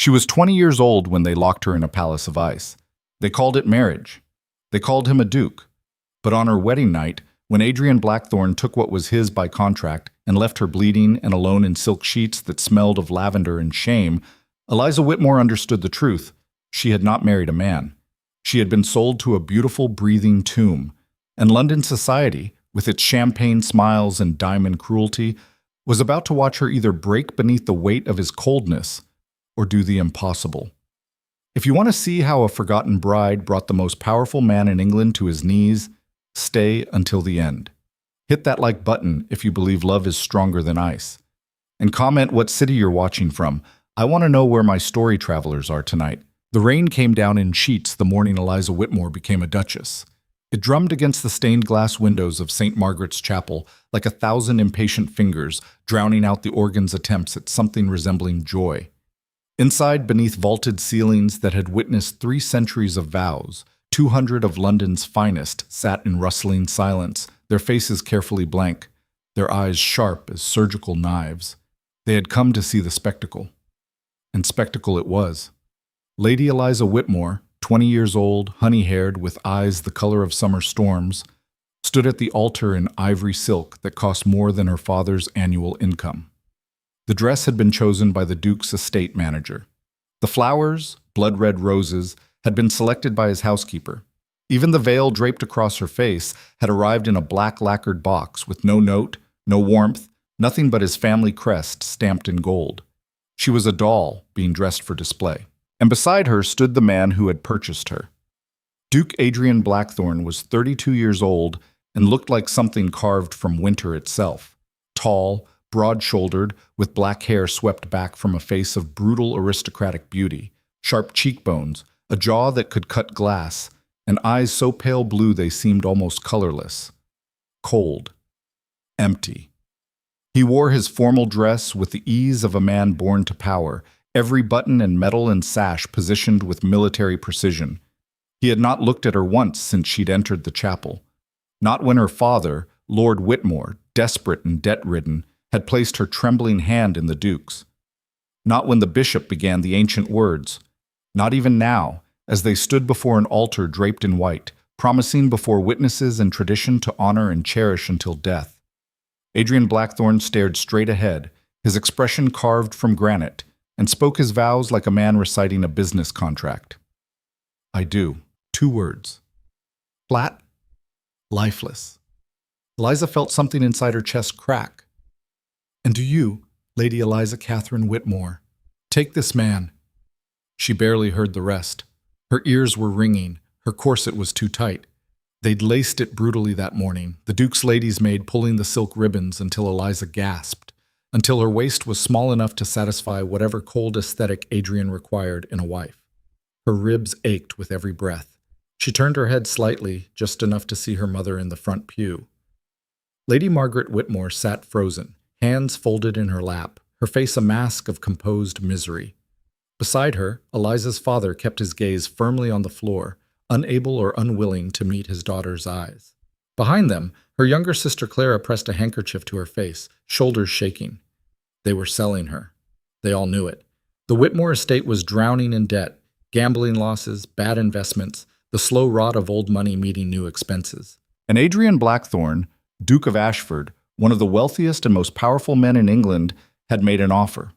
She was 20 years old when they locked her in a palace of ice. They called it marriage. They called him a duke. But on her wedding night, when Adrian Blackthorne took what was his by contract and left her bleeding and alone in silk sheets that smelled of lavender and shame, Eliza Whitmore understood the truth. She had not married a man. She had been sold to a beautiful, breathing tomb. And London society, with its champagne smiles and diamond cruelty, was about to watch her either break beneath the weight of his coldness or do the impossible. If you want to see how a forgotten bride brought the most powerful man in England to his knees, stay until the end. Hit that like button if you believe love is stronger than ice. And comment what city you're watching from. I want to know where my story travelers are tonight. The rain came down in sheets the morning Eliza Whitmore became a duchess. It drummed against the stained glass windows of St. Margaret's Chapel like 1,000 impatient fingers, drowning out the organ's attempts at something resembling joy. Inside, beneath vaulted ceilings that had witnessed 3 centuries of vows, 200 of London's finest sat in rustling silence, their faces carefully blank, their eyes sharp as surgical knives. They had come to see the spectacle. And spectacle it was. Lady Eliza Whitmore, 20 years old, honey-haired, with eyes the color of summer storms, stood at the altar in ivory silk that cost more than her father's annual income. The dress had been chosen by the Duke's estate manager. The flowers, blood-red roses, had been selected by his housekeeper. Even the veil draped across her face had arrived in a black lacquered box with no note, no warmth, nothing but his family crest stamped in gold. She was a doll being dressed for display. And beside her stood the man who had purchased her. Duke Adrian Blackthorne was 32 years old and looked like something carved from winter itself. Tall, broad-shouldered, with black hair swept back from a face of brutal aristocratic beauty, sharp cheekbones, a jaw that could cut glass, and eyes so pale blue they seemed almost colorless. Cold. Empty. He wore his formal dress with the ease of a man born to power, every button and medal and sash positioned with military precision. He had not looked at her once since she'd entered the chapel. Not when her father, Lord Whitmore, desperate and debt-ridden, had placed her trembling hand in the Duke's. Not when the bishop began the ancient words. Not even now, as they stood before an altar draped in white, promising before witnesses and tradition to honor and cherish until death. Adrian Blackthorne stared straight ahead, his expression carved from granite, and spoke his vows like a man reciting a business contract. I do. 2 words. Flat. Lifeless. Eliza felt something inside her chest crack. And do you, Lady Eliza Catherine Whitmore, take this man. She barely heard the rest. Her ears were ringing. Her corset was too tight. They'd laced it brutally that morning, the Duke's lady's maid pulling the silk ribbons until Eliza gasped, until her waist was small enough to satisfy whatever cold aesthetic Adrian required in a wife. Her ribs ached with every breath. She turned her head slightly, just enough to see her mother in the front pew. Lady Margaret Whitmore sat frozen, hands folded in her lap, her face a mask of composed misery. Beside her, Eliza's father kept his gaze firmly on the floor, unable or unwilling to meet his daughter's eyes. Behind them, her younger sister Clara pressed a handkerchief to her face, shoulders shaking. They were selling her. They all knew it. The Whitmore estate was drowning in debt, gambling losses, bad investments, the slow rot of old money meeting new expenses. And Adrian Blackthorne, Duke of Ashford, one of the wealthiest and most powerful men in England, had made an offer.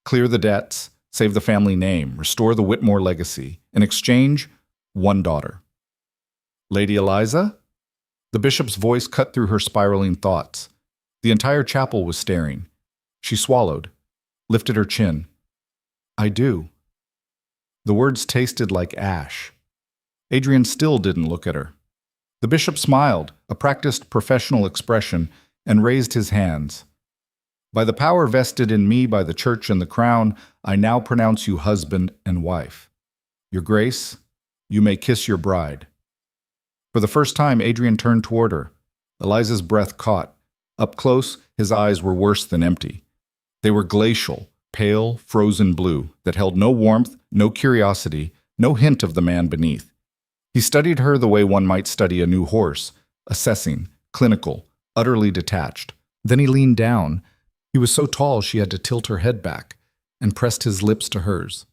Clear the debts, save the family name, restore the Whitmore legacy. In exchange, 1 daughter. Lady Eliza? The bishop's voice cut through her spiraling thoughts. The entire chapel was staring. She swallowed, lifted her chin. I do. The words tasted like ash. Adrian still didn't look at her. The bishop smiled, a practiced professional expression, and raised his hands. By the power vested in me by the church and the crown, I now pronounce you husband and wife. Your Grace, you may kiss your bride. For the first time, Adrian turned toward her. Eliza's breath caught. Up close, his eyes were worse than empty. They were glacial, pale, frozen blue that held no warmth, no curiosity, no hint of the man beneath. He studied her the way one might study a new horse, assessing, clinical, utterly detached. Then he leaned down. He was so tall she had to tilt her head back. and pressed his lips to hers.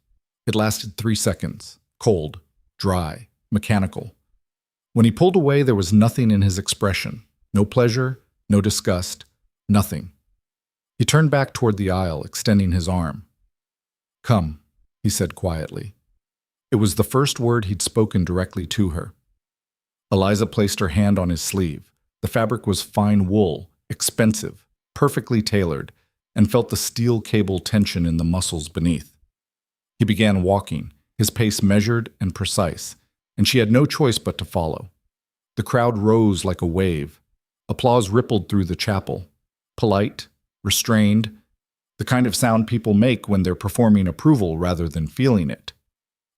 It lasted 3 seconds, cold, dry, mechanical. When he pulled away, there was nothing in his expression. No pleasure, no disgust, nothing. He turned back toward the aisle, extending his arm. "Come," he said quietly. It was the first word he'd spoken directly to her. Eliza placed her hand on his sleeve. The fabric was fine wool, expensive, perfectly tailored, and felt the steel cable tension in the muscles beneath. He began walking, his pace measured and precise, and she had no choice but to follow. The crowd rose like a wave. Applause rippled through the chapel. Polite, restrained, the kind of sound people make when they're performing approval rather than feeling it.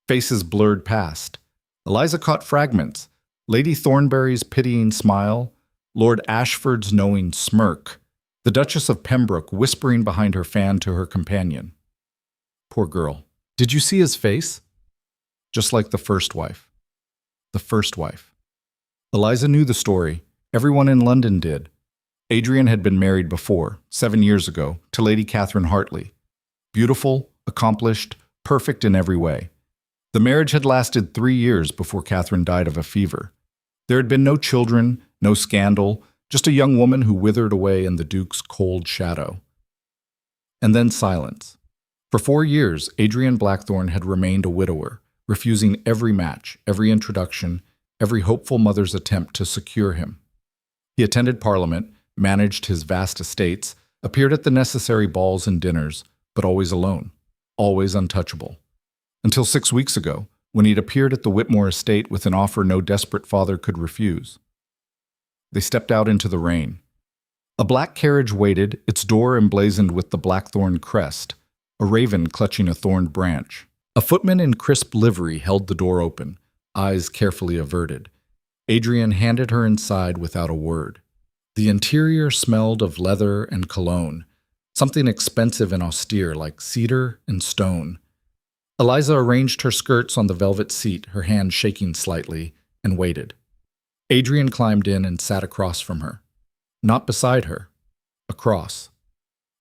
Faces blurred past. Eliza caught fragments. Lady Thornbury's pitying smile, Lord Ashford's knowing smirk, the Duchess of Pembroke whispering behind her fan to her companion. Poor girl. Did you see his face? Just like the first wife. The first wife. Eliza knew the story. Everyone in London did. Adrian had been married before, 7 years ago, to Lady Catherine Hartley. Beautiful, accomplished, perfect in every way. The marriage had lasted 3 years before Catherine died of a fever. There had been no children, no scandal, just a young woman who withered away in the Duke's cold shadow. And then silence. For 4 years, Adrian Blackthorne had remained a widower, refusing every match, every introduction, every hopeful mother's attempt to secure him. He attended Parliament, managed his vast estates, appeared at the necessary balls and dinners, but always alone, always untouchable. Until 6 weeks ago, when he'd appeared at the Whitmore estate with an offer no desperate father could refuse. They stepped out into the rain. A black carriage waited, its door emblazoned with the Blackthorne crest, a raven clutching a thorned branch. A footman in crisp livery held the door open, eyes carefully averted. Adrian handed her inside without a word. The interior smelled of leather and cologne, something expensive and austere like cedar and stone. Eliza arranged her skirts on the velvet seat, her hand shaking slightly, and waited. Adrian climbed in and sat across from her. Not beside her. Across.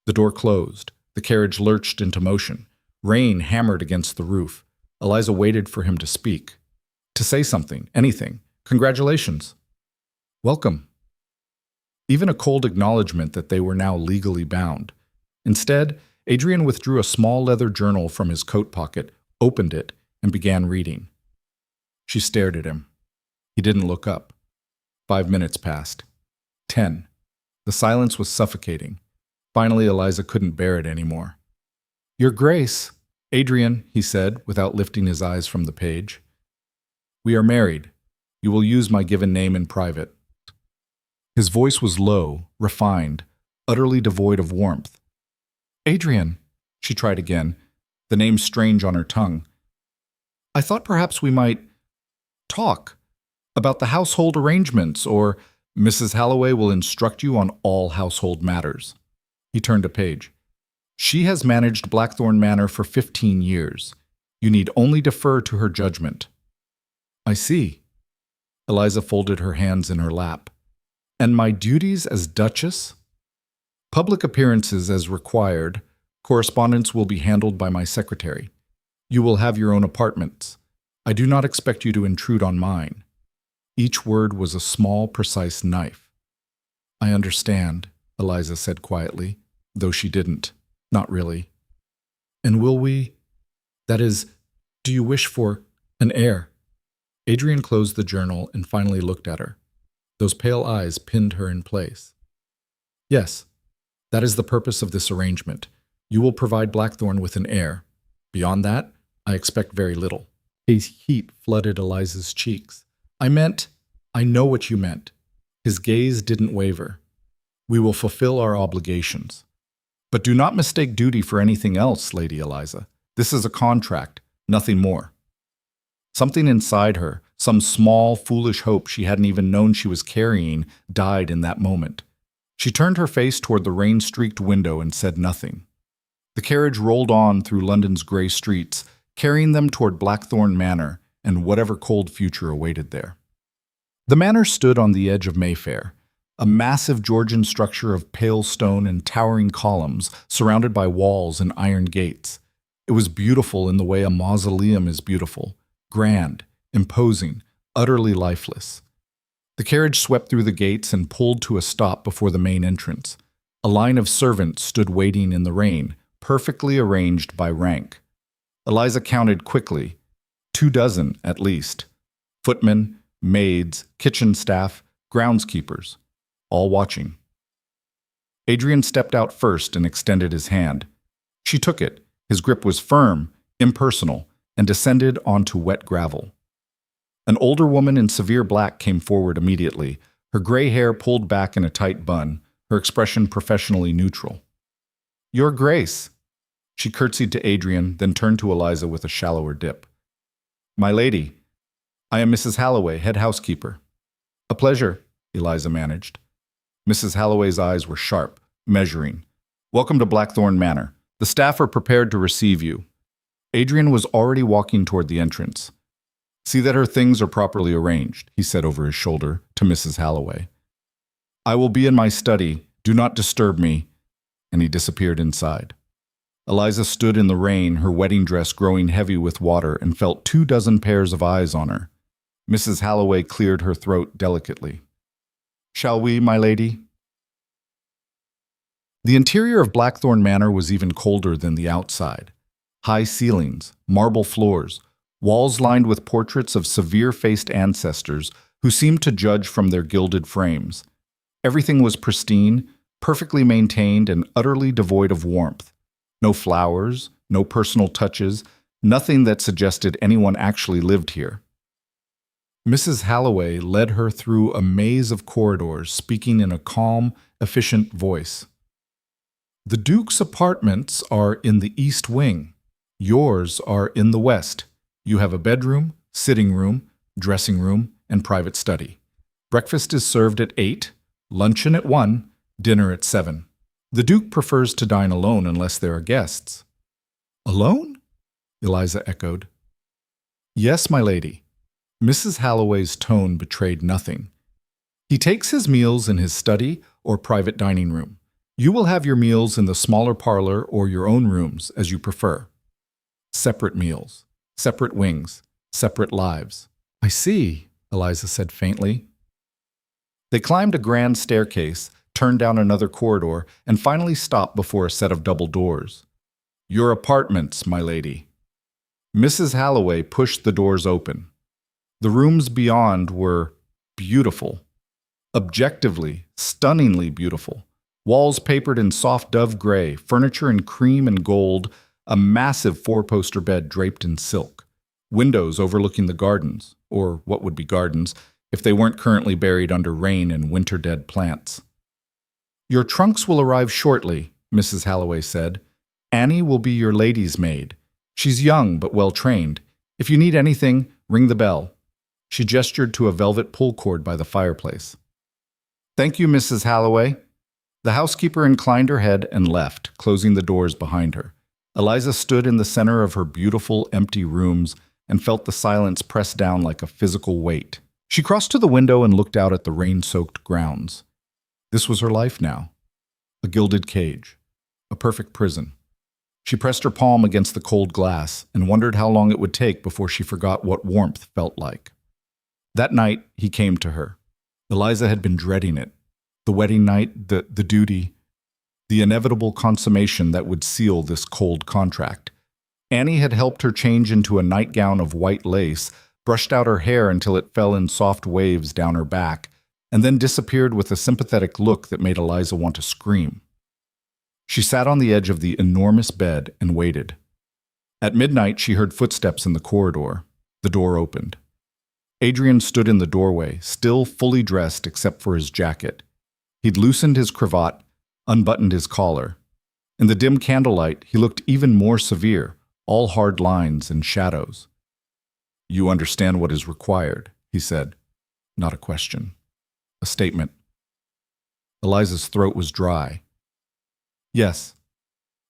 The door closed. The carriage lurched into motion. Rain hammered against the roof. Eliza waited for him to speak. To say something, anything. Congratulations. Welcome. Even a cold acknowledgement that they were now legally bound. Instead, Adrian withdrew a small leather journal from his coat pocket, opened it, and began reading. She stared at him. He didn't look up. 5 minutes passed. 10. The silence was suffocating. Finally, Eliza couldn't bear it anymore. "Your Grace," Adrian, he said, without lifting his eyes from the page. "We are married. You will use my given name in private." His voice was low, refined, utterly devoid of warmth. "Adrian," she tried again, the name strange on her tongue. "I thought perhaps we might talk about the household arrangements, or Mrs. Halloway will instruct you on all household matters." He turned a page. "She has managed Blackthorne Manor for 15 years. You need only defer to her judgment." "I see." Eliza folded her hands in her lap. "And my duties as Duchess?" "Public appearances as required. Correspondence will be handled by my secretary. You will have your own apartments. I do not expect you to intrude on mine." Each word was a small, precise knife. "I understand," Eliza said quietly, though she didn't. Not really. "And will we? That is, do you wish for an heir?" Adrian closed the journal and finally looked at her. Those pale eyes pinned her in place. "Yes, that is the purpose of this arrangement. You will provide Blackthorne with an heir. Beyond that, I expect very little." A heat flooded Eliza's cheeks. I know what you meant." His gaze didn't waver. "We will fulfill our obligations. But do not mistake duty for anything else, Lady Eliza. This is a contract, nothing more." Something inside her, some small, foolish hope she hadn't even known she was carrying, died in that moment. She turned her face toward the rain-streaked window and said nothing. The carriage rolled on through London's grey streets, carrying them toward Blackthorne Manor and whatever cold future awaited there. The manor stood on the edge of Mayfair. a massive Georgian structure of pale stone and towering columns surrounded by walls and iron gates. It was beautiful in the way a mausoleum is beautiful, grand, imposing, utterly lifeless. The carriage swept through the gates and pulled to a stop before the main entrance. A line of servants stood waiting in the rain, perfectly arranged by rank. Eliza counted quickly, 24 at least. Footmen, maids, kitchen staff, groundskeepers, all watching. Adrian stepped out first and extended his hand. She took it. His grip was firm, impersonal, and descended onto wet gravel. An older woman in severe black came forward immediately, her gray hair pulled back in a tight bun, her expression professionally neutral. "Your Grace." She curtsied to Adrian, then turned to Eliza with a shallower dip. "My lady, I am Mrs. Halloway, head housekeeper." "A pleasure," Eliza managed. Mrs. Halloway's eyes were sharp, measuring. "Welcome to Blackthorne Manor. The staff are prepared to receive you." Adrian was already walking toward the entrance. "See that her things are properly arranged," he said over his shoulder to Mrs. Halloway. "I will be in my study. Do not disturb me." And he disappeared inside. Eliza stood in the rain, her wedding dress growing heavy with water, and felt 24 pairs of eyes on her. Mrs. Halloway cleared her throat delicately. "Shall we, my lady?" The interior of Blackthorne Manor was even colder than the outside. High ceilings, marble floors, walls lined with portraits of severe-faced ancestors who seemed to judge from their gilded frames. Everything was pristine, perfectly maintained, and utterly devoid of warmth. No flowers, no personal touches, nothing that suggested anyone actually lived here. Mrs. Halloway led her through a maze of corridors, speaking in a calm, efficient voice. "The Duke's apartments are in the east wing. Yours are in the west. You have a bedroom, sitting room, dressing room, and private study. Breakfast is served at 8, luncheon at 1, dinner at 7. The Duke prefers to dine alone unless there are guests." "Alone?" Eliza echoed. "Yes, my lady." Mrs. Halloway's tone betrayed nothing. "He takes his meals in his study or private dining room. You will have your meals in the smaller parlor or your own rooms, as you prefer. Separate meals, separate wings, separate lives." "I see," Eliza said faintly. They climbed a grand staircase, turned down another corridor, and finally stopped before a set of double doors. "Your apartments, my lady." Mrs. Halloway pushed the doors open. The rooms beyond were beautiful. Objectively, stunningly beautiful. Walls papered in soft dove gray, furniture in cream and gold, a massive four-poster bed draped in silk. Windows overlooking the gardens, or what would be gardens, if they weren't currently buried under rain and winter-dead plants. "Your trunks will arrive shortly," Mrs. Halloway said. "Annie will be your lady's maid. She's young but well-trained. If you need anything, ring the bell." She gestured to a velvet pull cord by the fireplace. "Thank you, Mrs. Halloway." The housekeeper inclined her head and left, closing the doors behind her. Eliza stood in the center of her beautiful, empty rooms and felt the silence press down like a physical weight. She crossed to the window and looked out at the rain-soaked grounds. This was her life now. A gilded cage. A perfect prison. She pressed her palm against the cold glass and wondered how long it would take before she forgot what warmth felt like. That night, he came to her. Eliza had been dreading it. The wedding night, the duty, the inevitable consummation that would seal this cold contract. Annie had helped her change into a nightgown of white lace, brushed out her hair until it fell in soft waves down her back, and then disappeared with a sympathetic look that made Eliza want to scream. She sat on the edge of the enormous bed and waited. At midnight, she heard footsteps in the corridor. The door opened. Adrian stood in the doorway, still fully dressed except for his jacket. He'd loosened his cravat, unbuttoned his collar. In the dim candlelight, he looked even more severe, all hard lines and shadows. "You understand what is required," he said. Not a question. A statement. Eliza's throat was dry. "Yes."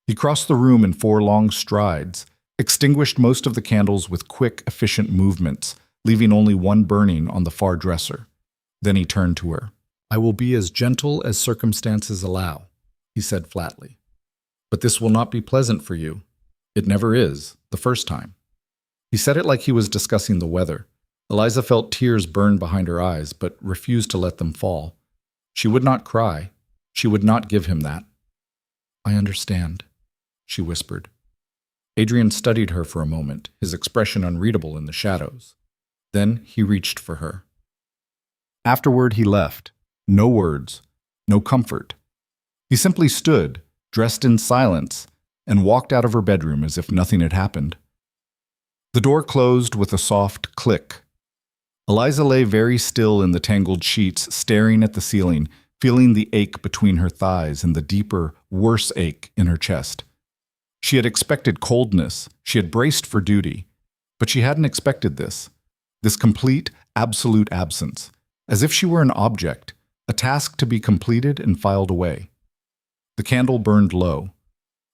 He crossed the room in 4 long strides, extinguished most of the candles with quick, efficient movements, leaving only one burning on the far dresser. Then he turned to her. I will be as gentle as circumstances allow, he said flatly. But this will not be pleasant for you. It never is, the first time. He said it like he was discussing the weather. Eliza felt tears burn behind her eyes, but refused to let them fall. She would not cry. She would not give him that. I understand, she whispered. Adrian studied her for a moment, his expression unreadable in the shadows. Then he reached for her. Afterward he left. No words, no comfort. He simply stood, dressed in silence, and walked out of her bedroom as if nothing had happened. The door closed with a soft click. Eliza lay very still in the tangled sheets, staring at the ceiling, feeling the ache between her thighs and the deeper, worse ache in her chest. She had expected coldness, she had braced for duty, but she hadn't expected this complete, absolute absence, as if she were an object, a task to be completed and filed away. The candle burned low.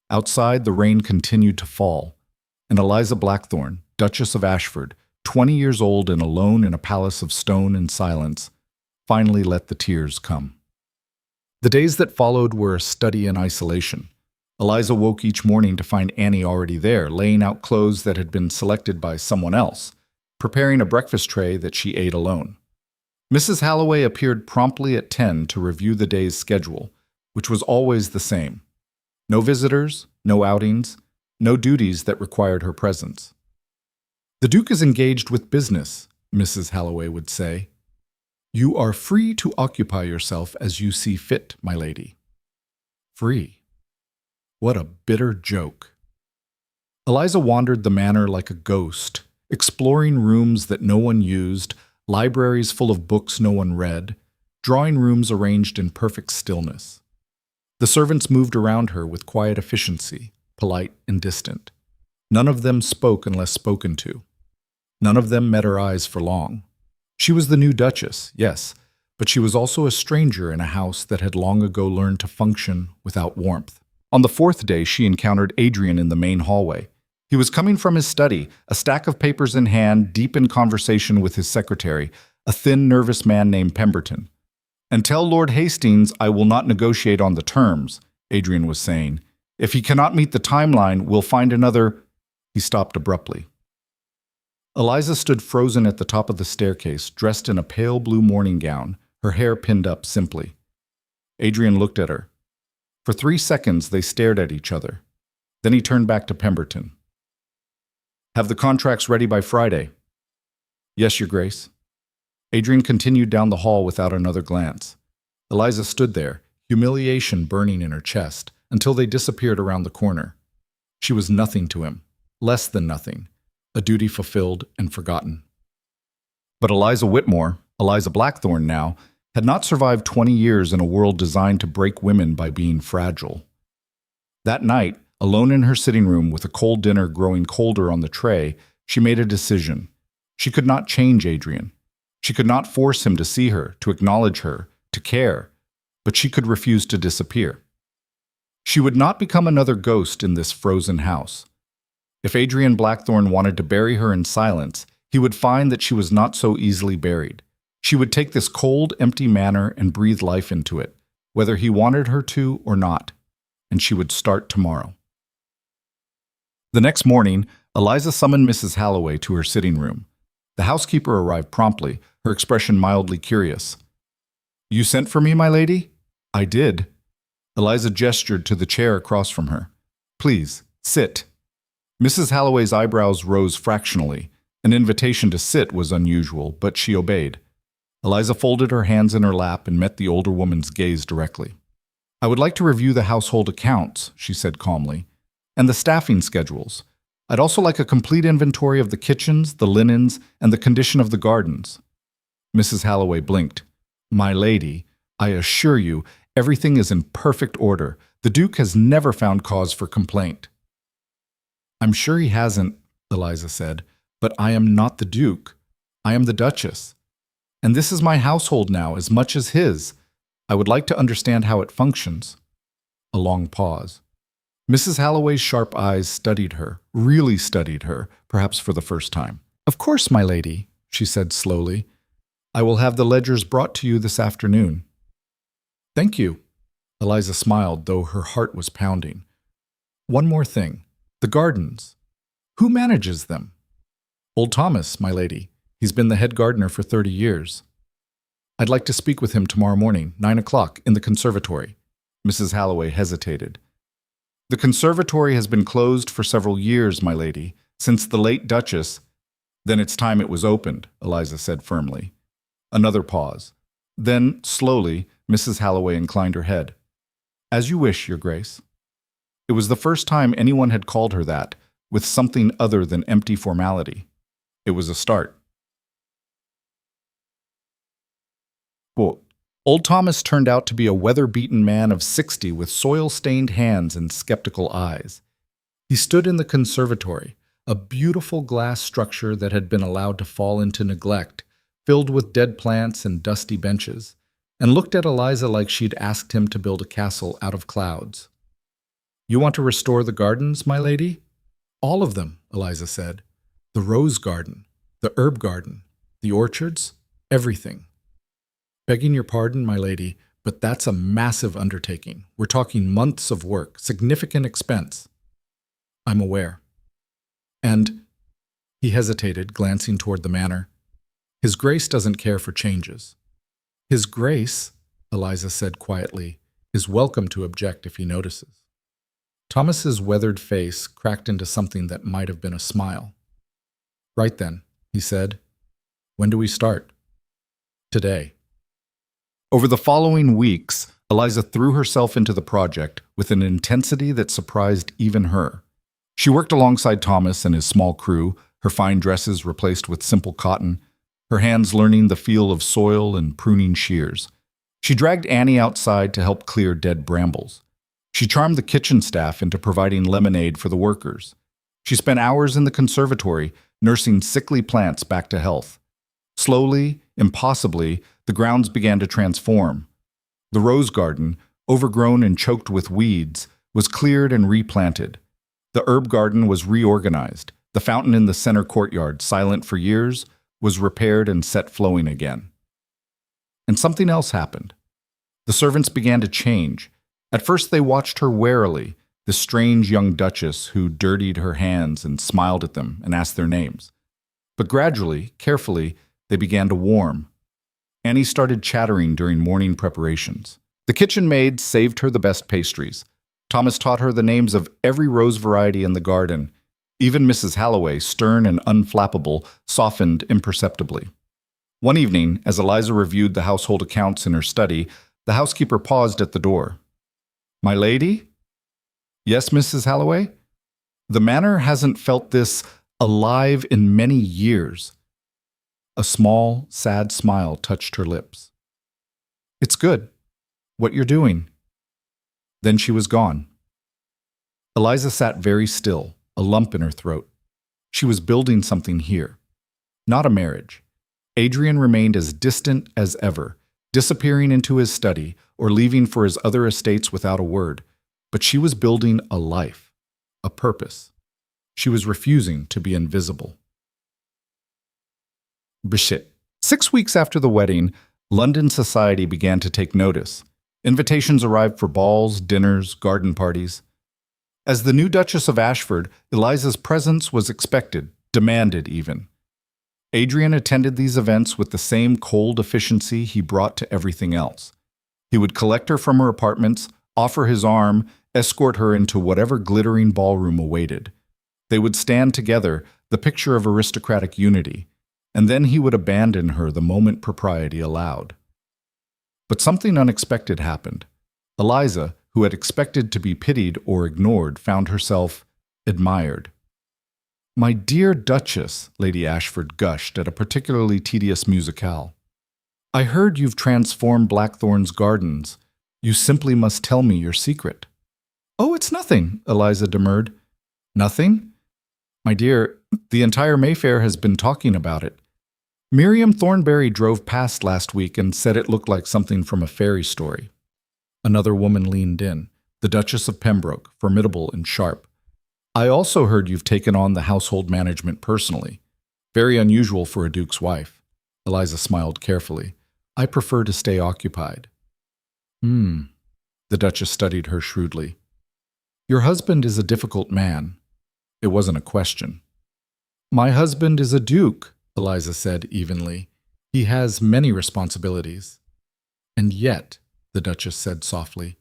Outside, the rain continued to fall, and Eliza Blackthorne, Duchess of Ashford, 20 years old and alone in a palace of stone and silence, finally let the tears come. The days that followed were a study in isolation. Eliza woke each morning to find Annie already there, laying out clothes that had been selected by someone else, preparing a breakfast tray that she ate alone. Mrs. Halloway appeared promptly at 10 to review the day's schedule, which was always the same. No visitors, no outings, no duties that required her presence. The Duke is engaged with business, Mrs. Halloway would say. You are free to occupy yourself as you see fit, my lady. Free. What a bitter joke. Eliza wandered the manor like a ghost, exploring rooms that no one used, libraries full of books no one read, drawing rooms arranged in perfect stillness. The servants moved around her with quiet efficiency, polite and distant. None of them spoke unless spoken to. None of them met her eyes for long. She was the new Duchess, yes, but she was also a stranger in a house that had long ago learned to function without warmth. On the fourth day, she encountered Adrian in the main hallway. He was coming from his study, a stack of papers in hand, deep in conversation with his secretary, a thin, nervous man named Pemberton. And tell Lord Hastings I will not negotiate on the terms, Adrian was saying. If he cannot meet the timeline, we'll find another... He stopped abruptly. Eliza stood frozen at the top of the staircase, dressed in a pale blue morning gown, her hair pinned up simply. Adrian looked at her. For 3 seconds they stared at each other. Then he turned back to Pemberton. Have the contracts ready by Friday? Yes, Your Grace. Adrian continued down the hall without another glance. Eliza stood there, humiliation burning in her chest, until they disappeared around the corner. She was nothing to him, less than nothing, a duty fulfilled and forgotten. But Eliza Whitmore, Eliza Blackthorne now, had not survived 20 years in a world designed to break women by being fragile. That night, alone in her sitting room with a cold dinner growing colder on the tray, she made a decision. She could not change Adrian. She could not force him to see her, to acknowledge her, to care, but she could refuse to disappear. She would not become another ghost in this frozen house. If Adrian Blackthorne wanted to bury her in silence, he would find that she was not so easily buried. She would take this cold, empty manor and breathe life into it, whether he wanted her to or not, and she would start tomorrow. The next morning, Eliza summoned Mrs. Halloway to her sitting room. The housekeeper arrived promptly, her expression mildly curious. You sent for me, my lady? I did. Eliza gestured to the chair across from her. Please, sit. Mrs. Halloway's eyebrows rose fractionally. An invitation to sit was unusual, but she obeyed. Eliza folded her hands in her lap and met the older woman's gaze directly. I would like to review the household accounts, she said calmly, and the staffing schedules. I'd also like a complete inventory of the kitchens, the linens, and the condition of the gardens. Mrs. Halloway blinked. My lady, I assure you, everything is in perfect order. The Duke has never found cause for complaint. I'm sure he hasn't, Eliza said, but I am not the Duke. I am the Duchess. And this is my household now, as much as his. I would like to understand how it functions. A long pause. Mrs. Halloway's sharp eyes studied her, really studied her, perhaps for the first time. Of course, my lady, she said slowly. I will have the ledgers brought to you this afternoon. Thank you. Eliza smiled, though her heart was pounding. One more thing. The gardens. Who manages them? Old Thomas, my lady. He's been the head gardener for 30 years. I'd like to speak with him tomorrow morning, 9 o'clock, in the conservatory. Mrs. Halloway hesitated. The conservatory has been closed for several years, my lady, since the late Duchess. Then it's time it was opened, Eliza said firmly. Another pause. Then, slowly, Mrs. Halloway inclined her head. As you wish, Your Grace. It was the first time anyone had called her that, with something other than empty formality. It was a start. Quote, Old Thomas turned out to be a weather-beaten man of 60 with soil-stained hands and skeptical eyes. He stood in the conservatory, a beautiful glass structure that had been allowed to fall into neglect, filled with dead plants and dusty benches, and looked at Eliza like she'd asked him to build a castle out of clouds. You want to restore the gardens, my lady? All of them, Eliza said. The rose garden, the herb garden, the orchards, everything. Begging your pardon, my lady, but that's a massive undertaking. We're talking months of work, significant expense. I'm aware. And he hesitated, glancing toward the manor. His Grace doesn't care for changes. His Grace, Eliza said quietly, is welcome to object if he notices. Thomas's weathered face cracked into something that might have been a smile. Right then, he said. When do we start? Today. Over the following weeks, Eliza threw herself into the project with an intensity that surprised even her. She worked alongside Thomas and his small crew, her fine dresses replaced with simple cotton, her hands learning the feel of soil and pruning shears. She dragged Annie outside to help clear dead brambles. She charmed the kitchen staff into providing lemonade for the workers. She spent hours in the conservatory, nursing sickly plants back to health. Slowly, impossibly, the grounds began to transform. The rose garden, overgrown and choked with weeds, was cleared and replanted. The herb garden was reorganized. The fountain in the center courtyard, silent for years, was repaired and set flowing again. And something else happened. The servants began to change. At first they watched her warily, the strange young duchess who dirtied her hands and smiled at them and asked their names. But gradually, carefully, they began to warm. Annie started chattering during morning preparations. The kitchen maid saved her the best pastries. Thomas taught her the names of every rose variety in the garden. Even Mrs. Halloway, stern and unflappable, softened imperceptibly. One evening, as Eliza reviewed the household accounts in her study, the housekeeper paused at the door. My lady? Yes, Mrs. Halloway? The manor hasn't felt this alive in many years. A small, sad smile touched her lips. It's good. What you're doing. Then she was gone. Eliza sat very still, a lump in her throat. She was building something here. Not a marriage. Adrian remained as distant as ever, disappearing into his study or leaving for his other estates without a word. But she was building a life, a purpose. She was refusing to be invisible. Brigitte. 6 weeks after the wedding, London society began to take notice. Invitations arrived for balls, dinners, garden parties. As the new Duchess of Ashford, Eliza's presence was expected, demanded even. Adrian attended these events with the same cold efficiency he brought to everything else. He would collect her from her apartments, offer his arm, escort her into whatever glittering ballroom awaited. They would stand together, the picture of aristocratic unity, and then he would abandon her the moment propriety allowed. But something unexpected happened. Eliza, who had expected to be pitied or ignored, found herself admired. My dear Duchess, Lady Ashford gushed at a particularly tedious musicale. I heard you've transformed Blackthorne's gardens. You simply must tell me your secret. Oh, it's nothing, Eliza demurred. Nothing? My dear, the entire Mayfair has been talking about it. Miriam Thornberry drove past last week and said it looked like something from a fairy story. Another woman leaned in, the Duchess of Pembroke, formidable and sharp. I also heard you've taken on the household management personally. Very unusual for a duke's wife. Eliza smiled carefully. I prefer to stay occupied. Hmm. The Duchess studied her shrewdly. Your husband is a difficult man. It wasn't a question. My husband is a duke, Eliza said evenly. He has many responsibilities. And yet, the Duchess said softly,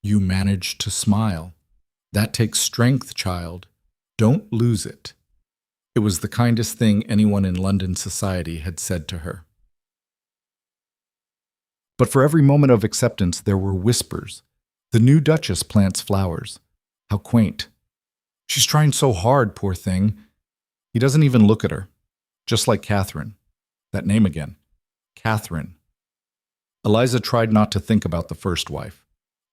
you manage to smile. That takes strength, child. Don't lose it. It was the kindest thing anyone in London society had said to her. But for every moment of acceptance, there were whispers. The new Duchess plants flowers. How quaint. She's trying so hard, poor thing. He doesn't even look at her. Just like Catherine. That name again. Catherine. Eliza tried not to think about the first wife.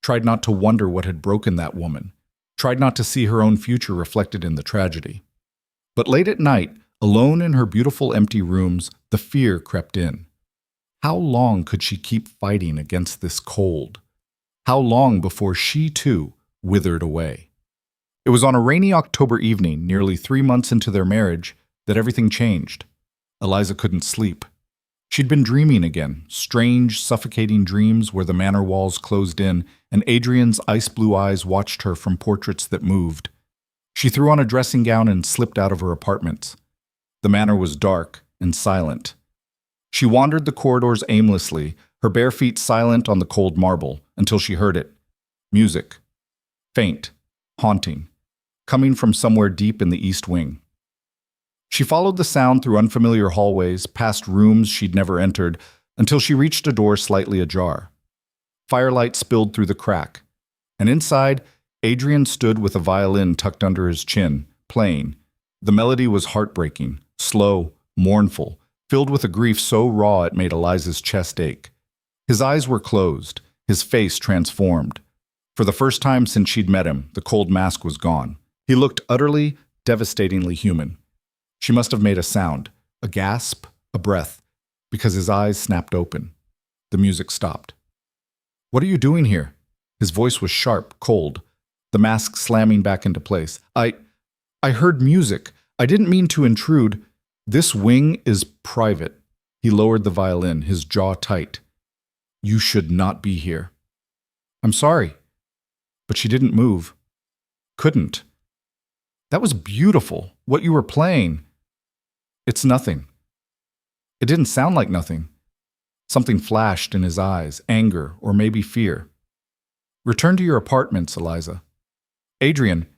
Tried not to wonder what had broken that woman. Tried not to see her own future reflected in the tragedy. But late at night, alone in her beautiful empty rooms, the fear crept in. How long could she keep fighting against this cold? How long before she, too, withered away? It was on a rainy October evening, nearly 3 months into their marriage, that everything changed. Eliza couldn't sleep. She'd been dreaming again, strange, suffocating dreams where the manor walls closed in and Adrian's ice-blue eyes watched her from portraits that moved. She threw on a dressing gown and slipped out of her apartments. The manor was dark and silent. She wandered the corridors aimlessly, her bare feet silent on the cold marble, until she heard it. Music. Faint. Haunting. Coming from somewhere deep in the east wing. She followed the sound through unfamiliar hallways, past rooms she'd never entered, until she reached a door slightly ajar. Firelight spilled through the crack, and inside, Adrian stood with a violin tucked under his chin, playing. The melody was heartbreaking, slow, mournful, filled with a grief so raw it made Eliza's chest ache. His eyes were closed, his face transformed. For the first time since she'd met him, the cold mask was gone. He looked utterly, devastatingly human. She must have made a sound, a gasp, a breath, because his eyes snapped open. The music stopped. What are you doing here? His voice was sharp, cold, the mask slamming back into place. I heard music. I didn't mean to intrude. This wing is private. He lowered the violin, his jaw tight. You should not be here. I'm sorry. But she didn't move. Couldn't. That was beautiful, what you were playing. It's nothing. It didn't sound like nothing. Something flashed in his eyes, anger or maybe fear. Return to your apartments, Eliza. Adrian,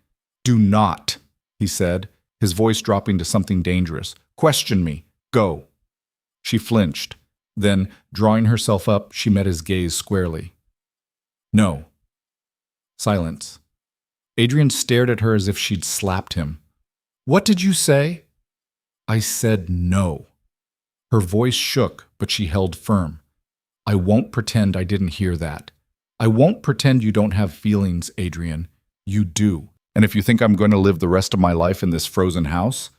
do not, he said, his voice dropping to something dangerous. Question me. Go. She flinched. Then, drawing herself up, she met his gaze squarely. No. Silence. Adrian stared at her as if she'd slapped him. What did you say? I said no. Her voice shook, but she held firm. I won't pretend I didn't hear that. I won't pretend you don't have feelings, Adrian. You do. And if you think I'm going to live the rest of my life in this frozen house,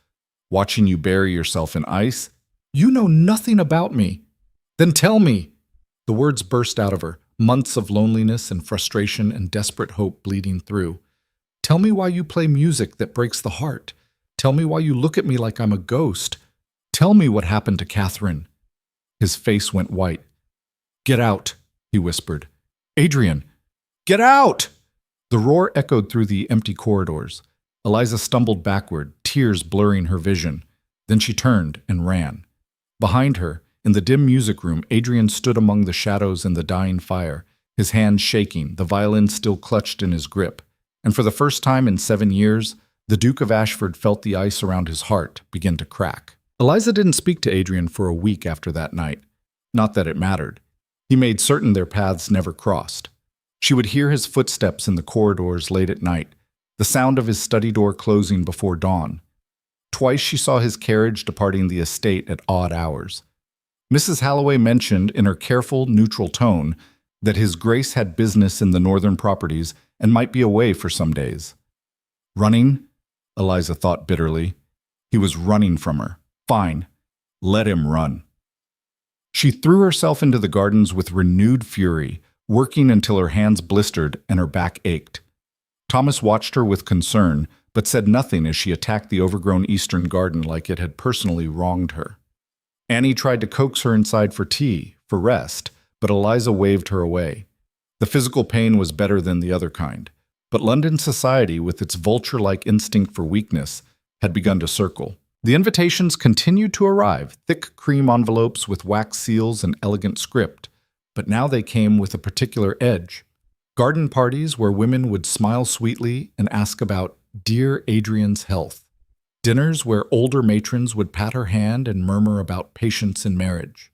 watching you bury yourself in ice, you know nothing about me. Then tell me. The words burst out of her, months of loneliness and frustration and desperate hope bleeding through. Tell me why you play music that breaks the heart. Tell me why you look at me like I'm a ghost. Tell me what happened to Catherine. His face went white. Get out, he whispered. Adrian, get out! The roar echoed through the empty corridors. Eliza stumbled backward, tears blurring her vision. Then she turned and ran. Behind her, in the dim music room, Adrian stood among the shadows and the dying fire, his hands shaking, the violin still clutched in his grip. And for the first time in 7 years, the Duke of Ashford felt the ice around his heart begin to crack. Eliza didn't speak to Adrian for a week after that night. Not that it mattered. He made certain their paths never crossed. She would hear his footsteps in the corridors late at night, the sound of his study door closing before dawn. Twice she saw his carriage departing the estate at odd hours. Mrs. Halloway mentioned in her careful, neutral tone that His Grace had business in the northern properties and might be away for some days. Running? Eliza thought bitterly. He was running from her. Fine. Let him run. She threw herself into the gardens with renewed fury, working until her hands blistered and her back ached. Thomas watched her with concern, but said nothing as she attacked the overgrown eastern garden like it had personally wronged her. Annie tried to coax her inside for tea, for rest, but Eliza waved her away. The physical pain was better than the other kind, but London society, with its vulture-like instinct for weakness, had begun to circle. The invitations continued to arrive, thick cream envelopes with wax seals and elegant script, but now they came with a particular edge. Garden parties where women would smile sweetly and ask about dear Adrian's health. Dinners where older matrons would pat her hand and murmur about patience in marriage.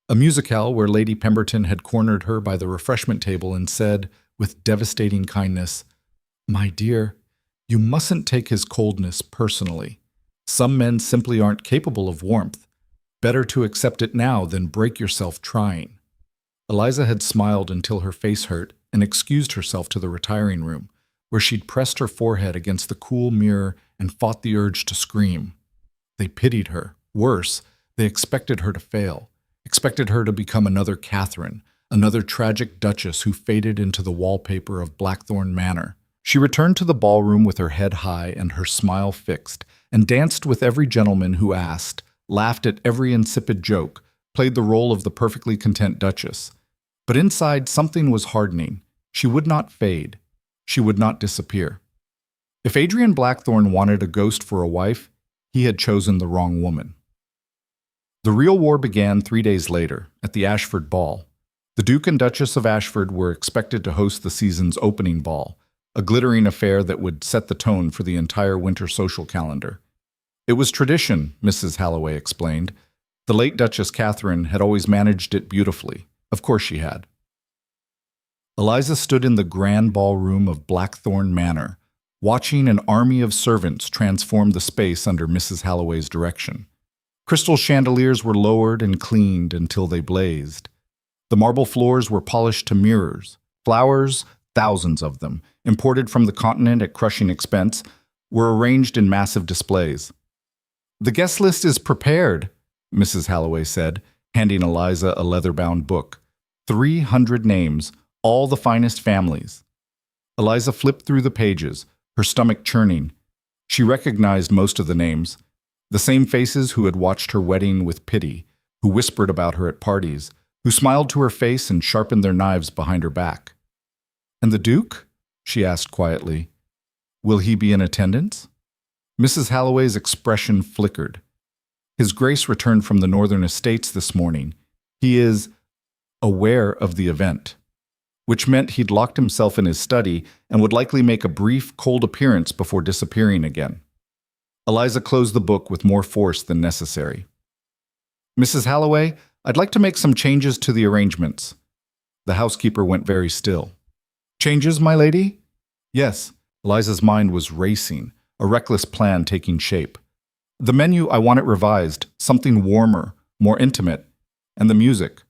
A musicale where Lady Pemberton had cornered her by the refreshment table and said, with devastating kindness, "My dear, you mustn't take his coldness personally. Some men simply aren't capable of warmth. Better to accept it now than break yourself trying." Eliza had smiled until her face hurt and excused herself to the retiring room, where she'd pressed her forehead against the cool mirror and fought the urge to scream. They pitied her. Worse, they expected her to fail, expected her to become another Catherine, another tragic duchess who faded into the wallpaper of Blackthorne Manor. She returned to the ballroom with her head high and her smile fixed, and danced with every gentleman who asked, laughed at every insipid joke, played the role of the perfectly content duchess. But inside, something was hardening. She would not fade. She would not disappear. If Adrian Blackthorne wanted a ghost for a wife, he had chosen the wrong woman. The real war began 3 days later, at the Ashford Ball. The Duke and Duchess of Ashford were expected to host the season's opening ball, a glittering affair that would set the tone for the entire winter social calendar. It was tradition, Mrs. Halloway explained. The late Duchess Catherine had always managed it beautifully. Of course she had. Eliza stood in the grand ballroom of Blackthorne Manor, watching an army of servants transform the space under Mrs. Halloway's direction. Crystal chandeliers were lowered and cleaned until they blazed. The marble floors were polished to mirrors. Flowers, thousands of them, imported from the continent at crushing expense, were arranged in massive displays. "The guest list is prepared," Mrs. Halloway said, handing Eliza a leather-bound book. 300 names, all the finest families. Eliza flipped through the pages, her stomach churning. She recognized most of the names, the same faces who had watched her wedding with pity, who whispered about her at parties, who smiled to her face and sharpened their knives behind her back. "And the Duke?" she asked quietly. "Will he be in attendance?" Mrs. Halloway's expression flickered. "His Grace returned from the Northern Estates this morning. He is aware of the event," which meant he'd locked himself in his study and would likely make a brief, cold appearance before disappearing again. Eliza closed the book with more force than necessary. "Mrs. Halloway, I'd like to make some changes to the arrangements." The housekeeper went very still. "Changes, my lady?" "Yes." Eliza's mind was racing, a reckless plan taking shape. "The menu, I want it revised, something warmer, more intimate. And the music.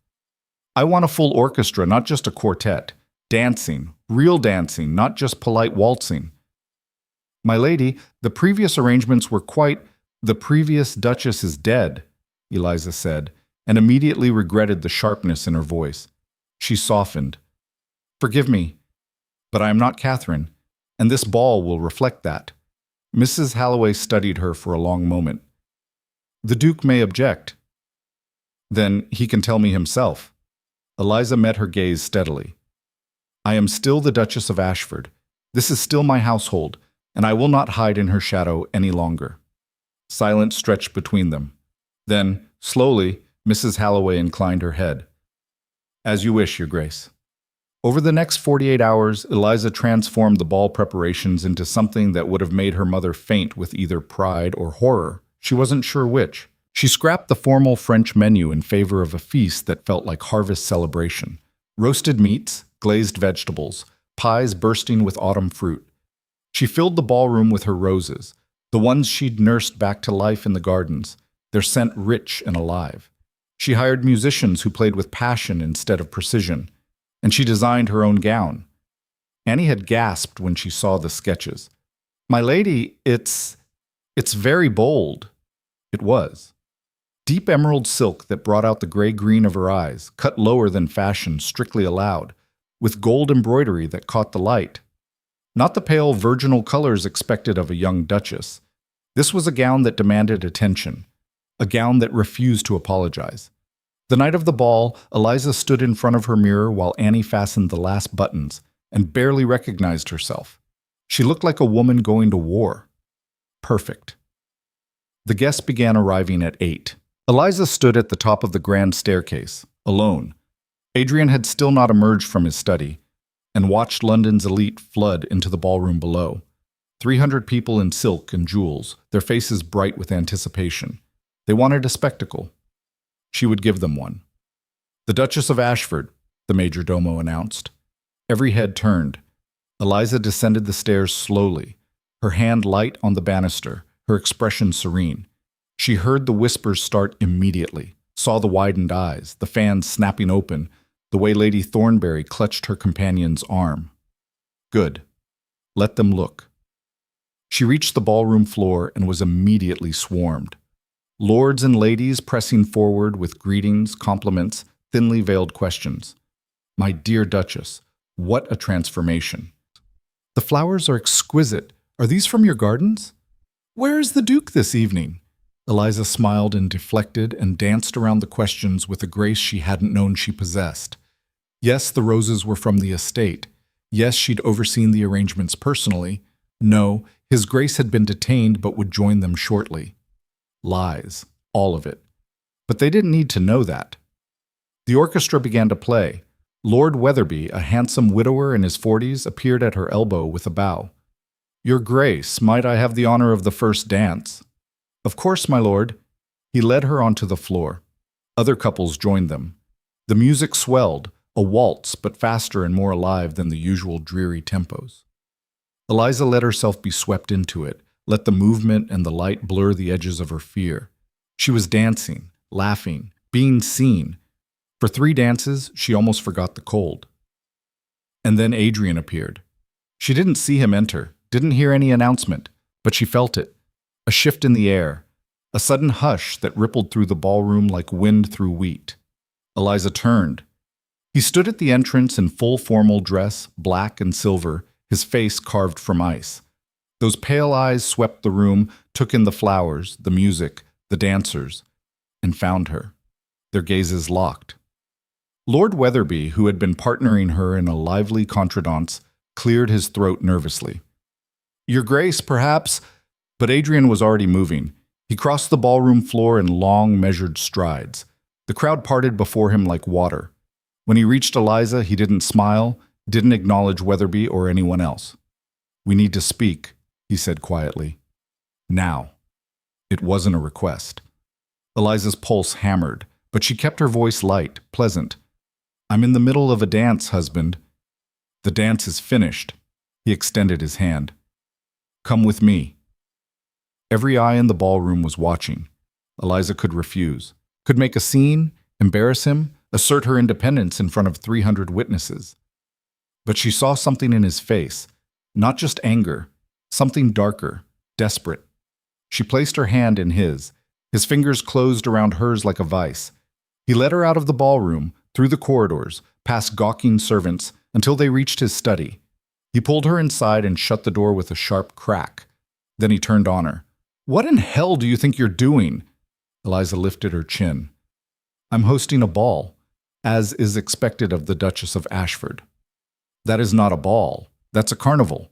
I want a full orchestra, not just a quartet. Dancing, real dancing, not just polite waltzing." "My lady, the previous arrangements were quite—" "The previous duchess is dead," Eliza said, and immediately regretted the sharpness in her voice. She softened. "Forgive me, but I am not Catherine, and this ball will reflect that." Mrs. Halloway studied her for a long moment. "The Duke may object." "Then he can tell me himself." Eliza met her gaze steadily. "I am still the Duchess of Ashford. This is still my household, and I will not hide in her shadow any longer." Silence stretched between them. Then, slowly, Mrs. Halloway inclined her head. "As you wish, Your Grace." Over the next 48 hours, Eliza transformed the ball preparations into something that would have made her mother faint with either pride or horror. She wasn't sure which. She scrapped the formal French menu in favor of a feast that felt like harvest celebration. Roasted meats, glazed vegetables, pies bursting with autumn fruit. She filled the ballroom with her roses, the ones she'd nursed back to life in the gardens, their scent rich and alive. She hired musicians who played with passion instead of precision, and she designed her own gown. Annie had gasped when she saw the sketches. "My lady, it's very bold." It was. Deep emerald silk that brought out the gray-green of her eyes, cut lower than fashion strictly allowed, with gold embroidery that caught the light. Not the pale virginal colors expected of a young duchess. This was a gown that demanded attention, a gown that refused to apologize. The night of the ball, Eliza stood in front of her mirror while Annie fastened the last buttons and barely recognized herself. She looked like a woman going to war. Perfect. The guests began arriving at 8. Eliza stood at the top of the grand staircase, alone. Adrian had still not emerged from his study, and watched London's elite flood into the ballroom below. 300 people in silk and jewels, their faces bright with anticipation. They wanted a spectacle. She would give them one. "The Duchess of Ashford," the major domo announced. Every head turned. Eliza descended the stairs slowly, her hand light on the banister, her expression serene. She heard the whispers start immediately, saw the widened eyes, the fans snapping open, the way Lady Thornbury clutched her companion's arm. Good. Let them look. She reached the ballroom floor and was immediately swarmed. Lords and ladies pressing forward with greetings, compliments, thinly veiled questions. "My dear Duchess, what a transformation. The flowers are exquisite. Are these from your gardens? Where is the Duke this evening?" Eliza smiled and deflected and danced around the questions with a grace she hadn't known she possessed. Yes, the roses were from the estate. Yes, she'd overseen the arrangements personally. No, His Grace had been detained but would join them shortly. Lies, all of it. But they didn't need to know that. The orchestra began to play. Lord Wetherby, a handsome widower in his 40s, appeared at her elbow with a bow. "Your Grace, might I have the honor of the first dance?" "Of course, my lord." He led her onto the floor. Other couples joined them. The music swelled, a waltz, but faster and more alive than the usual dreary tempos. Eliza let herself be swept into it, let the movement and the light blur the edges of her fear. She was dancing, laughing, being seen. For 3 dances, she almost forgot the cold. And then Adrian appeared. She didn't see him enter, didn't hear any announcement, but she felt it. A shift in the air, a sudden hush that rippled through the ballroom like wind through wheat. Eliza turned. He stood at the entrance in full formal dress, black and silver, his face carved from ice. Those pale eyes swept the room, took in the flowers, the music, the dancers, and found her. Their gazes locked. Lord Wetherby, who had been partnering her in a lively contredanse, cleared his throat nervously. "Your Grace, perhaps—" But Adrian was already moving. He crossed the ballroom floor in long, measured strides. The crowd parted before him like water. When he reached Eliza, he didn't smile, didn't acknowledge Wetherby or anyone else. "We need to speak," he said quietly. "Now." It wasn't a request. Eliza's pulse hammered, but she kept her voice light, pleasant. "I'm in the middle of a dance, husband." "The dance is finished." He extended his hand. "Come with me." Every eye in the ballroom was watching. Eliza could refuse, could make a scene, embarrass him, assert her independence in front of 300 witnesses. But she saw something in his face, not just anger, something darker, desperate. She placed her hand in his. His fingers closed around hers like a vice. He led her out of the ballroom, through the corridors, past gawking servants, until they reached his study. He pulled her inside and shut the door with a sharp crack. Then he turned on her. "What in hell do you think you're doing?" Eliza lifted her chin. "I'm hosting a ball, as is expected of the Duchess of Ashford." "That is not a ball. That's a carnival."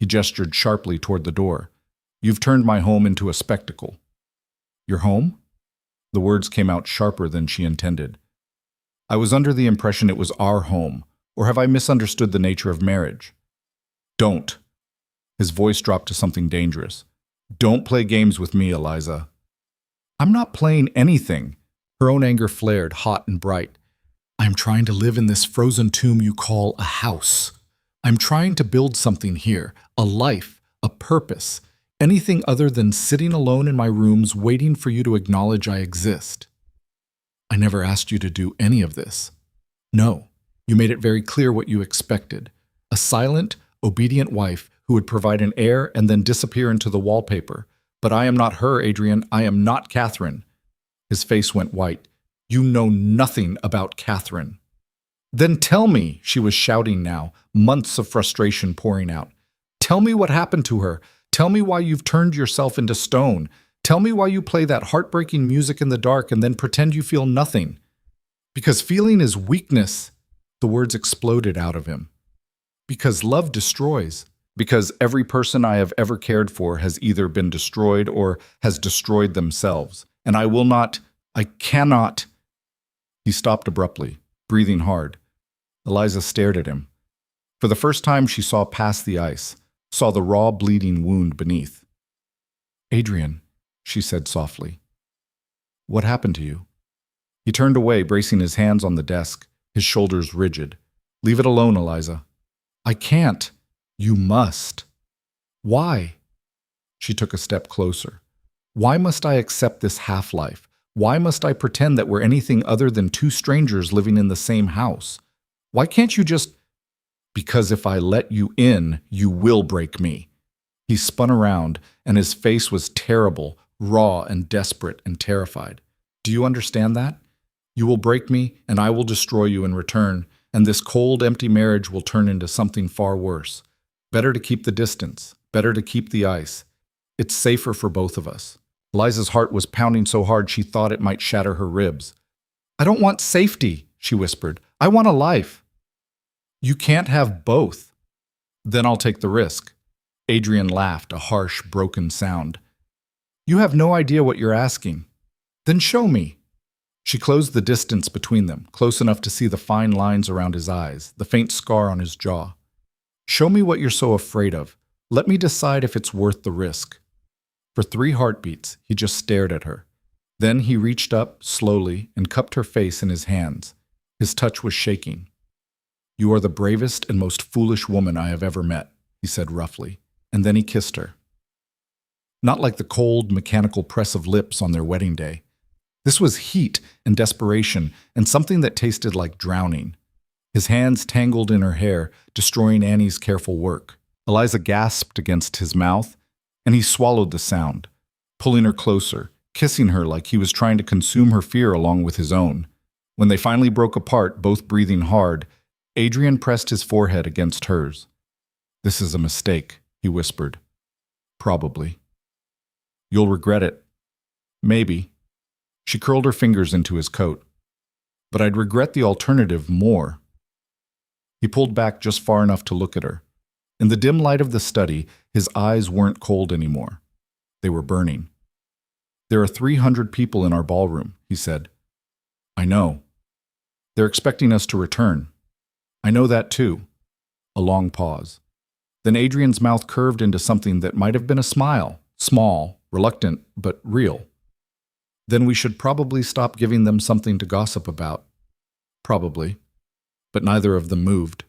He gestured sharply toward the door. "You've turned my home into a spectacle." "Your home?" The words came out sharper than she intended. "I was under the impression it was our home, or have I misunderstood the nature of marriage?" "Don't." His voice dropped to something dangerous. "Don't play games with me, Eliza." "I'm not playing anything." Her own anger flared, hot and bright. "I'm trying to live in this frozen tomb you call a house. I'm trying to build something here, a life, a purpose, anything other than sitting alone in my rooms waiting for you to acknowledge I exist." "I never asked you to do any of this." "No, you made it very clear what you expected. A silent, obedient wife who would provide an heir and then disappear into the wallpaper. But I am not her, Adrian. I am not Catherine." His face went white. "You know nothing about Catherine." "Then tell me," she was shouting now, months of frustration pouring out. "Tell me what happened to her. Tell me why you've turned yourself into stone. Tell me why you play that heartbreaking music in the dark and then pretend you feel nothing." Because feeling is weakness. The words exploded out of him. Because love destroys. Because every person I have ever cared for has either been destroyed or has destroyed themselves. And I cannot. He stopped abruptly, breathing hard. Eliza stared at him. For the first time, she saw past the ice, saw the raw, bleeding wound beneath. Adrian, she said softly. What happened to you? He turned away, bracing his hands on the desk, his shoulders rigid. Leave it alone, Eliza. I can't. You must. Why? She took a step closer. Why must I accept this half-life? Why must I pretend that we're anything other than two strangers living in the same house? Why can't you just... Because if I let you in, you will break me. He spun around, and his face was terrible, raw and desperate and terrified. Do you understand that? You will break me, and I will destroy you in return, and this cold, empty marriage will turn into something far worse. Better to keep the distance. Better to keep the ice. It's safer for both of us. Eliza's heart was pounding so hard she thought it might shatter her ribs. I don't want safety, she whispered. I want a life. You can't have both. Then I'll take the risk. Adrian laughed, a harsh, broken sound. You have no idea what you're asking. Then show me. She closed the distance between them, close enough to see the fine lines around his eyes, the faint scar on his jaw. Show me what you're so afraid of. Let me decide if it's worth the risk. For 3 heartbeats, he just stared at her. Then he reached up, slowly, and cupped her face in his hands. His touch was shaking. You are the bravest and most foolish woman I have ever met, he said roughly, and then he kissed her. Not like the cold, mechanical press of lips on their wedding day. This was heat and desperation, and something that tasted like drowning. His hands tangled in her hair, destroying Annie's careful work. Eliza gasped against his mouth, and he swallowed the sound, pulling her closer, kissing her like he was trying to consume her fear along with his own. When they finally broke apart, both breathing hard, Adrian pressed his forehead against hers. This is a mistake, he whispered. Probably. You'll regret it. Maybe. She curled her fingers into his coat. But I'd regret the alternative more. He pulled back just far enough to look at her. In the dim light of the study, his eyes weren't cold anymore. They were burning. There are 300 people in our ballroom, he said. I know. They're expecting us to return. I know that too. A long pause. Then Adrian's mouth curved into something that might have been a smile, small, reluctant, but real. Then we should probably stop giving them something to gossip about. Probably. But neither of them moved.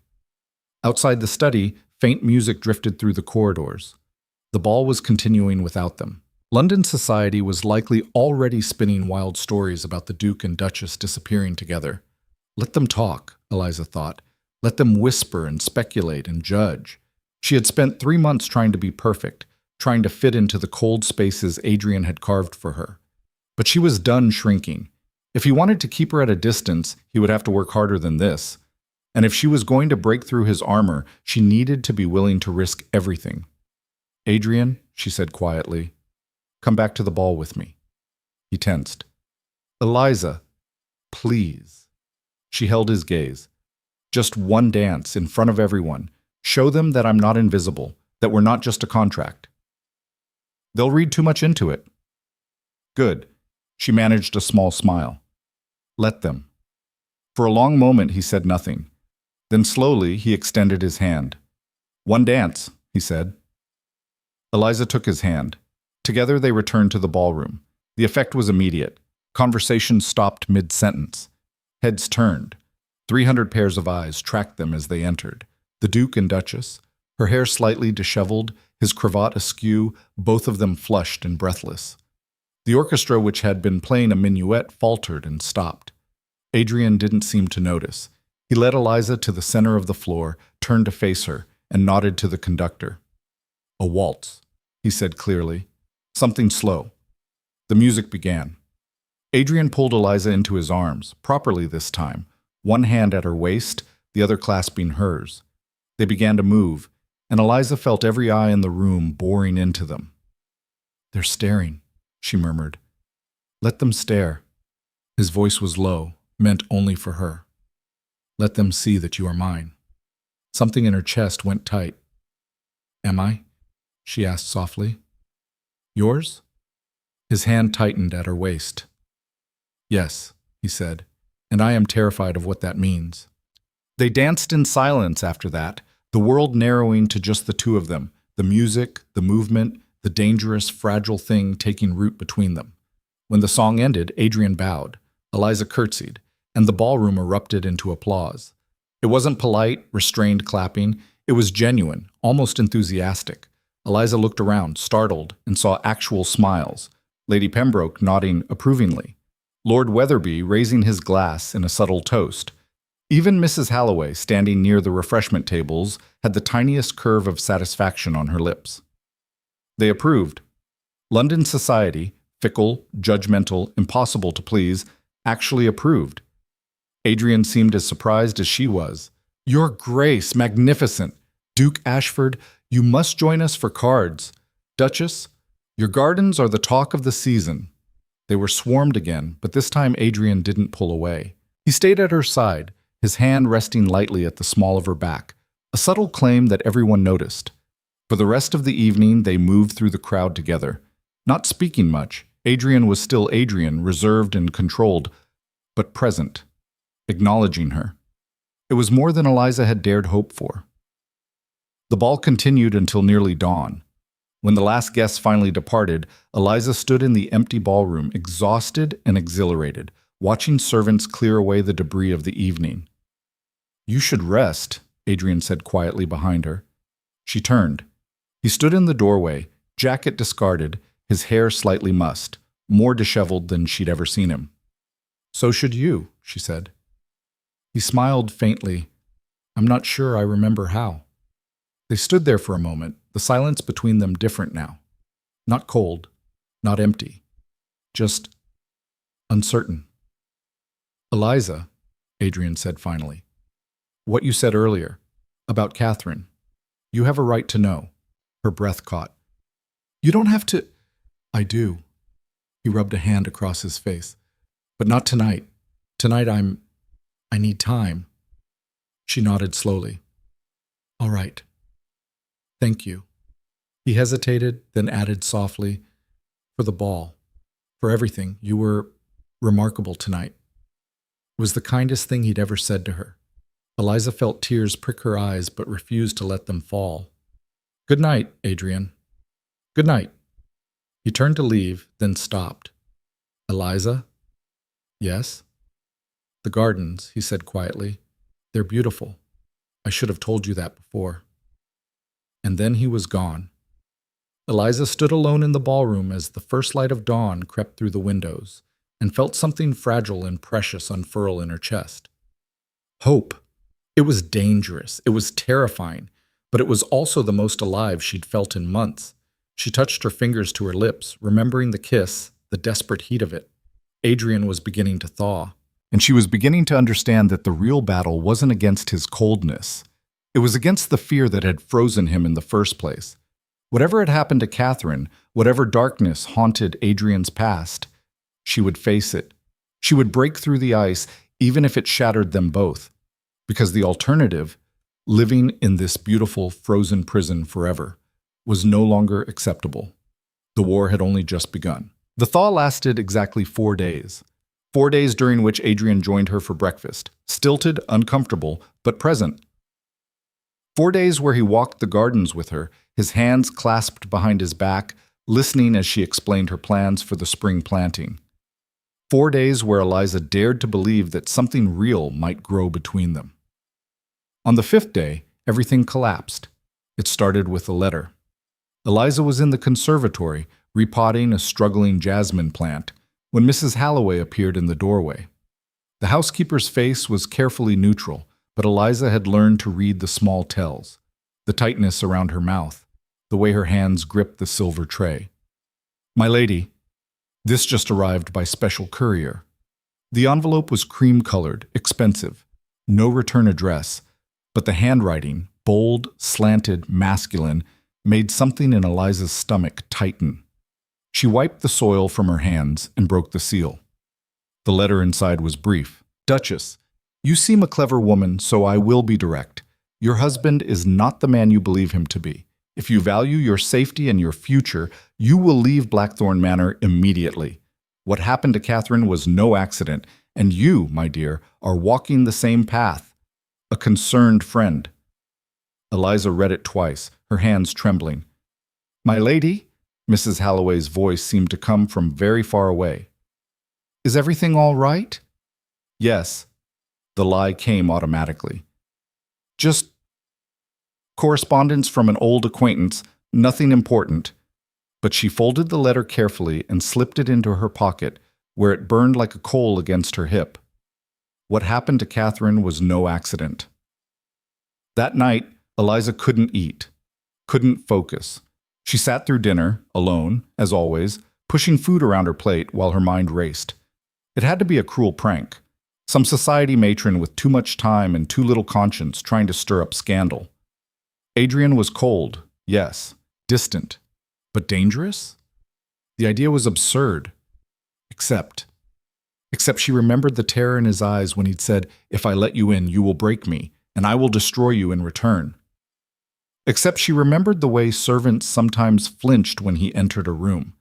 Outside the study, faint music drifted through the corridors. The ball was continuing without them. London society was likely already spinning wild stories about the Duke and Duchess disappearing together. Let them talk, Eliza thought. Let them whisper and speculate and judge. She had spent 3 months trying to be perfect, trying to fit into the cold spaces Adrian had carved for her. But she was done shrinking. If he wanted to keep her at a distance, he would have to work harder than this. And if she was going to break through his armor, she needed to be willing to risk everything. Adrian, she said quietly, come back to the ball with me. He tensed. Eliza, please. She held his gaze. Just one dance in front of everyone. Show them that I'm not invisible, that we're not just a contract. They'll read too much into it. Good. She managed a small smile. Let them. For a long moment he said nothing. Then slowly he extended his hand. One dance, he said. Eliza took his hand. Together they returned to the ballroom. The effect was immediate. Conversation stopped mid-sentence. Heads turned. 300 pairs of eyes tracked them as they entered. The Duke and Duchess, her hair slightly disheveled, his cravat askew, both of them flushed and breathless. The orchestra, which had been playing a minuet, faltered and stopped. Adrian didn't seem to notice. He led Eliza to the center of the floor, turned to face her, and nodded to the conductor. A waltz, he said clearly. Something slow. The music began. Adrian pulled Eliza into his arms, properly this time, one hand at her waist, the other clasping hers. They began to move, and Eliza felt every eye in the room boring into them. They're staring, she murmured. Let them stare. His voice was low, meant only for her. Let them see that you are mine. Something in her chest went tight. Am I? She asked softly. Yours? His hand tightened at her waist. Yes, he said, and I am terrified of what that means. They danced in silence after that, the world narrowing to just the two of them, the music, the movement, the dangerous, fragile thing taking root between them. When the song ended, Adrian bowed, Eliza curtsied, and the ballroom erupted into applause. It wasn't polite, restrained clapping. It was genuine, almost enthusiastic. Eliza looked around, startled, and saw actual smiles, Lady Pembroke nodding approvingly, Lord Weatherby raising his glass in a subtle toast. Even Mrs. Halloway, standing near the refreshment tables, had the tiniest curve of satisfaction on her lips. They approved. London society, fickle, judgmental, impossible to please, actually approved. Adrian seemed as surprised as she was. Your Grace, magnificent! Duke Ashford, you must join us for cards. Duchess, your gardens are the talk of the season. They were swarmed again, but this time Adrian didn't pull away. He stayed at her side, his hand resting lightly at the small of her back, a subtle claim that everyone noticed. For the rest of the evening, they moved through the crowd together. Not speaking much, Adrian was still Adrian, reserved and controlled, but present, acknowledging her. It was more than Eliza had dared hope for. The ball continued until nearly dawn. When the last guests finally departed, Eliza stood in the empty ballroom, exhausted and exhilarated, watching servants clear away the debris of the evening. You should rest, Adrian said quietly behind her. She turned. He stood in the doorway, jacket discarded, his hair slightly mussed, more disheveled than she'd ever seen him. So should you, she said. He smiled faintly. I'm not sure I remember how. They stood there for a moment, the silence between them different now. Not cold, not empty, just uncertain. Eliza, Adrian said finally, what you said earlier, about Catherine, you have a right to know. Her breath caught. You don't have to. I do. He rubbed a hand across his face. But not tonight. Tonight I need time. She nodded slowly. All right. Thank you. He hesitated, then added softly, for the ball, for everything. You were remarkable tonight. It was the kindest thing he'd ever said to her. Eliza felt tears prick her eyes, but refused to let them fall. Good night, Adrian. Good night. He turned to leave, then stopped. Eliza? Yes? The gardens, he said quietly. They're beautiful. I should have told you that before. And then he was gone. Eliza stood alone in the ballroom as the first light of dawn crept through the windows, and felt something fragile and precious unfurl in her chest. Hope. It was dangerous. It was terrifying, but it was also the most alive she'd felt in months. She touched her fingers to her lips, remembering the kiss, the desperate heat of it. Adrian was beginning to thaw. And she was beginning to understand that the real battle wasn't against his coldness. It was against the fear that had frozen him in the first place. Whatever had happened to Catherine, whatever darkness haunted Adrian's past, she would face it. She would break through the ice, even if it shattered them both. Because the alternative, living in this beautiful frozen prison forever, was no longer acceptable. The war had only just begun. The thaw lasted exactly 4 days. 4 days during which Adrian joined her for breakfast, stilted, uncomfortable, but present. 4 days where he walked the gardens with her, his hands clasped behind his back, listening as she explained her plans for the spring planting. 4 days where Eliza dared to believe that something real might grow between them. On the 5th day, everything collapsed. It started with a letter. Eliza was in the conservatory, repotting a struggling jasmine plant, when Mrs. Halloway appeared in the doorway. The housekeeper's face was carefully neutral, but Eliza had learned to read the small tells, the tightness around her mouth, the way her hands gripped the silver tray. My lady, this just arrived by special courier. The envelope was cream-colored, expensive, no return address, but the handwriting, bold, slanted, masculine, made something in Eliza's stomach tighten. She wiped the soil from her hands and broke the seal. The letter inside was brief, Duchess, you seem a clever woman, so I will be direct. Your husband is not the man you believe him to be. If you value your safety and your future, you will leave Blackthorne Manor immediately. What happened to Catherine was no accident, and you, my dear, are walking the same path. A concerned friend. Eliza read it twice, her hands trembling. My lady? Mrs. Halloway's voice seemed to come from very far away. Is everything all right? Yes. The lie came automatically. Just correspondence from an old acquaintance, nothing important. But she folded the letter carefully and slipped it into her pocket, where it burned like a coal against her hip. What happened to Catherine was no accident. That night, Eliza couldn't eat, couldn't focus. She sat through dinner, alone, as always, pushing food around her plate while her mind raced. It had to be a cruel prank. Some society matron with too much time and too little conscience trying to stir up scandal. Adrian was cold, yes, distant, but dangerous? The idea was absurd. Except she remembered the terror in his eyes when he'd said, if I let you in, you will break me, and I will destroy you in return. Except she remembered the way servants sometimes flinched when he entered a room.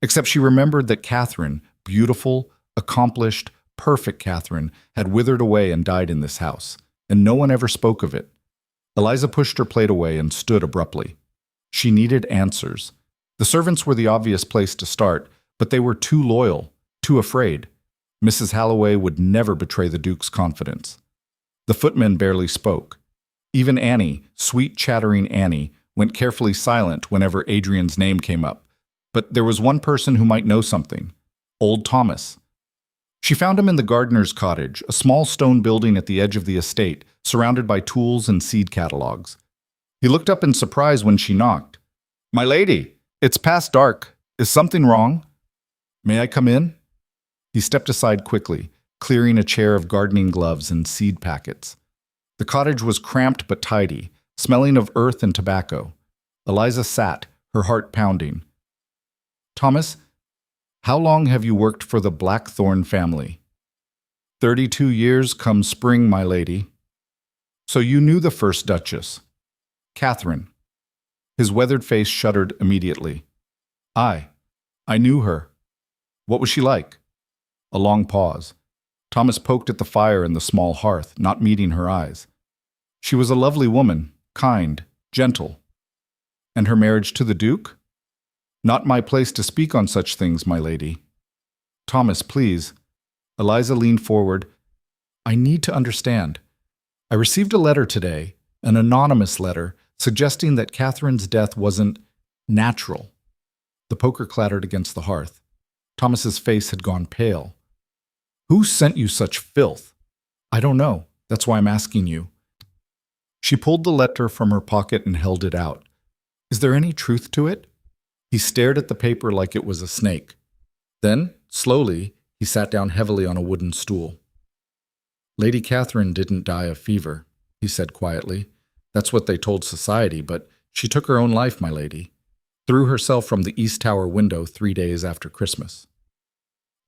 Except she remembered that Catherine, beautiful, accomplished, perfect Catherine, had withered away and died in this house, and no one ever spoke of it. Eliza pushed her plate away and stood abruptly. She needed answers. The servants were the obvious place to start, but they were too loyal, too afraid. Mrs. Halloway would never betray the Duke's confidence. The footmen barely spoke. Even Annie, sweet chattering Annie, went carefully silent whenever Adrian's name came up. But there was one person who might know something. Old Thomas. She found him in the gardener's cottage, a small stone building at the edge of the estate, surrounded by tools and seed catalogs. He looked up in surprise when she knocked. My lady, it's past dark. Is something wrong? May I come in? He stepped aside quickly, clearing a chair of gardening gloves and seed packets. The cottage was cramped but tidy, smelling of earth and tobacco. Eliza sat, her heart pounding. Thomas, how long have you worked for the Blackthorne family? 32 years come spring, my lady. So you knew the first Duchess. Catherine. His weathered face shuddered immediately. I knew her. What was she like? A long pause. Thomas poked at the fire in the small hearth, not meeting her eyes. She was a lovely woman, kind, gentle. And her marriage to the Duke? Not my place to speak on such things, my lady. Thomas, please. Eliza leaned forward. I need to understand. I received a letter today, an anonymous letter, suggesting that Catherine's death wasn't natural. The poker clattered against the hearth. Thomas's face had gone pale. Who sent you such filth? I don't know. That's why I'm asking you. She pulled the letter from her pocket and held it out. Is there any truth to it? He stared at the paper like it was a snake. Then, slowly, he sat down heavily on a wooden stool. Lady Catherine didn't die of fever, he said quietly. That's what they told society, but she took her own life, my lady. Threw herself from the East Tower window 3 days after Christmas.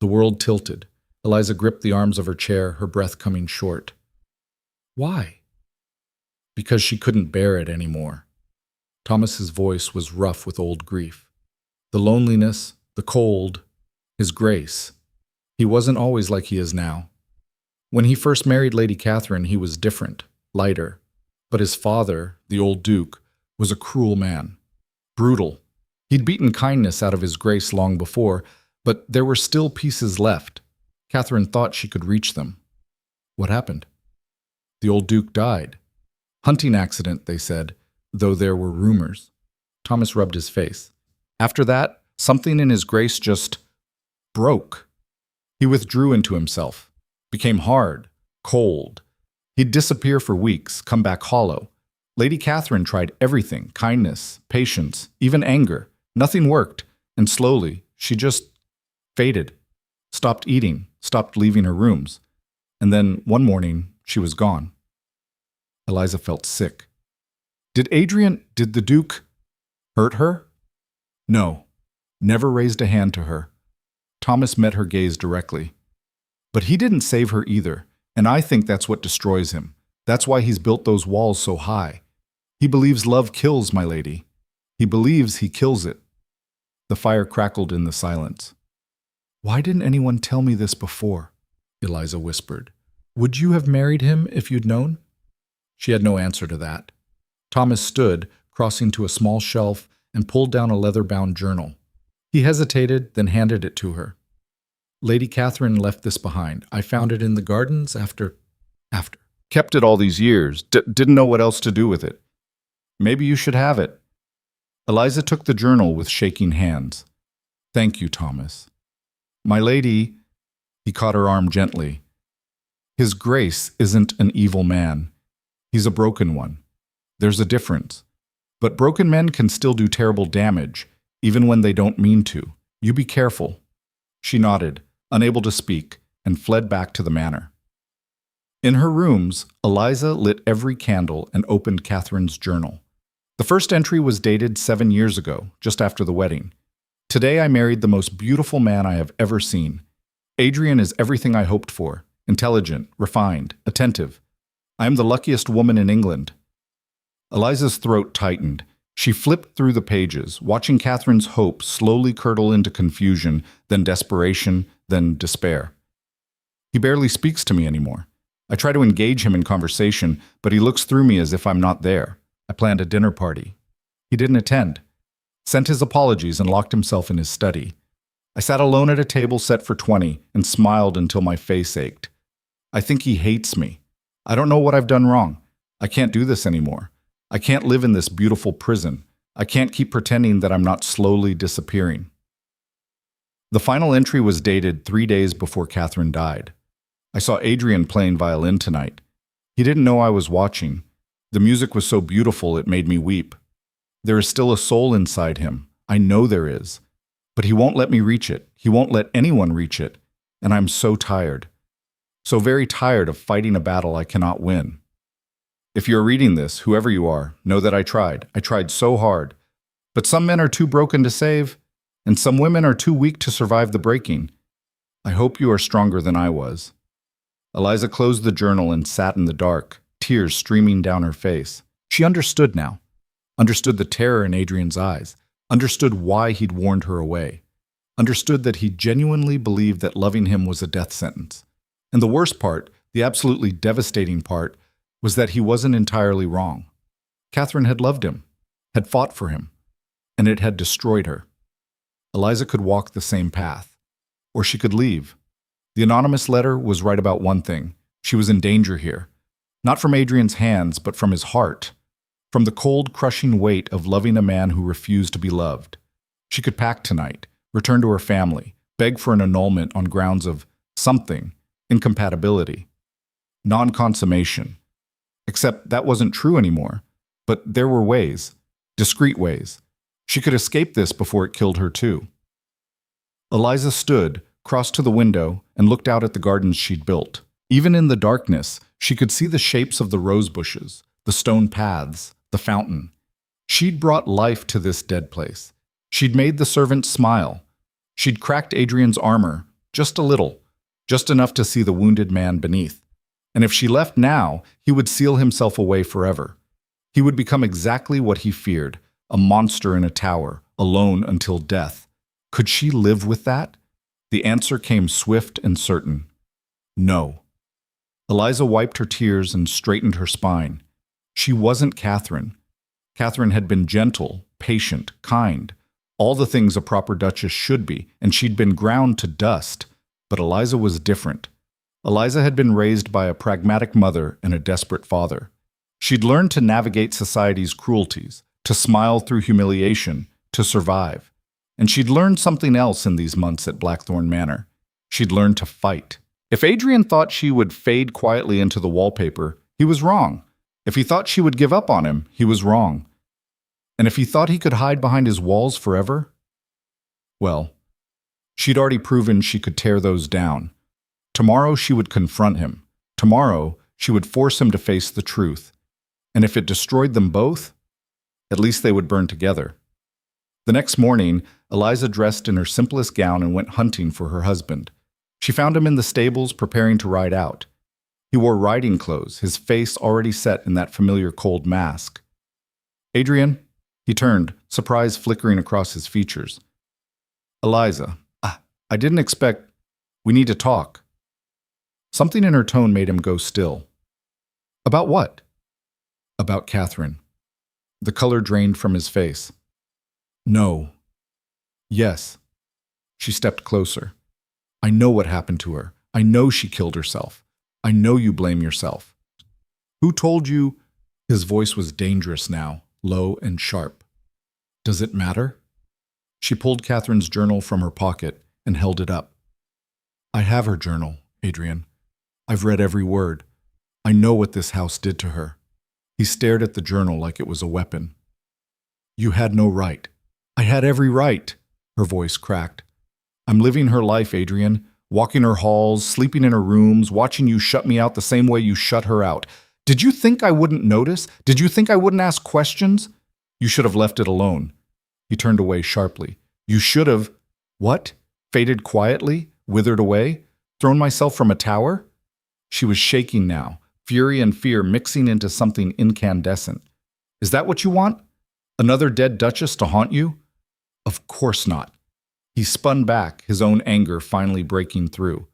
The world tilted. Eliza gripped the arms of her chair, her breath coming short. Why? Because she couldn't bear it anymore. Thomas's voice was rough with old grief. The loneliness, the cold, his grace. He wasn't always like he is now. When he first married Lady Catherine, he was different, lighter. But his father, the old Duke, was a cruel man. Brutal. He'd beaten kindness out of his grace long before, but there were still pieces left. Catherine thought she could reach them. What happened? The old Duke died. Hunting accident, they said, though there were rumors. Thomas rubbed his face. After that, something in his grace just broke. He withdrew into himself, became hard, cold. He'd disappear for weeks, come back hollow. Lady Catherine tried everything, kindness, patience, even anger. Nothing worked, and slowly, she just faded. Stopped eating, stopped leaving her rooms. And then, one morning, she was gone. Eliza felt sick. Did the Duke hurt her? No, never raised a hand to her. Thomas met her gaze directly. But he didn't save her either, and I think that's what destroys him. That's why he's built those walls so high. He believes love kills, my lady. He believes he kills it. The fire crackled in the silence. Why didn't anyone tell me this before? Eliza whispered. Would you have married him if you'd known? She had no answer to that. Thomas stood, crossing to a small shelf, and pulled down a leather-bound journal. He hesitated, then handed it to her. Lady Catherine left this behind. I found it in the gardens after. Kept it all these years. Didn't know what else to do with it. Maybe you should have it. Eliza took the journal with shaking hands. Thank you, Thomas. My lady, he caught her arm gently. His Grace isn't an evil man. He's a broken one. There's a difference. But broken men can still do terrible damage, even when they don't mean to. You be careful. She nodded, unable to speak, and fled back to the manor. In her rooms, Eliza lit every candle and opened Catherine's journal. The first entry was dated 7 years ago, just after the wedding. Today I married the most beautiful man I have ever seen. Adrian is everything I hoped for. Intelligent, refined, attentive. I am the luckiest woman in England. Eliza's throat tightened. She flipped through the pages, watching Catherine's hope slowly curdle into confusion, then desperation, then despair. He barely speaks to me anymore. I try to engage him in conversation, but he looks through me as if I'm not there. I planned a dinner party. He didn't attend. Sent his apologies and locked himself in his study. I sat alone at a table set for 20 and smiled until my face ached. I think he hates me. I don't know what I've done wrong. I can't do this anymore. I can't live in this beautiful prison. I can't keep pretending that I'm not slowly disappearing. The final entry was dated 3 days before Catherine died. I saw Adrian playing violin tonight. He didn't know I was watching. The music was so beautiful it made me weep. There is still a soul inside him. I know there is. But he won't let me reach it. He won't let anyone reach it. And I'm so tired. So very tired of fighting a battle I cannot win. If you're reading this, whoever you are, know that I tried. I tried so hard. But some men are too broken to save, and some women are too weak to survive the breaking. I hope you are stronger than I was. Eliza closed the journal and sat in the dark, tears streaming down her face. She understood now. Understood the terror in Adrian's eyes. Understood why he'd warned her away. Understood that he genuinely believed that loving him was a death sentence. And the worst part, the absolutely devastating part, was that he wasn't entirely wrong. Catherine had loved him, had fought for him, and it had destroyed her. Eliza could walk the same path, or she could leave. The anonymous letter was right about one thing. She was in danger here, not from Adrian's hands, but from his heart, from the cold, crushing weight of loving a man who refused to be loved. She could pack tonight, return to her family, beg for an annulment on grounds of something, incompatibility, non-consummation. Except that wasn't true anymore. But there were ways, discreet ways. She could escape this before it killed her too. Eliza stood, crossed to the window, and looked out at the gardens she'd built. Even in the darkness, she could see the shapes of the rose bushes, the stone paths, the fountain. She'd brought life to this dead place. She'd made the servants smile. She'd cracked Adrian's armor, just a little, just enough to see the wounded man beneath. And if she left now, he would seal himself away forever. He would become exactly what he feared, a monster in a tower, alone until death. Could she live with that? The answer came swift and certain. No. Eliza wiped her tears and straightened her spine. She wasn't Catherine. Catherine had been gentle, patient, kind, all the things a proper duchess should be, and she'd been ground to dust. But Eliza was different. Eliza had been raised by a pragmatic mother and a desperate father. She'd learned to navigate society's cruelties, to smile through humiliation, to survive. And she'd learned something else in these months at Blackthorne Manor. She'd learned to fight. If Adrian thought she would fade quietly into the wallpaper, he was wrong. If he thought she would give up on him, he was wrong. And if he thought he could hide behind his walls forever, well, she'd already proven she could tear those down. Tomorrow she would confront him. Tomorrow she would force him to face the truth. And if it destroyed them both, at least they would burn together. The next morning, Eliza dressed in her simplest gown and went hunting for her husband. She found him in the stables preparing to ride out. He wore riding clothes, his face already set in that familiar cold mask. Adrian, he turned, surprise flickering across his features. Eliza, I didn't expect. We need to talk. Something in her tone made him go still. About what? About Catherine. The color drained from his face. No. Yes. She stepped closer. I know what happened to her. I know she killed herself. I know you blame yourself. Who told you? His voice was dangerous now, low and sharp. Does it matter? She pulled Catherine's journal from her pocket and held it up. I have her journal, Adrian. I've read every word. I know what this house did to her. He stared at the journal like it was a weapon. You had no right. I had every right, her voice cracked. I'm living her life, Adrian, walking her halls, sleeping in her rooms, watching you shut me out the same way you shut her out. Did you think I wouldn't notice? Did you think I wouldn't ask questions? You should have left it alone. He turned away sharply. You should have… What? Faded quietly? Withered away? Thrown myself from a tower? She was shaking now, fury and fear mixing into something incandescent. Is that what you want? Another dead duchess to haunt you? Of course not. He spun back, his own anger finally breaking through.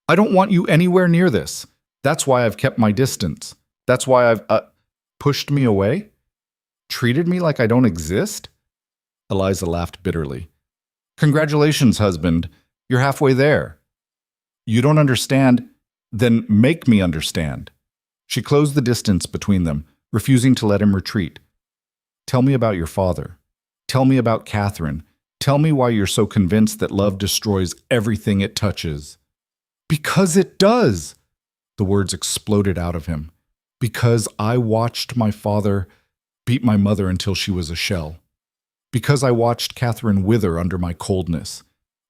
I don't want you anywhere near this. That's why I've kept my distance. That's why I've, pushed me away? Treated me like I don't exist? Eliza laughed bitterly. Congratulations, husband. You're halfway there. You don't understand? Then make me understand. She closed the distance between them, refusing to let him retreat. Tell me about your father. Tell me about Catherine. Tell me why you're so convinced that love destroys everything it touches. Because it does! The words exploded out of him. Because I watched my father beat my mother until she was a shell. Because I watched Catherine wither under my coldness.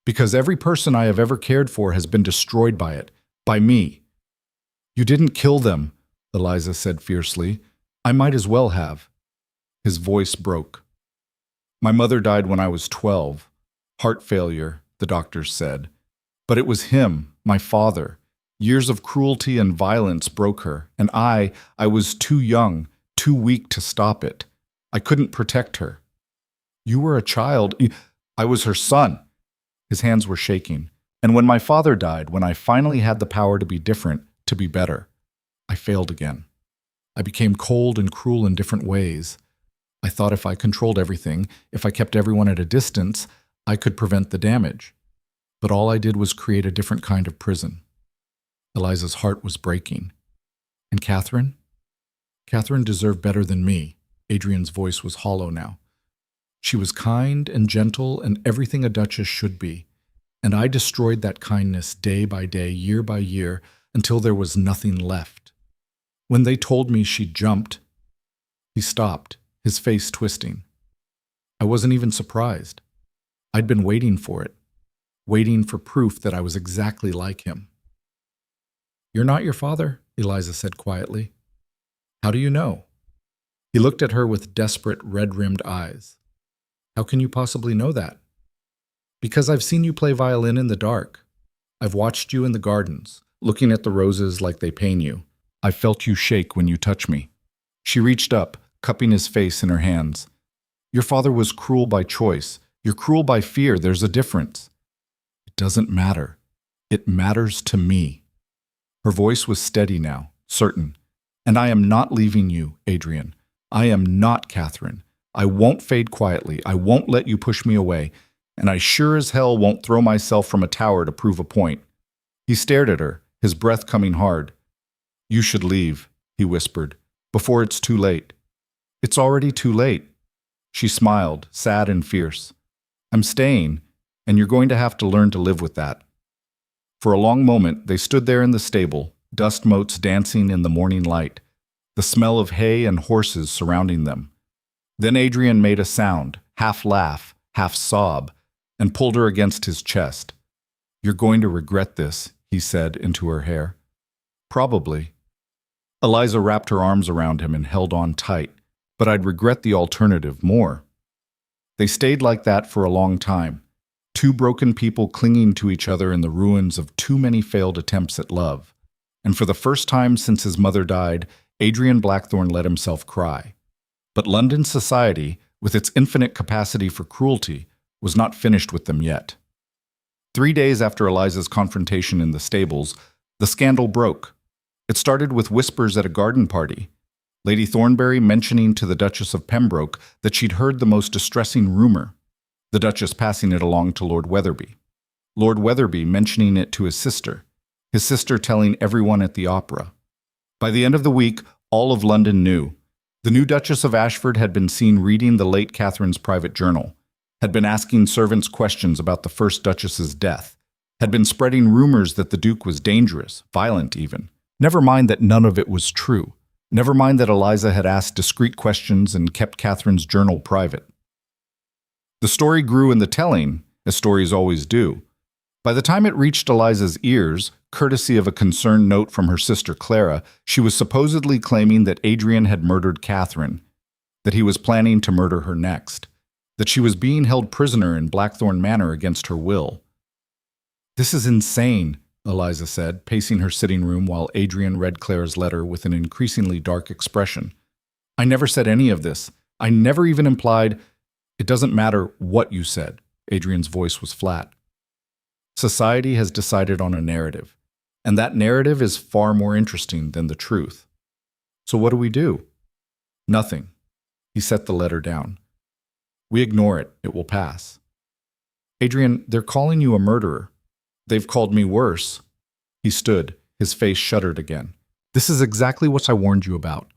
Because every person I have ever cared for has been destroyed by it, by me. You didn't kill them, Eliza said fiercely. I might as well have. His voice broke. My mother died when I was 12. Heart failure, the doctors said. But it was him, my father. Years of cruelty and violence broke her, and I was too young, too weak to stop it. I couldn't protect her. You were a child. I was her son. His hands were shaking. And when my father died, when I finally had the power to be different, to be better, I failed again. I became cold and cruel in different ways. I thought if I controlled everything, if I kept everyone at a distance, I could prevent the damage. But all I did was create a different kind of prison. Eliza's heart was breaking. And Catherine? Catherine deserved better than me. Adrian's voice was hollow now. She was kind and gentle and everything a duchess should be. And I destroyed that kindness day by day, year by year, until there was nothing left. When they told me she jumped, he stopped, his face twisting. I wasn't even surprised. I'd been waiting for it, waiting for proof that I was exactly like him. You're not your father, Eliza said quietly. How do you know? He looked at her with desperate, red-rimmed eyes. How can you possibly know that? Because I've seen you play violin in the dark. I've watched you in the gardens, looking at the roses like they pain you. I felt you shake when you touch me. She reached up, cupping his face in her hands. Your father was cruel by choice. You're cruel by fear. There's a difference. It doesn't matter. It matters to me. Her voice was steady now, certain. And I am not leaving you, Adrian. I am not Catherine. I won't fade quietly. I won't let you push me away. And I sure as hell won't throw myself from a tower to prove a point. He stared at her, his breath coming hard. You should leave, he whispered, before it's too late. It's already too late. She smiled, sad and fierce. I'm staying, and you're going to have to learn to live with that. For a long moment, they stood there in the stable, dust motes dancing in the morning light, the smell of hay and horses surrounding them. Then Adrian made a sound, half laugh, half sob, and pulled her against his chest. You're going to regret this, he said into her hair. Probably. Eliza wrapped her arms around him and held on tight, but I'd regret the alternative more. They stayed like that for a long time. two broken people clinging to each other in the ruins of too many failed attempts at love. And for the first time since his mother died, Adrian Blackthorne let himself cry. But London society, with its infinite capacity for cruelty, was not finished with them yet. 3 days after Eliza's confrontation in the stables, the scandal broke. It started with whispers at a garden party. Lady Thornbury mentioning to the Duchess of Pembroke that she'd heard the most distressing rumor, the Duchess passing it along to Lord Weatherby. Lord Weatherby mentioning it to his sister telling everyone at the opera. By the end of the week, all of London knew. The new Duchess of Ashford had been seen reading the late Catherine's private journal, had been asking servants questions about the first Duchess's death, had been spreading rumors that the Duke was dangerous, violent even. Never mind that none of it was true. Never mind that Eliza had asked discreet questions and kept Catherine's journal private. The story grew in the telling, as stories always do. By the time it reached Eliza's ears, courtesy of a concerned note from her sister Clara, she was supposedly claiming that Adrian had murdered Catherine, that he was planning to murder her next, that she was being held prisoner in Blackthorne Manor against her will. "This is insane," Eliza said, pacing her sitting room while Adrian read Clara's letter with an increasingly dark expression. "I never said any of this. I never even implied—" "It doesn't matter what you said." Adrian's voice was flat. "Society has decided on a narrative, and that narrative is far more interesting than the truth. So what do we do?" "Nothing." He set the letter down. "We ignore it. It will pass." "Adrian, they're calling you a murderer. They've called me worse." He stood, his face shuddered again. "This is exactly what I warned you about.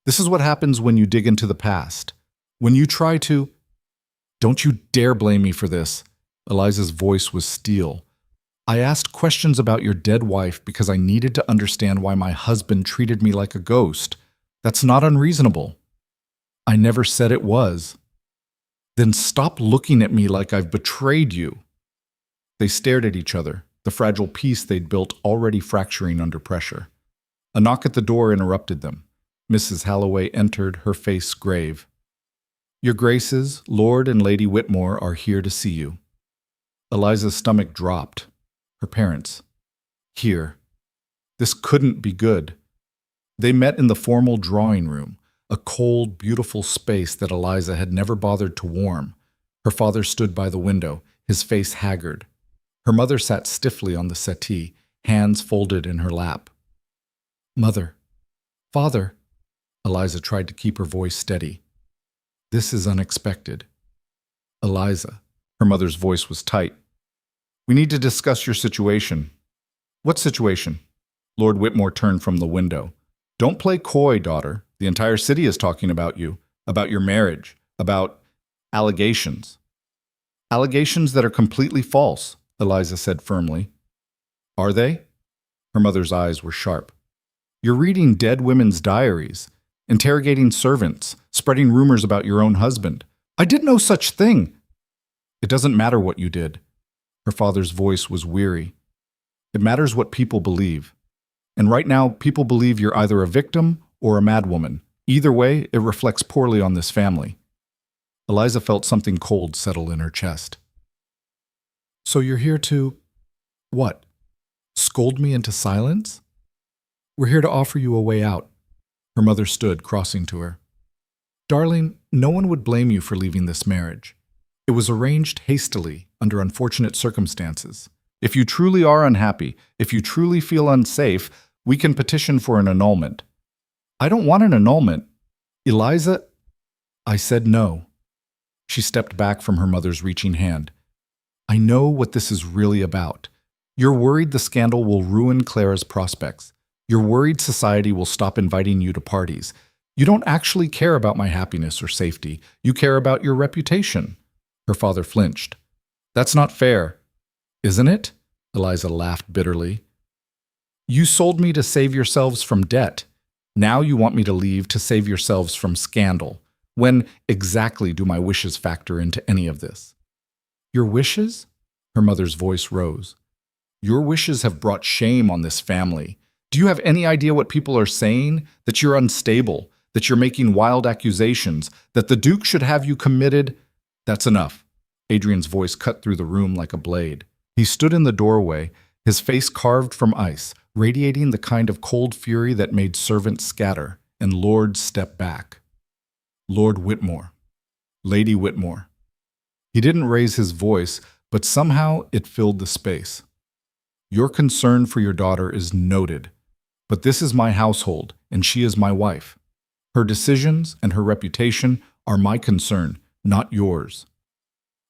This is what happens when you dig into the past. When you try to—" "Don't you dare blame me for this." Eliza's voice was steel. "I asked questions about your dead wife because I needed to understand why my husband treated me like a ghost. That's not unreasonable." "I never said it was." "Then stop looking at me like I've betrayed you." They stared at each other, the fragile peace they'd built already fracturing under pressure. A knock at the door interrupted them. Mrs. Halloway entered, her face grave. "Your Graces, Lord and Lady Whitmore are here to see you." Eliza's stomach dropped. Her parents. Here. This couldn't be good. They met in the formal drawing room, a cold, beautiful space that Eliza had never bothered to warm. Her father stood by the window, his face haggard. Her mother sat stiffly on the settee, hands folded in her lap. "Mother. Father." Eliza tried to keep her voice steady. "This is unexpected." "Eliza." Her mother's voice was tight. "We need to discuss your situation." "What situation?" Lord Whitmore turned from the window. "Don't play coy, daughter. The entire city is talking about you, about your marriage, about allegations." "Allegations that are completely false," Eliza said firmly. "Are they?" Her mother's eyes were sharp. "You're reading dead women's diaries, interrogating servants, spreading rumors about your own husband." "I did no such thing." "It doesn't matter what you did." Her father's voice was weary. "It matters what people believe. And right now, people believe you're either a victim or a madwoman. Either way, it reflects poorly on this family." Eliza felt something cold settle in her chest. "So you're here to— what? Scold me into silence?" "We're here to offer you a way out." Her mother stood, crossing to her. "Darling, no one would blame you for leaving this marriage. It was arranged hastily, under unfortunate circumstances. If you truly are unhappy, if you truly feel unsafe, we can petition for an annulment." "I don't want an annulment." "Eliza—" "I said no." She stepped back from her mother's reaching hand. "I know what this is really about. You're worried the scandal will ruin Clara's prospects. You're worried society will stop inviting you to parties. You don't actually care about my happiness or safety. You care about your reputation." Her father flinched. "That's not fair." "Isn't it?" Eliza laughed bitterly. "You sold me to save yourselves from debt. Now you want me to leave to save yourselves from scandal. When exactly do my wishes factor into any of this?" "Your wishes?" Her mother's voice rose. "Your wishes have brought shame on this family. Do you have any idea what people are saying? That you're unstable, that you're making wild accusations, that the Duke should have you committed—" "That's enough." Adrian's voice cut through the room like a blade. He stood in the doorway, his face carved from ice, radiating the kind of cold fury that made servants scatter and lords step back. Lord Whitmore. Lady Whitmore. He didn't raise his voice, but somehow it filled the space. Your concern for your daughter is noted, but this is my household, and she is my wife. Her decisions and her reputation are my concern, not yours.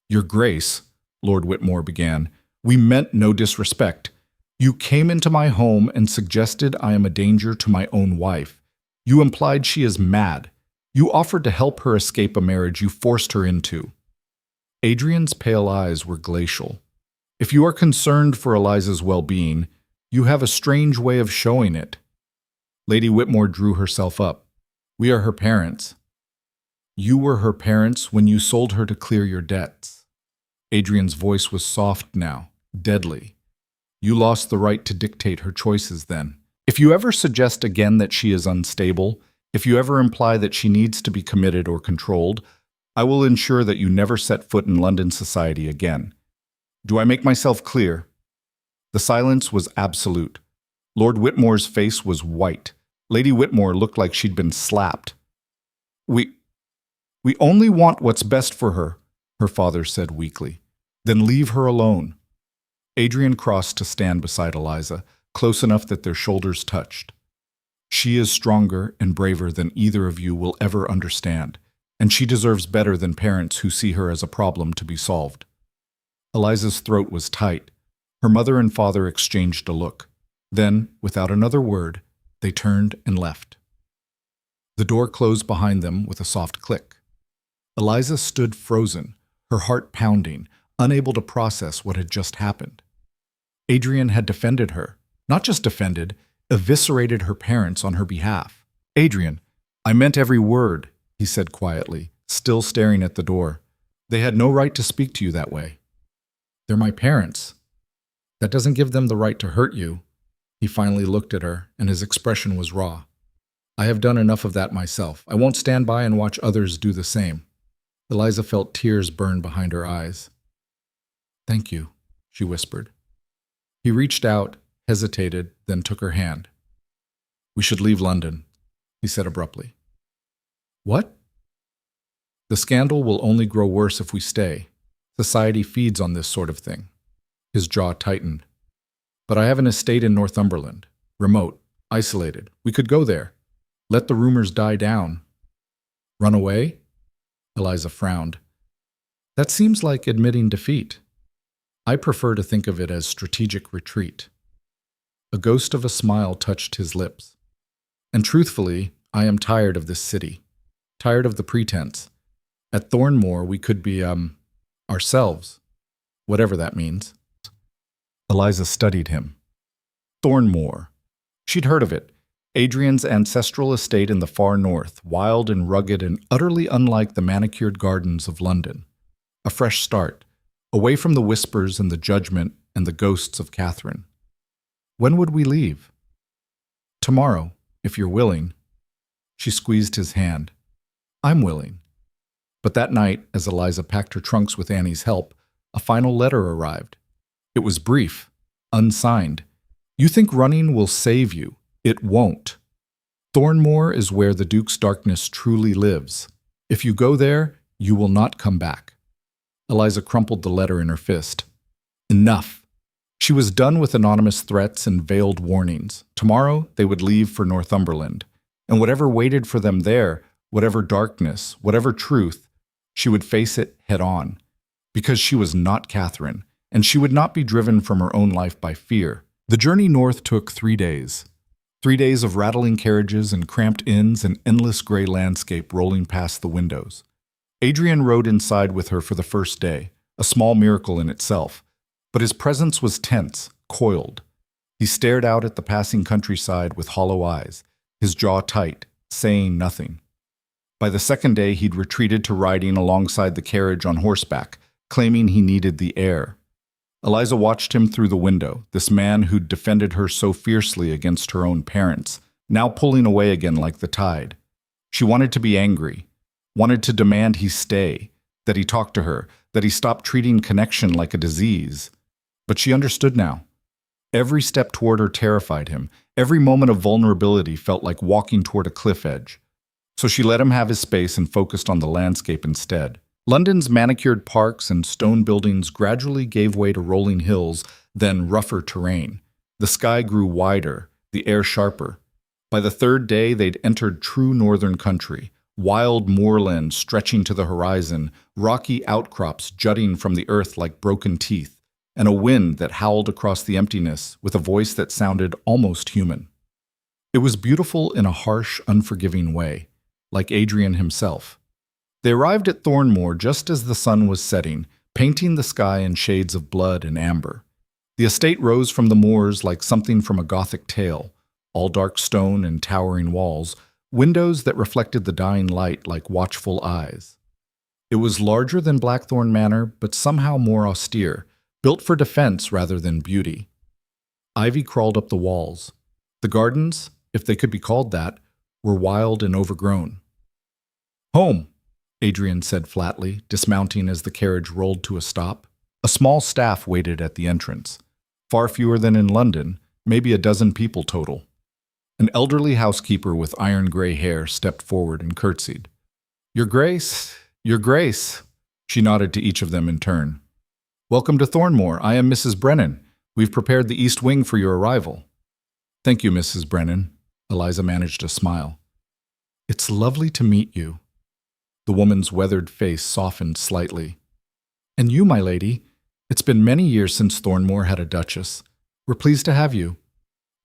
Your Grace, Lord Whitmore began, we meant no disrespect. You came into my home and suggested I am a danger to my own wife. You implied she is mad. You offered to help her escape a marriage you forced her into. Adrian's pale eyes were glacial. If you are concerned for Eliza's well-being, you have a strange way of showing it. Lady Whitmore drew herself up. We are her parents. You were her parents when you sold her to clear your debts. Adrian's voice was soft now, deadly. You lost the right to dictate her choices then. If you ever suggest again that she is unstable, if you ever imply that she needs to be committed or controlled, I will ensure that you never set foot in London society again. Do I make myself clear? The silence was absolute. Lord Whitmore's face was white. Lady Whitmore looked like she'd been slapped. We only want what's best for her, her father said weakly. Then leave her alone. Adrian crossed to stand beside Eliza, close enough that their shoulders touched. She is stronger and braver than either of you will ever understand, and she deserves better than parents who see her as a problem to be solved. Eliza's throat was tight. Her mother and father exchanged a look. Then, without another word, they turned and left. The door closed behind them with a soft click. Eliza stood frozen, her heart pounding, unable to process what had just happened. Adrian had defended her, not just defended, eviscerated her parents on her behalf. Adrian, I meant every word, he said quietly, still staring at the door. They had no right to speak to you that way. They're my parents. That doesn't give them the right to hurt you. He finally looked at her, and his expression was raw. I have done enough of that myself. I won't stand by and watch others do the same. Eliza felt tears burn behind her eyes. Thank you, she whispered. He reached out, hesitated, then took her hand. We should leave London, he said abruptly. What? The scandal will only grow worse if we stay. Society feeds on this sort of thing. His jaw tightened. But I have an estate in Northumberland, remote, isolated. We could go there. Let the rumors die down. Run away? Eliza frowned. That seems like admitting defeat. I prefer to think of it as strategic retreat. A ghost of a smile touched his lips. And truthfully, I am tired of this city. Tired of the pretense. At Thornmoor, we could be, ourselves. Whatever that means. Eliza studied him. Thornmoor. She'd heard of it. Adrian's ancestral estate in the far north, wild and rugged and utterly unlike the manicured gardens of London. A fresh start, away from the whispers and the judgment and the ghosts of Catherine. When would we leave? Tomorrow, if you're willing. She squeezed his hand. I'm willing. But that night, as Eliza packed her trunks with Annie's help, a final letter arrived. It was brief, unsigned. You think running will save you. It won't. Thornmoor is where the Duke's darkness truly lives. If you go there, you will not come back. Eliza crumpled the letter in her fist. Enough. She was done with anonymous threats and veiled warnings. Tomorrow, they would leave for Northumberland. And whatever waited for them there, whatever darkness, whatever truth, she would face it head on. Because she was not Catherine, and she would not be driven from her own life by fear. The journey north took 3 days. 3 days of rattling carriages and cramped inns and endless gray landscape rolling past the windows. Adrian rode inside with her for the first day, a small miracle in itself. But his presence was tense, coiled. He stared out at the passing countryside with hollow eyes, his jaw tight, saying nothing. By the second day, he'd retreated to riding alongside the carriage on horseback, claiming he needed the air. Eliza watched him through the window, this man who'd defended her so fiercely against her own parents, now pulling away again like the tide. She wanted to be angry, wanted to demand he stay, that he talk to her, that he stopped treating connection like a disease. But she understood now. Every step toward her terrified him. Every moment of vulnerability felt like walking toward a cliff edge. So she let him have his space and focused on the landscape instead. London's manicured parks and stone buildings gradually gave way to rolling hills, then rougher terrain. The sky grew wider, the air sharper. By the third day, they'd entered true northern country, wild moorland stretching to the horizon, rocky outcrops jutting from the earth like broken teeth, and a wind that howled across the emptiness with a voice that sounded almost human. It was beautiful in a harsh, unforgiving way, like Adrian himself. They arrived at Thornmoor just as the sun was setting, painting the sky in shades of blood and amber. The estate rose from the moors like something from a Gothic tale, all dark stone and towering walls, windows that reflected the dying light like watchful eyes. It was larger than Blackthorne Manor, but somehow more austere, built for defense rather than beauty. Ivy crawled up the walls. The gardens, if they could be called that, were wild and overgrown. "Home," Adrian said flatly, dismounting as the carriage rolled to a stop. A small staff waited at the entrance. Far fewer than in London, maybe a dozen people total. An elderly housekeeper with iron-gray hair stepped forward and curtsied. "Your Grace, Your Grace," she nodded to each of them in turn. "Welcome to Thornmoor. I am Mrs. Brennan. We've prepared the east wing for your arrival." "Thank you, Mrs. Brennan." Eliza managed a smile. "It's lovely to meet you." The woman's weathered face softened slightly. "And you, my lady. It's been many years since Thornmoor had a duchess. We're pleased to have you."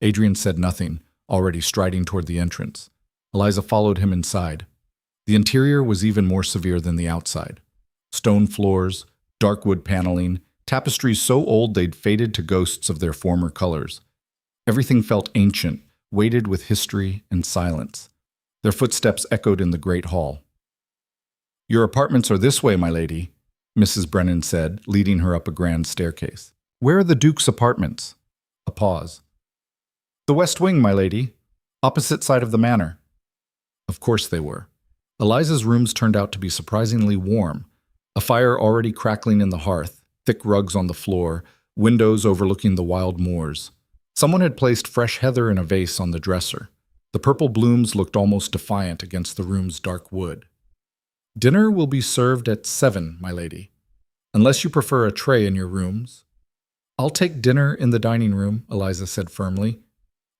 Adrian said nothing, already striding toward the entrance. Eliza followed him inside. The interior was even more severe than the outside. Stone floors, dark wood paneling, tapestries so old they'd faded to ghosts of their former colors. Everything felt ancient, weighted with history and silence. Their footsteps echoed in the great hall. "Your apartments are this way, my lady," Mrs. Brennan said, leading her up a grand staircase. "Where are the Duke's apartments?" A pause. "The west wing, my lady. Opposite side of the manor." Of course they were. Eliza's rooms turned out to be surprisingly warm. A fire already crackling in the hearth, thick rugs on the floor, windows overlooking the wild moors. Someone had placed fresh heather in a vase on the dresser. The purple blooms looked almost defiant against the room's dark wood. "Dinner will be served at 7, my lady, unless you prefer a tray in your rooms." "I'll take dinner in the dining room," Eliza said firmly.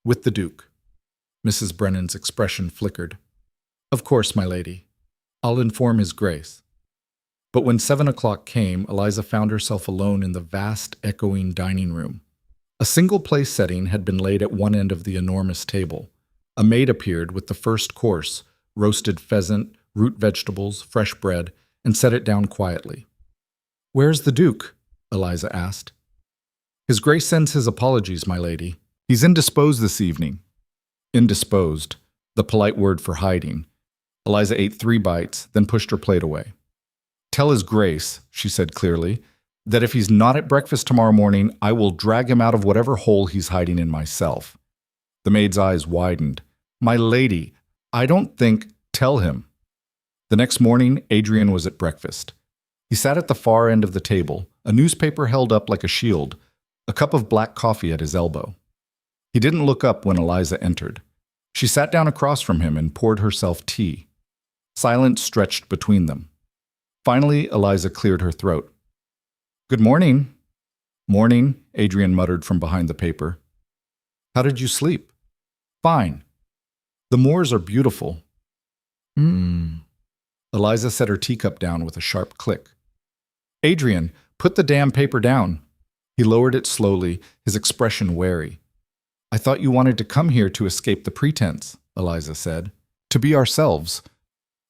"With the Duke." Mrs. Brennan's expression flickered. "Of course, my lady. I'll inform His Grace." But when 7 o'clock came, Eliza found herself alone in the vast, echoing dining room. A single place setting had been laid at one end of the enormous table. A maid appeared with the first course, roasted pheasant, root vegetables, fresh bread, and set it down quietly. "Where's the Duke?" Eliza asked. "His Grace sends his apologies, my lady. He's indisposed this evening." Indisposed, the polite word for hiding. Eliza ate 3 bites, then pushed her plate away. "Tell His Grace," she said clearly, "that if he's not at breakfast tomorrow morning, I will drag him out of whatever hole he's hiding in myself." The maid's eyes widened. "My lady, I don't think—" "Tell him." The next morning, Adrian was at breakfast. He sat at the far end of the table, a newspaper held up like a shield, a cup of black coffee at his elbow. He didn't look up when Eliza entered. She sat down across from him and poured herself tea. Silence stretched between them. Finally, Eliza cleared her throat. "Good morning." "Morning," Adrian muttered from behind the paper. "How did you sleep?" "Fine. The moors are beautiful." Eliza set her teacup down with a sharp click. "Adrian, put the damn paper down." He lowered it slowly, his expression wary. "I thought you wanted to come here to escape the pretense," Eliza said. "To be ourselves.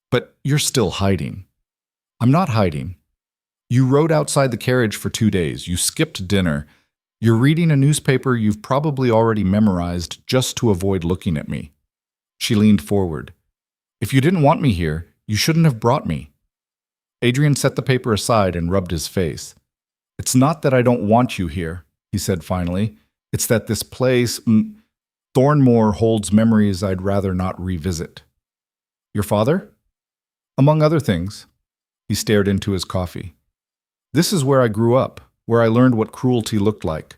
But you're still hiding." "I'm not hiding. You rode outside the carriage for 2 days. You skipped dinner. You're reading a newspaper you've probably already memorized just to avoid looking at me." She leaned forward. "If you didn't want me here, you shouldn't have brought me." Adrian set the paper aside and rubbed his face. "It's not that I don't want you here," he said finally. "It's that this place, Thornmoor, holds memories I'd rather not revisit." "Your father?" "Among other things." He stared into his coffee. This is where I grew up, where I learned what cruelty looked like.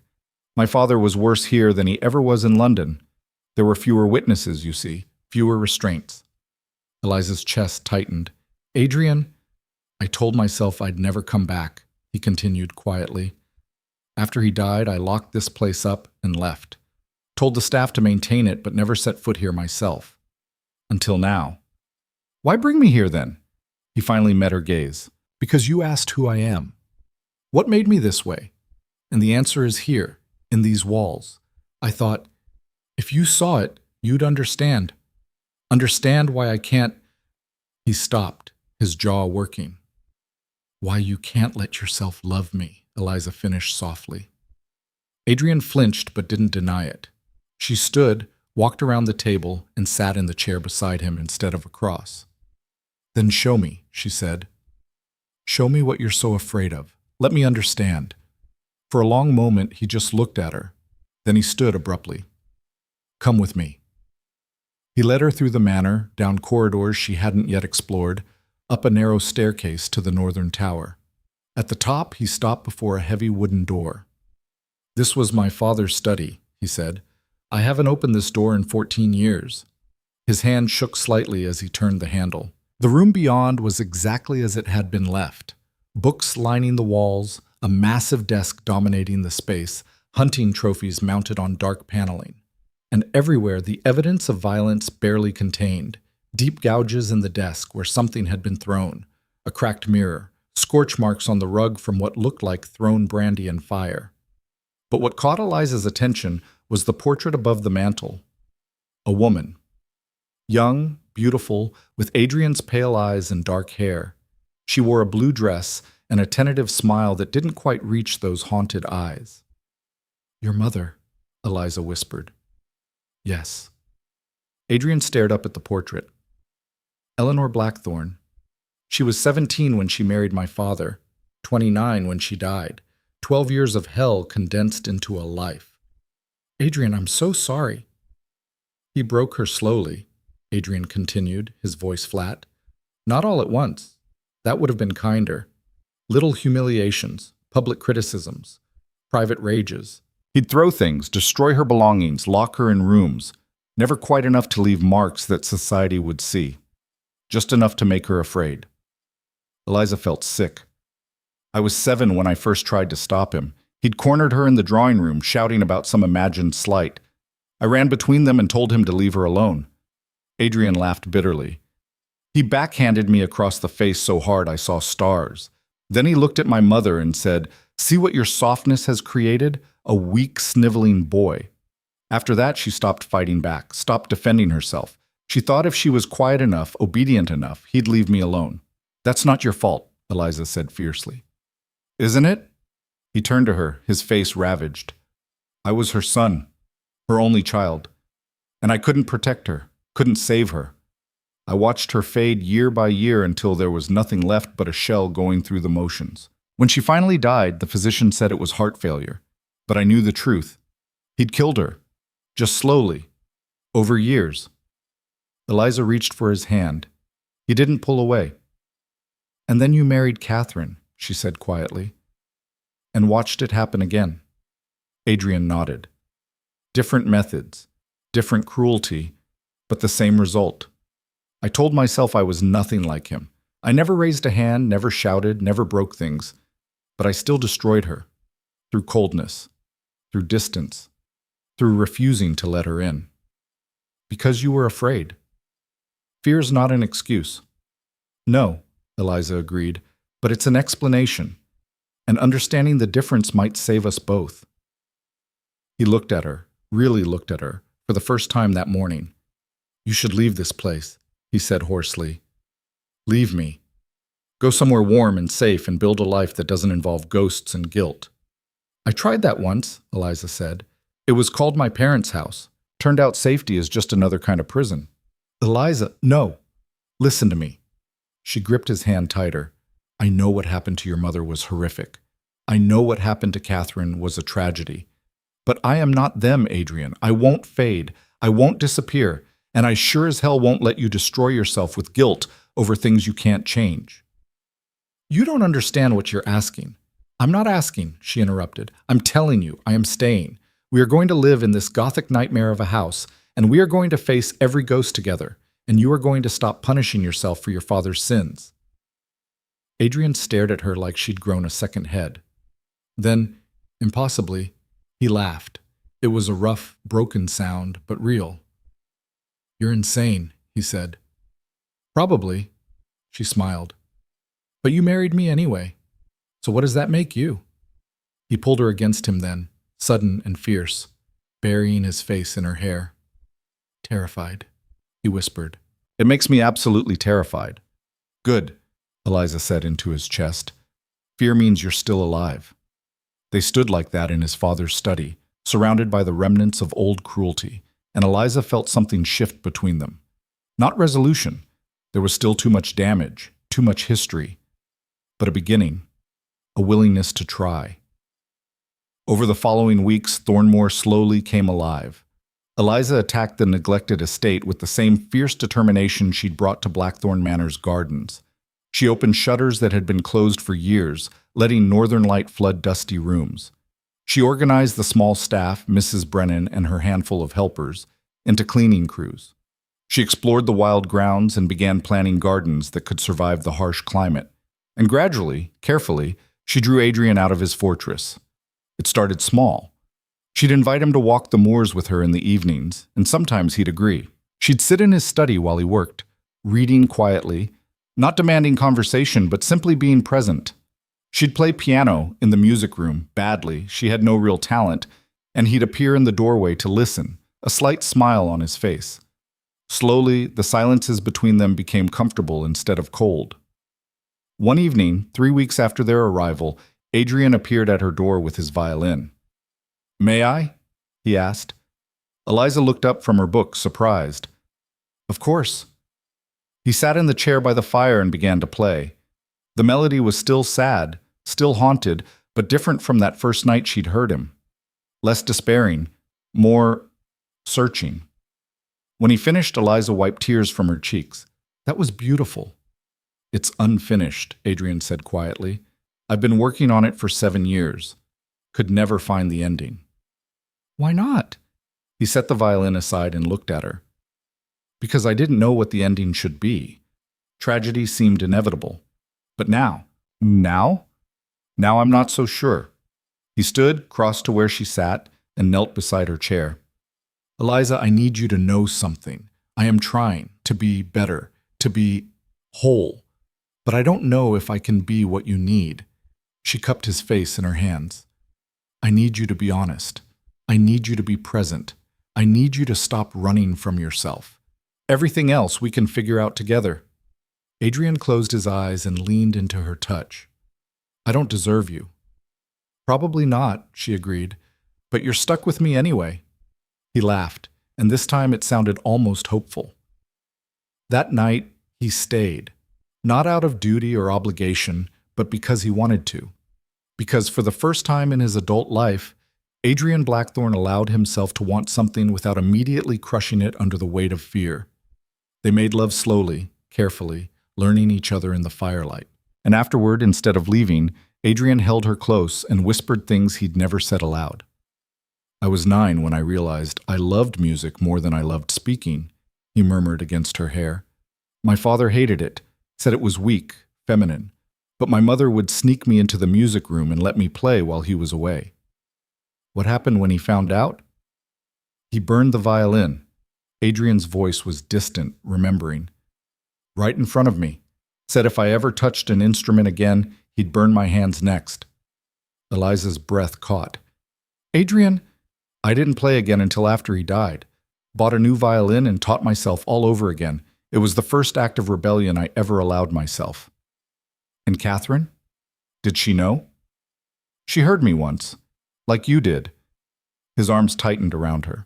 My father was worse here than he ever was in London. There were fewer witnesses, you see, fewer restraints. Eliza's chest tightened. Adrian, I told myself I'd never come back, he continued quietly. After he died, I locked this place up and left. Told the staff to maintain it, but never set foot here myself. Until now. Why bring me here then? He finally met her gaze. Because you asked who I am. What made me this way? And the answer is here, in these walls. I thought, if you saw it, you'd understand. Understand why I can't. He stopped, his jaw working. Why you can't let yourself love me, Eliza finished softly. Adrian flinched but didn't deny it. She stood, walked around the table, and sat in the chair beside him instead of across. Then show me, she said. Show me what you're so afraid of. Let me understand. For a long moment, he just looked at her. Then he stood abruptly. Come with me. He led her through the manor, down corridors she hadn't yet explored, up a narrow staircase to the northern tower. At the top, he stopped before a heavy wooden door. This was my father's study, he said. I haven't opened this door in 14 years. His hand shook slightly as he turned the handle. The room beyond was exactly as it had been left. Books lining the walls, a massive desk dominating the space, hunting trophies mounted on dark paneling. And everywhere the evidence of violence barely contained. Deep gouges in the desk where something had been thrown, a cracked mirror, scorch marks on the rug from what looked like thrown brandy and fire. But what caught Eliza's attention was the portrait above the mantel. A woman. Young, beautiful, with Adrian's pale eyes and dark hair. She wore a blue dress and a tentative smile that didn't quite reach those haunted eyes. Your mother, Eliza whispered. Yes. Adrian stared up at the portrait. Eleanor Blackthorne. She was 17 when she married my father, 29 when she died. 12 years of hell condensed into a life. Adrian, I'm so sorry. He broke her slowly, Adrian continued, his voice flat. Not all at once. That would have been kinder. Little humiliations, public criticisms, private rages. He'd throw things, destroy her belongings, lock her in rooms. Never quite enough to leave marks that society would see. Just enough to make her afraid. Eliza felt sick. I was 7 when I first tried to stop him. He'd cornered her in the drawing room, shouting about some imagined slight. I ran between them and told him to leave her alone. Adrian laughed bitterly. He backhanded me across the face so hard I saw stars. Then he looked at my mother and said, "See what your softness has created? A weak, sniveling boy." After that, she stopped fighting back, stopped defending herself. She thought if she was quiet enough, obedient enough, he'd leave me alone. That's not your fault, Eliza said fiercely. Isn't it? He turned to her, his face ravaged. I was her son, her only child, and I couldn't protect her, couldn't save her. I watched her fade year by year until there was nothing left but a shell going through the motions. When she finally died, the physician said it was heart failure, but I knew the truth. He'd killed her, just slowly, over years. Eliza reached for his hand. He didn't pull away. And then you married Catherine, she said quietly, and watched it happen again. Adrian nodded. Different methods, different cruelty, but the same result. I told myself I was nothing like him. I never raised a hand, never shouted, never broke things, but I still destroyed her, through coldness, through distance, through refusing to let her in. Because you were afraid. Fear's not an excuse. No, Eliza agreed, but it's an explanation, and understanding the difference might save us both. He looked at her, really looked at her, for the first time that morning. You should leave this place, he said hoarsely. Leave me. Go somewhere warm and safe and build a life that doesn't involve ghosts and guilt. I tried that once, Eliza said. It was called my parents' house. Turned out safety is just another kind of prison. Eliza, no. Listen to me. She gripped his hand tighter. I know what happened to your mother was horrific. I know what happened to Catherine was a tragedy. But I am not them, Adrian. I won't fade. I won't disappear. And I sure as hell won't let you destroy yourself with guilt over things you can't change. You don't understand what you're asking. I'm not asking, she interrupted. I'm telling you, I am staying. We are going to live in this gothic nightmare of a house, and we are going to face every ghost together, and you are going to stop punishing yourself for your father's sins. Adrian stared at her like she'd grown a second head. Then, impossibly, he laughed. It was a rough, broken sound, but real. You're insane, he said. Probably, she smiled. But you married me anyway. So what does that make you? He pulled her against him then, sudden and fierce, burying his face in her hair. Terrified, he whispered. It makes me absolutely terrified. Good, Eliza said into his chest. Fear means you're still alive. They stood like that in his father's study, surrounded by the remnants of old cruelty, and Eliza felt something shift between them. Not resolution. There was still too much damage, too much history. But a beginning, a willingness to try. Over the following weeks, Thornmoor slowly came alive. Eliza attacked the neglected estate with the same fierce determination she'd brought to Blackthorne Manor's gardens. She opened shutters that had been closed for years, letting northern light flood dusty rooms. She organized the small staff, Mrs. Brennan and her handful of helpers, into cleaning crews. She explored the wild grounds and began planting gardens that could survive the harsh climate. And gradually, carefully, she drew Adrian out of his fortress. It started small. She'd invite him to walk the moors with her in the evenings, and sometimes he'd agree. She'd sit in his study while he worked, reading quietly, not demanding conversation, but simply being present. She'd play piano in the music room, badly, she had no real talent, and he'd appear in the doorway to listen, a slight smile on his face. Slowly, the silences between them became comfortable instead of cold. One evening, 3 weeks after their arrival, Adrian appeared at her door with his violin. "May I?" he asked. Eliza looked up from her book, surprised. "Of course." He sat in the chair by the fire and began to play. The melody was still sad, still haunted, but different from that first night she'd heard him. Less despairing, more searching. When he finished, Eliza wiped tears from her cheeks. "That was beautiful." "It's unfinished," Adrian said quietly. "I've been working on it for 7 years. Could never find the ending." "Why not?" He set the violin aside and looked at her. "Because I didn't know what the ending should be. Tragedy seemed inevitable. But now I'm not so sure." He stood, crossed to where she sat, and knelt beside her chair. "Eliza, I need you to know something. I am trying to be better, to be whole. But I don't know if I can be what you need." She cupped his face in her hands. "I need you to be honest. I need you to be present. I need you to stop running from yourself. Everything else we can figure out together." Adrian closed his eyes and leaned into her touch. "I don't deserve you." "Probably not," she agreed, "but you're stuck with me anyway." He laughed, and this time it sounded almost hopeful. That night, he stayed, not out of duty or obligation, but because he wanted to. Because for the first time in his adult life, Adrian Blackthorne allowed himself to want something without immediately crushing it under the weight of fear. They made love slowly, carefully, learning each other in the firelight. And afterward, instead of leaving, Adrian held her close and whispered things he'd never said aloud. "I was 9 when I realized I loved music more than I loved speaking," he murmured against her hair. "My father hated it, said it was weak, feminine, but my mother would sneak me into the music room and let me play while he was away." What happened when he found out? He burned the violin. Adrian's voice was distant, remembering. "Right in front of me. Said if I ever touched an instrument again, he'd burn my hands next." Eliza's breath caught. "Adrian," "I didn't play again until after he died. Bought a new violin and taught myself all over again. It was the first act of rebellion I ever allowed myself." "And Catherine? Did she know?" "She heard me once. Like you did." His arms tightened around her.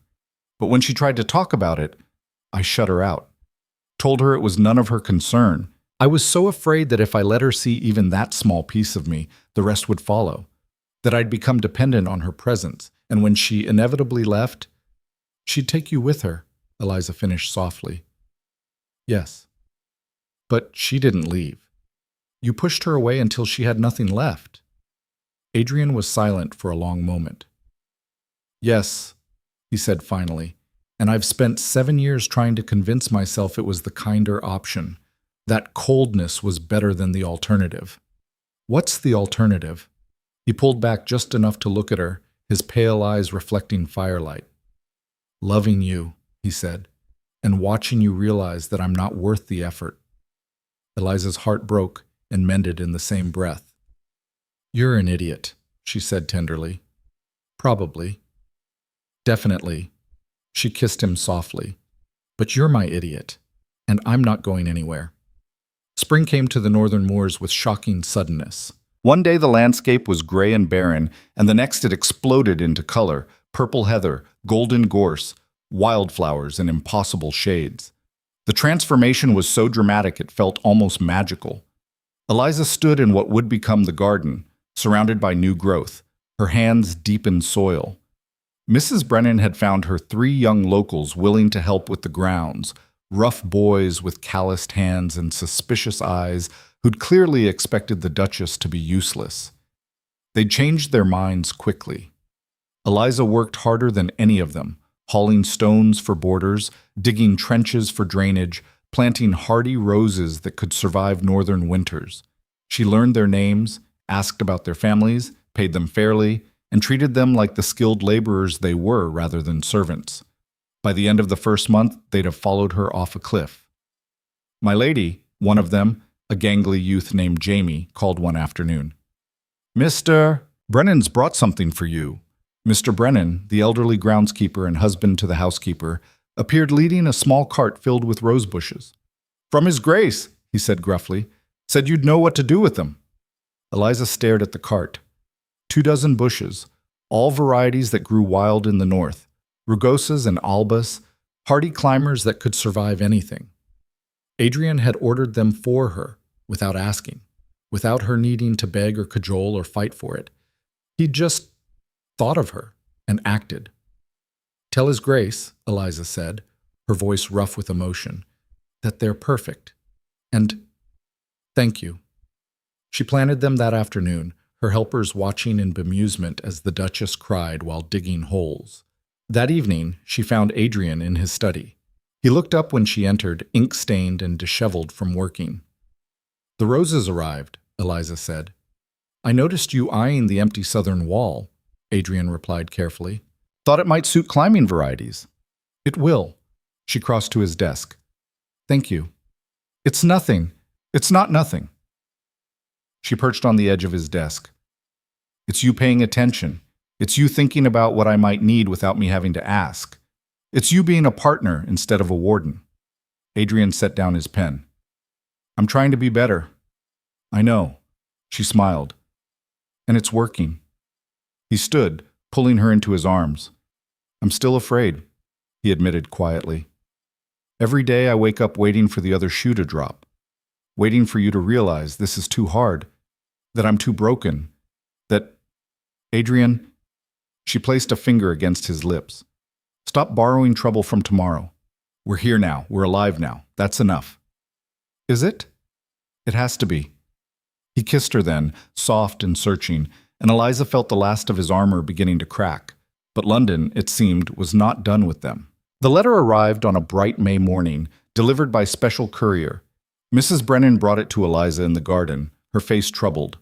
"But when she tried to talk about it, I shut her out. Told her it was none of her concern. I was so afraid that if I let her see even that small piece of me, the rest would follow. That I'd become dependent on her presence, and when she inevitably left, she'd take you with her," Eliza finished softly. "Yes. But she didn't leave. You pushed her away until she had nothing left." Adrian was silent for a long moment. Yes, he said finally, and I've spent 7 years trying to convince myself it was the kinder option. That coldness was better than the alternative. What's the alternative? He pulled back just enough to look at her, his pale eyes reflecting firelight. Loving you, he said, and watching you realize that I'm not worth the effort. Eliza's heart broke and mended in the same breath. You're an idiot, she said tenderly. Probably. Definitely. She kissed him softly. But you're my idiot, and I'm not going anywhere. Spring came to the northern moors with shocking suddenness. One day the landscape was gray and barren, and the next it exploded into color, purple heather, golden gorse, wildflowers in impossible shades. The transformation was so dramatic it felt almost magical. Eliza stood in what would become the garden, surrounded by new growth, her hands deep in soil. Mrs. Brennan had found her 3 young locals willing to help with the grounds, rough boys with calloused hands and suspicious eyes who'd clearly expected the Duchess to be useless. They'd changed their minds quickly. Eliza worked harder than any of them, hauling stones for borders, digging trenches for drainage, planting hardy roses that could survive northern winters. She learned their names, asked about their families, paid them fairly, and treated them like the skilled laborers they were rather than servants. By the end of the first month, they'd have followed her off a cliff. My lady, one of them, a gangly youth named Jamie, called one afternoon. Mr. Brennan's brought something for you. Mr. Brennan, the elderly groundskeeper and husband to the housekeeper, appeared leading a small cart filled with rose bushes. From His Grace, he said gruffly, said you'd know what to do with them. Eliza stared at the cart. 24 bushes, all varieties that grew wild in the north, rugosas and albas, hardy climbers that could survive anything. Adrian had ordered them for her, without asking, without her needing to beg or cajole or fight for it. He'd just thought of her and acted. Tell His Grace, Eliza said, her voice rough with emotion, that they're perfect. And thank you. She planted them that afternoon, her helpers watching in bemusement as the Duchess cried while digging holes. That evening, she found Adrian in his study. He looked up when she entered, ink-stained and disheveled from working. The roses arrived, Eliza said. I noticed you eyeing the empty southern wall, Adrian replied carefully. Thought it might suit climbing varieties. It will. She crossed to his desk. Thank you. It's nothing. It's not nothing. She perched on the edge of his desk. It's you paying attention. It's you thinking about what I might need without me having to ask. It's you being a partner instead of a warden. Adrian set down his pen. I'm trying to be better. I know. She smiled. And it's working. He stood, pulling her into his arms. I'm still afraid, he admitted quietly. Every day I wake up waiting for the other shoe to drop, waiting for you to realize this is too hard, that I'm too broken, that, Adrian, she placed a finger against his lips. Stop borrowing trouble from tomorrow. We're here now. We're alive now. That's enough. Is it? It has to be. He kissed her then, soft and searching, and Eliza felt the last of his armor beginning to crack. But London, it seemed, was not done with them. The letter arrived on a bright May morning, delivered by special courier. Mrs. Brennan brought it to Eliza in the garden, her face troubled.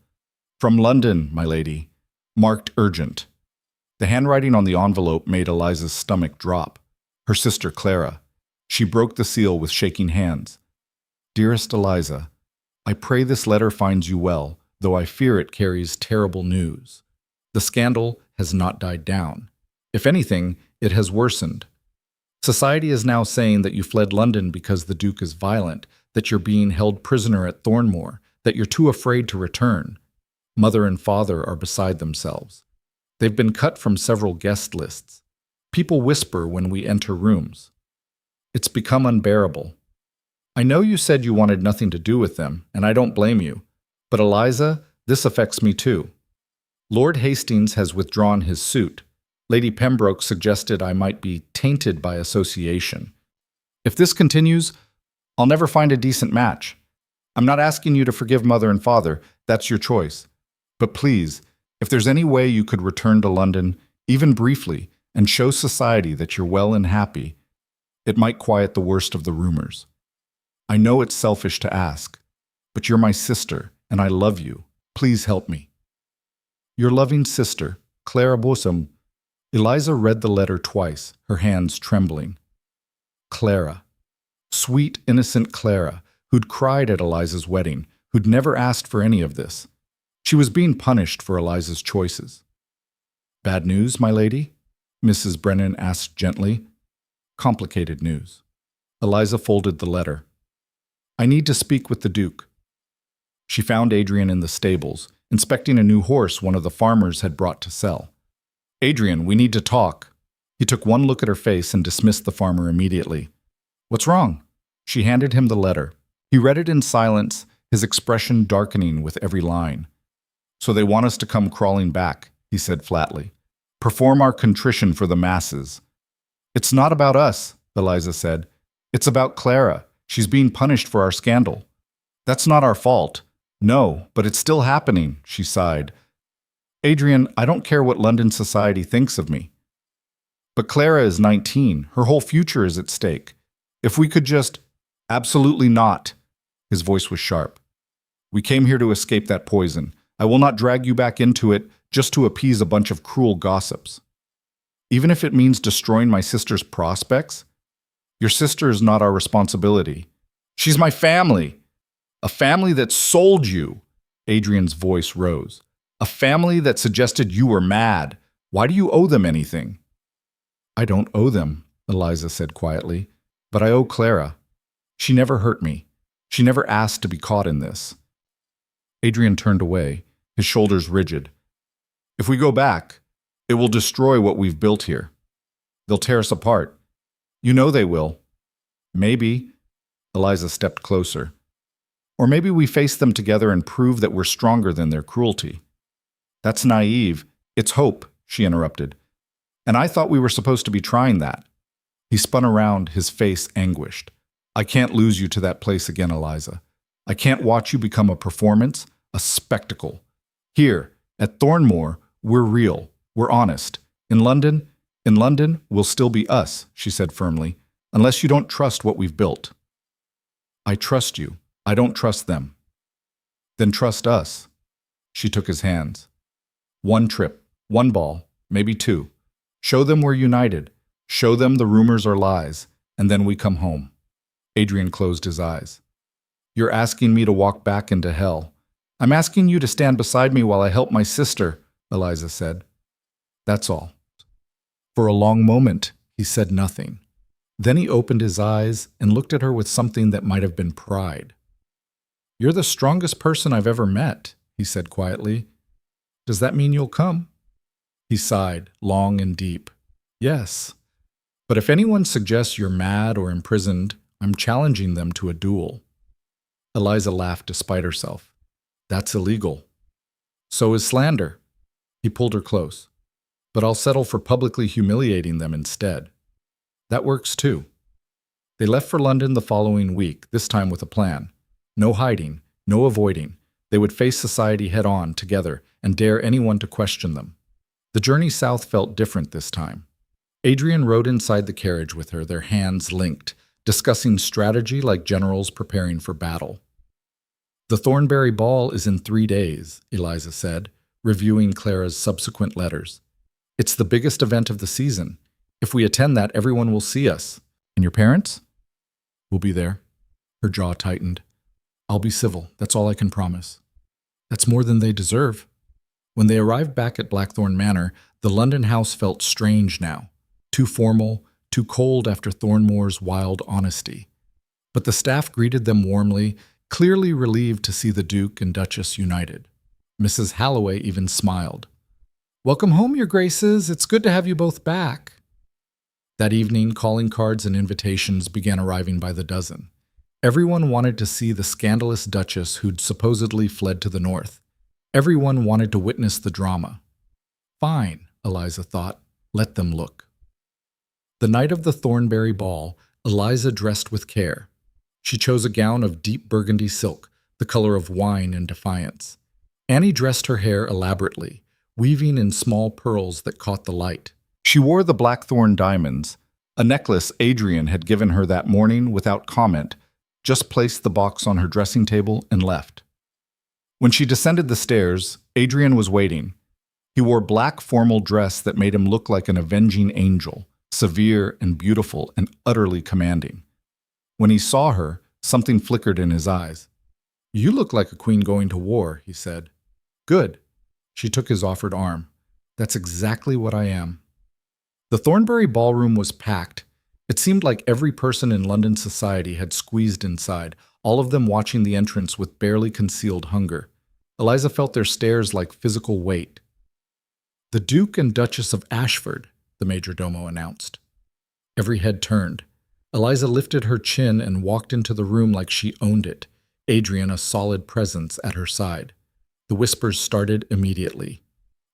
From London, my lady. Marked urgent. The handwriting on the envelope made Eliza's stomach drop. Her sister Clara. She broke the seal with shaking hands. Dearest Eliza, I pray this letter finds you well, though I fear it carries terrible news. The scandal has not died down. If anything, it has worsened. Society is now saying that you fled London because the Duke is violent, that you're being held prisoner at Thornmoor, that you're too afraid to return. Mother and father are beside themselves. They've been cut from several guest lists. People whisper when we enter rooms. It's become unbearable. I know you said you wanted nothing to do with them, and I don't blame you. But Eliza, this affects me too. Lord Hastings has withdrawn his suit. Lady Pembroke suggested I might be tainted by association. If this continues, I'll never find a decent match. I'm not asking you to forgive mother and father. That's your choice. But please, If there's any way you could return to London, even briefly, and show society that you're well and happy, it might quiet the worst of the rumors. I know it's selfish to ask, but you're my sister, and I love you. Please help me. Your loving sister, Clara Bosom. Eliza read the letter twice, her hands trembling. Clara. Sweet, innocent Clara, who'd cried at Eliza's wedding, who'd never asked for any of this. She was being punished for Eliza's choices. Bad news, my lady? Mrs. Brennan asked gently. Complicated news. Eliza folded the letter. I need to speak with the Duke. She found Adrian in the stables, inspecting a new horse one of the farmers had brought to sell. Adrian, we need to talk. He took one look at her face and dismissed the farmer immediately. What's wrong? She handed him the letter. He read it in silence, his expression darkening with every line. So they want us to come crawling back, he said flatly. Perform our contrition for the masses. It's not about us, Eliza said. It's about Clara. She's being punished for our scandal. That's not our fault. No, but it's still happening, she sighed. Adrian, I don't care what London society thinks of me. But Clara is 19. Her whole future is at stake. If we could just… Absolutely not. His voice was sharp. We came here to escape that poison. I will not drag you back into it just to appease a bunch of cruel gossips. Even if it means destroying my sister's prospects? Your sister is not our responsibility. She's my family. A family that sold you. Adrian's voice rose. A family that suggested you were mad. Why do you owe them anything? I don't owe them, Eliza said quietly, but I owe Clara. She never hurt me. She never asked to be caught in this. Adrian turned away, his shoulders rigid. If we go back, it will destroy what we've built here. They'll tear us apart. You know they will. Maybe. Eliza stepped closer. Or maybe we face them together and prove that we're stronger than their cruelty. That's naive. It's hope, she interrupted. And I thought we were supposed to be trying that. He spun around, his face anguished. I can't lose you to that place again, Eliza. I can't watch you become a performance, a spectacle. Here, at Thornmoor, we're real. We're honest. In London, we'll still be us, she said firmly, unless you don't trust what we've built. I trust you. I don't trust them. Then trust us. She took his hands. One trip, one ball, maybe two. Show them we're united. Show them the rumors are lies, and then we come home. Adrian closed his eyes. You're asking me to walk back into hell. I'm asking you to stand beside me while I help my sister, Eliza said. That's all. For a long moment, he said nothing. Then he opened his eyes and looked at her with something that might have been pride. You're the strongest person I've ever met, he said quietly. Does that mean you'll come? He sighed, long and deep. Yes. But if anyone suggests you're mad or imprisoned, I'm challenging them to a duel. Eliza laughed despite herself. That's illegal. So is slander. He pulled her close. But I'll settle for publicly humiliating them instead. That works too. They left for London the following week, this time with a plan. No hiding, no avoiding. They would face society head-on together and dare anyone to question them. The journey south felt different this time. Adrian rode inside the carriage with her, their hands linked, discussing strategy like generals preparing for battle. The Thornbury Ball is in 3 days, Eliza said, reviewing Clara's subsequent letters. It's the biggest event of the season. If we attend that, everyone will see us. And your parents? We'll be there. Her jaw tightened. I'll be civil. That's all I can promise. That's more than they deserve. When they arrived back at Blackthorne Manor, the London house felt strange now. Too formal, too cold after Thornmoor's wild honesty. But the staff greeted them warmly, clearly relieved to see the Duke and Duchess united. Mrs. Halloway even smiled. Welcome home, your graces. It's good to have you both back. That evening, calling cards and invitations began arriving by the dozen. Everyone wanted to see the scandalous Duchess who'd supposedly fled to the north. Everyone wanted to witness the drama. Fine, Eliza thought. Let them look. The night of the Thornbury Ball, Eliza dressed with care. She chose a gown of deep burgundy silk, the color of wine and defiance. Annie dressed her hair elaborately, weaving in small pearls that caught the light. She wore the Blackthorne diamonds, a necklace Adrian had given her that morning without comment, just placed the box on her dressing table and left. When she descended the stairs, Adrian was waiting. He wore black formal dress that made him look like an avenging angel, severe and beautiful and utterly commanding. When he saw her, something flickered in his eyes. "You look like a queen going to war," he said. "Good." She took his offered arm. "That's exactly what I am." The Thornbury ballroom was packed. It seemed like every person in London society had squeezed inside, all of them watching the entrance with barely concealed hunger. Eliza felt their stares like physical weight. "The Duke and Duchess of Ashford," the majordomo announced. Every head turned. Eliza lifted her chin and walked into the room like she owned it, Adrian a solid presence at her side. The whispers started immediately.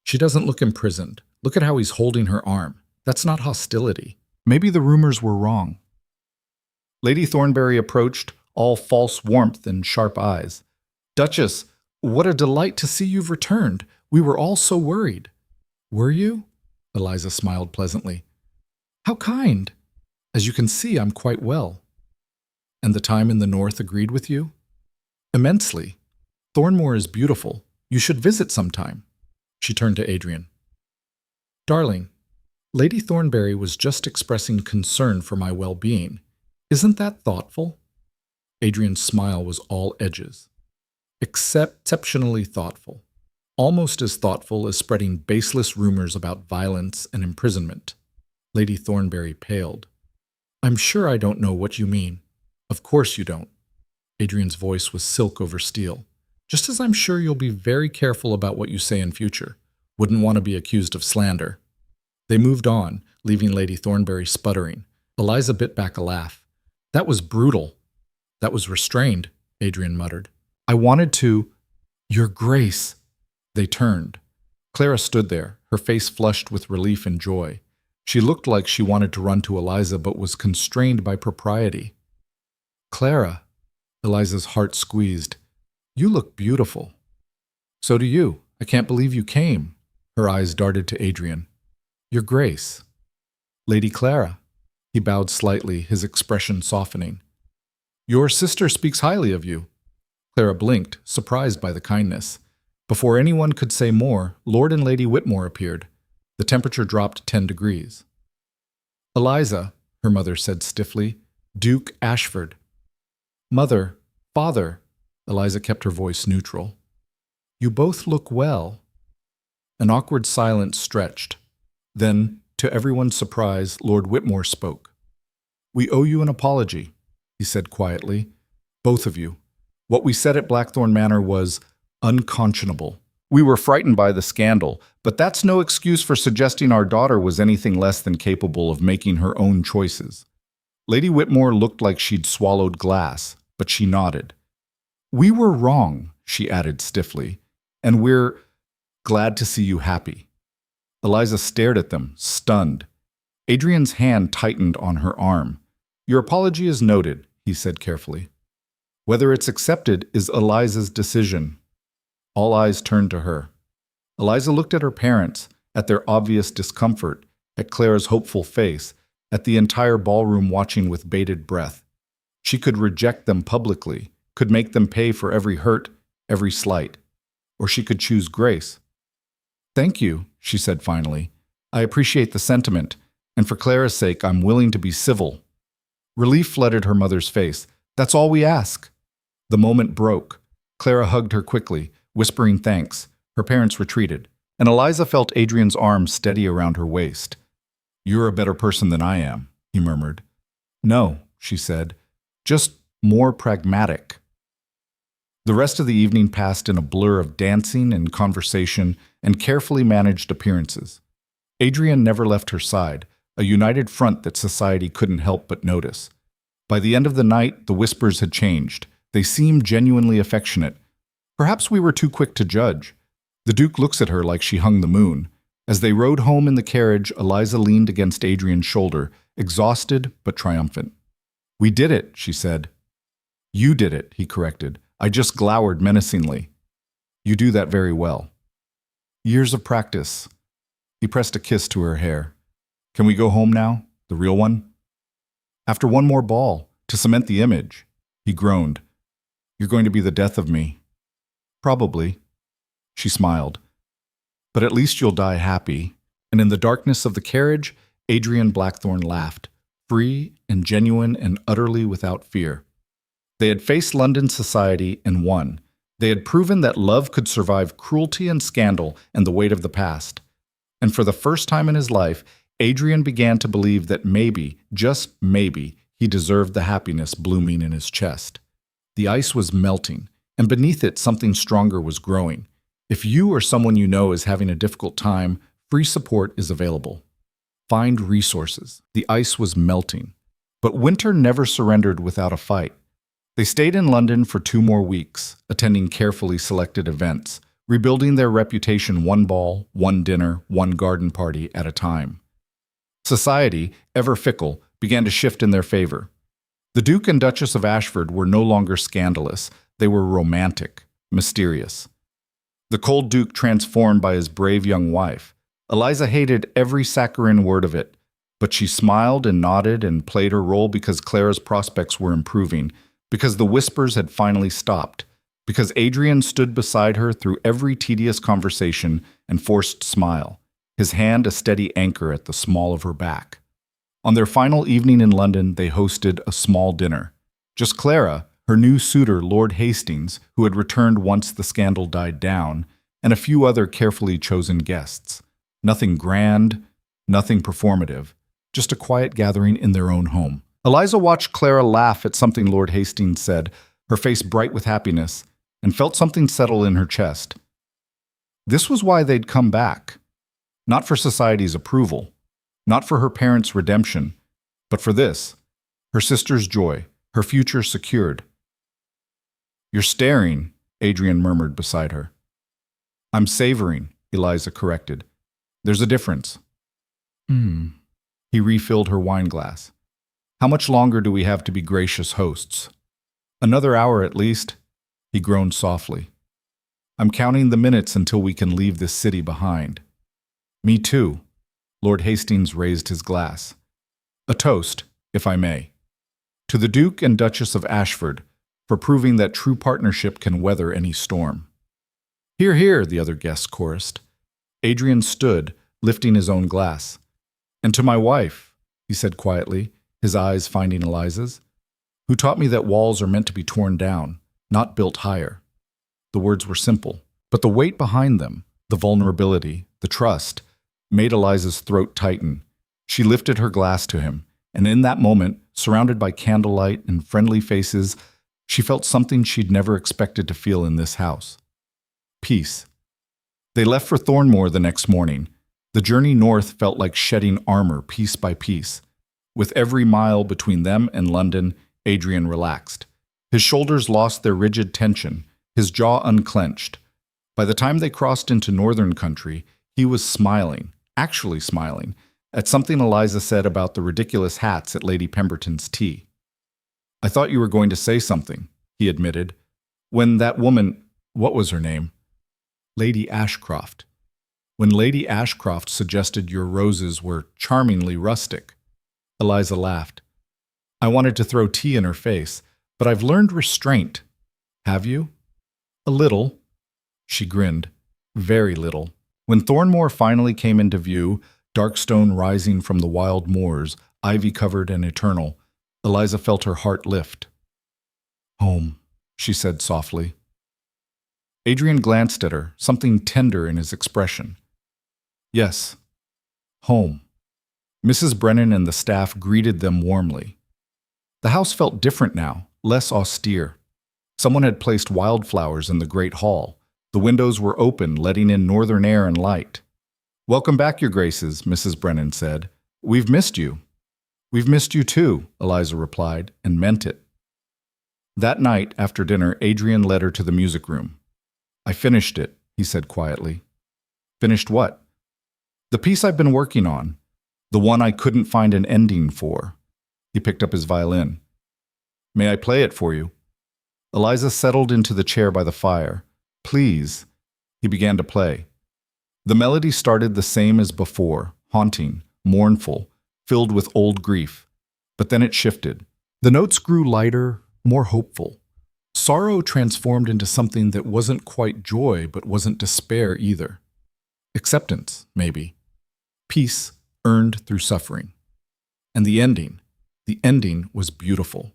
"She doesn't look imprisoned. Look at how he's holding her arm. That's not hostility. Maybe the rumors were wrong." Lady Thornbury approached, all false warmth and sharp eyes. "Duchess, what a delight to see you've returned. We were all so worried." "Were you?" Eliza smiled pleasantly. "How kind. As you can see, I'm quite well." "And the time in the north agreed with you?" "Immensely. Thornmoor is beautiful. You should visit sometime." She turned to Adrian. "Darling, Lady Thornbury was just expressing concern for my well-being. Isn't that thoughtful?" Adrian's smile was all edges. Exceptionally thoughtful. Almost as thoughtful as spreading baseless rumors about violence and imprisonment. Lady Thornbury paled. "I'm sure I don't know what you mean." "Of course you don't." Adrian's voice was silk over steel. "Just as I'm sure you'll be very careful about what you say in future. Wouldn't want to be accused of slander." They moved on, leaving Lady Thornbury sputtering. Eliza bit back a laugh. "That was brutal." "That was restrained," Adrian muttered. "I wanted to—" "Your Grace." They turned. Clara stood there, her face flushed with relief and joy. She looked like she wanted to run to Eliza but was constrained by propriety. "Clara," Eliza's heart squeezed, "you look beautiful." "So do you. I can't believe you came." Her eyes darted to Adrian. "Your Grace." "Lady Clara." He bowed slightly, his expression softening. "Your sister speaks highly of you." Clara blinked, surprised by the kindness. Before anyone could say more, Lord and Lady Whitmore appeared. The temperature dropped 10 degrees. "Eliza," her mother said stiffly, "Duke Ashford." "Mother, father," Eliza kept her voice neutral. "You both look well." An awkward silence stretched. Then, to everyone's surprise, Lord Whitmore spoke. "We owe you an apology," he said quietly. "Both of you. What we said at Blackthorne Manor was unconscionable. We were frightened by the scandal, but that's no excuse for suggesting our daughter was anything less than capable of making her own choices." Lady Whitmore looked like she'd swallowed glass, but she nodded. "We were wrong," she added stiffly, "and we're glad to see you happy." Eliza stared at them, stunned. Adrian's hand tightened on her arm. "Your apology is noted," he said carefully. "Whether it's accepted is Eliza's decision." All eyes turned to her. Eliza looked at her parents, at their obvious discomfort, at Clara's hopeful face, at the entire ballroom watching with bated breath. She could reject them publicly, could make them pay for every hurt, every slight. Or she could choose grace. "Thank you," she said finally. "I appreciate the sentiment, and for Clara's sake, I'm willing to be civil." Relief flooded her mother's face. "That's all we ask." The moment broke. Clara hugged her quickly, whispering thanks. Her parents retreated, and Eliza felt Adrian's arm steady around her waist. "You're a better person than I am," he murmured. "No," she said, "just more pragmatic." The rest of the evening passed in a blur of dancing and conversation and carefully managed appearances. Adrian never left her side, a united front that society couldn't help but notice. By the end of the night, the whispers had changed. They seemed genuinely affectionate. Perhaps we were too quick to judge. The Duke looks at her like she hung the moon. As they rode home in the carriage, Eliza leaned against Adrian's shoulder, exhausted but triumphant. "We did it," she said. "You did it," he corrected. "I just glowered menacingly." "You do that very well." Years of practice. He pressed a kiss to her hair. Can we go home now? The real one? After one more ball, to cement the image. He groaned. You're going to be the death of me. Probably. She smiled. But at least you'll die happy. And in the darkness of the carriage, Adrian Blackthorne laughed, free and genuine and utterly without fear. They had faced London society and won. They had proven that love could survive cruelty and scandal and the weight of the past. And for the first time in his life, Adrian began to believe that maybe, just maybe, he deserved the happiness blooming in his chest. The ice was melting, and beneath it something stronger was growing. If you or someone you know is having a difficult time, free support is available. Find resources. The ice was melting. But winter never surrendered without a fight. They stayed in London for 2 more weeks, attending carefully selected events, rebuilding their reputation one ball, one dinner, one garden party at a time. Society, ever fickle, began to shift in their favor. The Duke and Duchess of Ashford were no longer scandalous. They were romantic, mysterious. The cold Duke transformed by his brave young wife. Eliza hated every saccharine word of it, but she smiled and nodded and played her role because Clara's prospects were improving, because the whispers had finally stopped, because Adrian stood beside her through every tedious conversation and forced smile, his hand a steady anchor at the small of her back. On their final evening in London, they hosted a small dinner. Just Clara, her new suitor Lord Hastings, who had returned once the scandal died down, and a few other carefully chosen guests. Nothing grand, nothing performative, just a quiet gathering in their own home. Eliza watched Clara laugh at something Lord Hastings said, her face bright with happiness, and felt something settle in her chest. This was why they'd come back. Not for society's approval, not for her parents' redemption, but for this, her sister's joy, her future secured. You're staring, Adrian murmured beside her. I'm savoring, Eliza corrected. There's a difference. He refilled her wine glass. How much longer do we have to be gracious hosts? Another hour at least, he groaned softly. I'm counting the minutes until we can leave this city behind. Me too. Lord Hastings raised his glass. A toast, if I may. To the Duke and Duchess of Ashford, for proving that true partnership can weather any storm. Hear, hear, the other guests chorused. Adrian stood, lifting his own glass. And to my wife, he said quietly, his eyes finding Eliza's, who taught me that walls are meant to be torn down, not built higher. The words were simple, but the weight behind them, the vulnerability, the trust, made Eliza's throat tighten. She lifted her glass to him, and in that moment, surrounded by candlelight and friendly faces, she felt something she'd never expected to feel in this house. Peace. They left for Thornmoor the next morning. The journey north felt like shedding armor piece by piece. With every mile between them and London, Adrian relaxed. His shoulders lost their rigid tension, his jaw unclenched. By the time they crossed into northern country, he was smiling, actually smiling, at something Eliza said about the ridiculous hats at Lady Pemberton's tea. I thought you were going to say something, he admitted. When that woman, what was her name? Lady Ashcroft. When Lady Ashcroft suggested your roses were charmingly rustic. Eliza laughed. I wanted to throw tea in her face, but I've learned restraint. Have you? A little. She grinned. Very little. When Thornmoor finally came into view, dark stone rising from the wild moors, ivy-covered and eternal, Eliza felt her heart lift. Home, she said softly. Adrian glanced at her, something tender in his expression. Yes, home. Mrs. Brennan and the staff greeted them warmly. The house felt different now, less austere. Someone had placed wildflowers in the great hall. The windows were open, letting in northern air and light. Welcome back, Your Graces, Mrs. Brennan said. We've missed you. We've missed you too, Eliza replied, and meant it. That night, after dinner, Adrian led her to the music room. I finished it, he said quietly. Finished what? The piece I've been working on. The one I couldn't find an ending for. He picked up his violin. May I play it for you? Eliza settled into the chair by the fire. Please. He began to play. The melody started the same as before, haunting, mournful, filled with old grief. But then it shifted. The notes grew lighter, more hopeful. Sorrow transformed into something that wasn't quite joy, but wasn't despair either. Acceptance, maybe. Peace earned through suffering. And the ending was beautiful.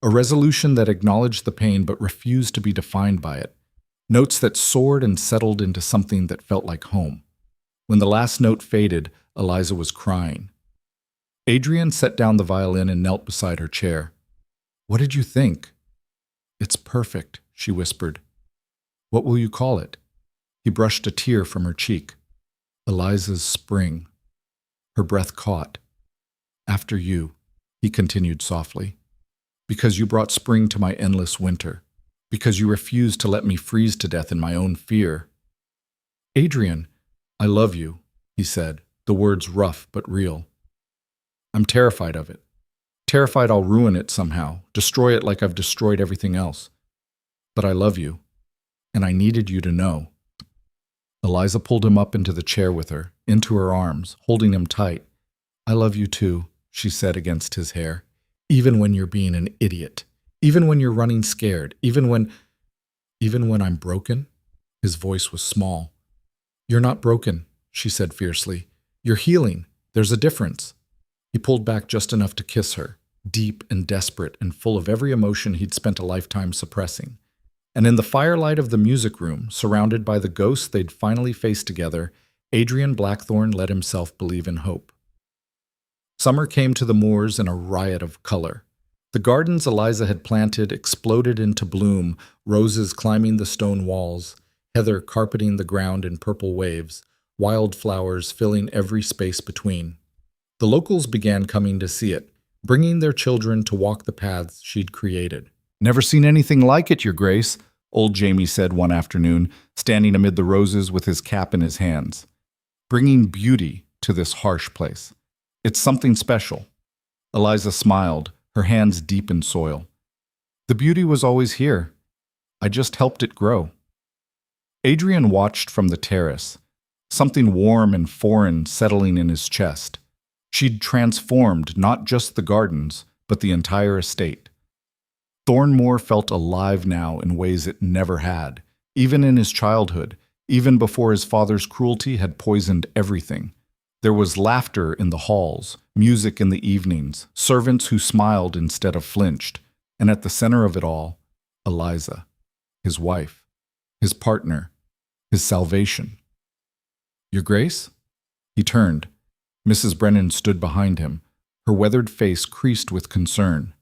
A resolution that acknowledged the pain but refused to be defined by it. Notes that soared and settled into something that felt like home. When the last note faded, Eliza was crying. Adrian set down the violin and knelt beside her chair. "What did you think?" "It's perfect," she whispered. "What will you call it?" He brushed a tear from her cheek. "Eliza's Spring." Her breath caught. "After you," he continued softly. "Because you brought spring to my endless winter. Because you refused to let me freeze to death in my own fear." "Adrian, I love you," he said, the words rough but real. "I'm terrified of it. Terrified I'll ruin it somehow, destroy it like I've destroyed everything else. But I love you, and I needed you to know." Eliza pulled him up into the chair with her, into her arms, holding him tight. "I love you too," she said against his hair. "Even when you're being an idiot. Even when you're running scared. Even when I'm broken." His voice was small. "You're not broken," she said fiercely. "You're healing. There's a difference." He pulled back just enough to kiss her, deep and desperate and full of every emotion he'd spent a lifetime suppressing. And in the firelight of the music room, surrounded by the ghosts they'd finally faced together, Adrian Blackthorne let himself believe in hope. Summer came to the moors in a riot of color. The gardens Eliza had planted exploded into bloom, roses climbing the stone walls, heather carpeting the ground in purple waves, wildflowers filling every space between. The locals began coming to see it, bringing their children to walk the paths she'd created. "Never seen anything like it, Your Grace," old Jamie said one afternoon, standing amid the roses with his cap in his hands. "Bringing beauty to this harsh place. It's something special." Eliza smiled, her hands deep in soil. "The beauty was always here. I just helped it grow." Adrian watched from the terrace, something warm and foreign settling in his chest. She'd transformed not just the gardens, but the entire estate. Thornmore felt alive now in ways it never had, even in his childhood, even before his father's cruelty had poisoned everything. There was laughter in the halls, music in the evenings, servants who smiled instead of flinched, and at the center of it all, Eliza, his wife, his partner, his salvation. "Your Grace?" He turned. Mrs. Brennan stood behind him, her weathered face creased with concern.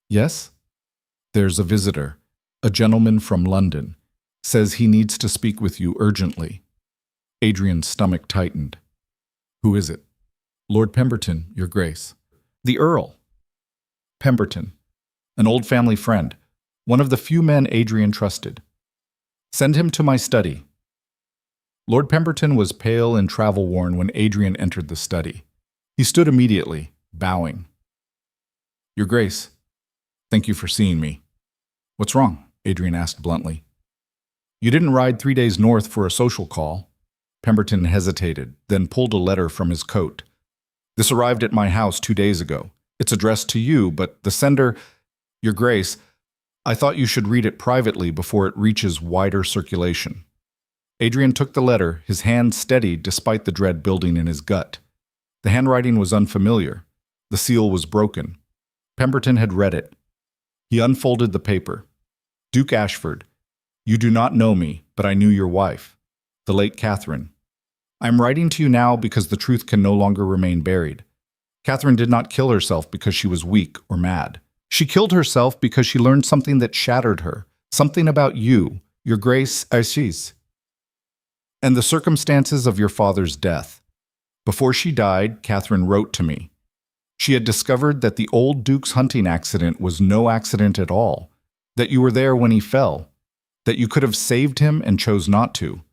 "Yes?" "There's a visitor, a gentleman from London. Says he needs to speak with you urgently." Adrian's stomach tightened. "Who is it?" "Lord Pemberton, Your Grace." "The Earl." Pemberton, an old family friend, one of the few men Adrian trusted. "Send him to my study." Lord Pemberton was pale and travel-worn when Adrian entered the study. He stood immediately, bowing. "Your Grace, thank you for seeing me." "What's wrong?" Adrian asked bluntly. "You didn't ride 3 days north for a social call." Pemberton hesitated, then pulled a letter from his coat. "This arrived at my house 2 days ago. It's addressed to you, but the sender—" "Your Grace, I thought you should read it privately before it reaches wider circulation." Adrian took the letter, his hand steady despite the dread building in his gut. The handwriting was unfamiliar. The seal was broken. Pemberton had read it. He unfolded the paper. "Duke Ashford, you do not know me, but I knew your wife, the late Catherine. I am writing to you now because the truth can no longer remain buried. Catherine did not kill herself because she was weak or mad. She killed herself because she learned something that shattered her, something about you, Your Grace Assis, and the circumstances of your father's death. Before she died, Catherine wrote to me. She had discovered that the old Duke's hunting accident was no accident at all, that you were there when he fell, that you could have saved him and chose not to.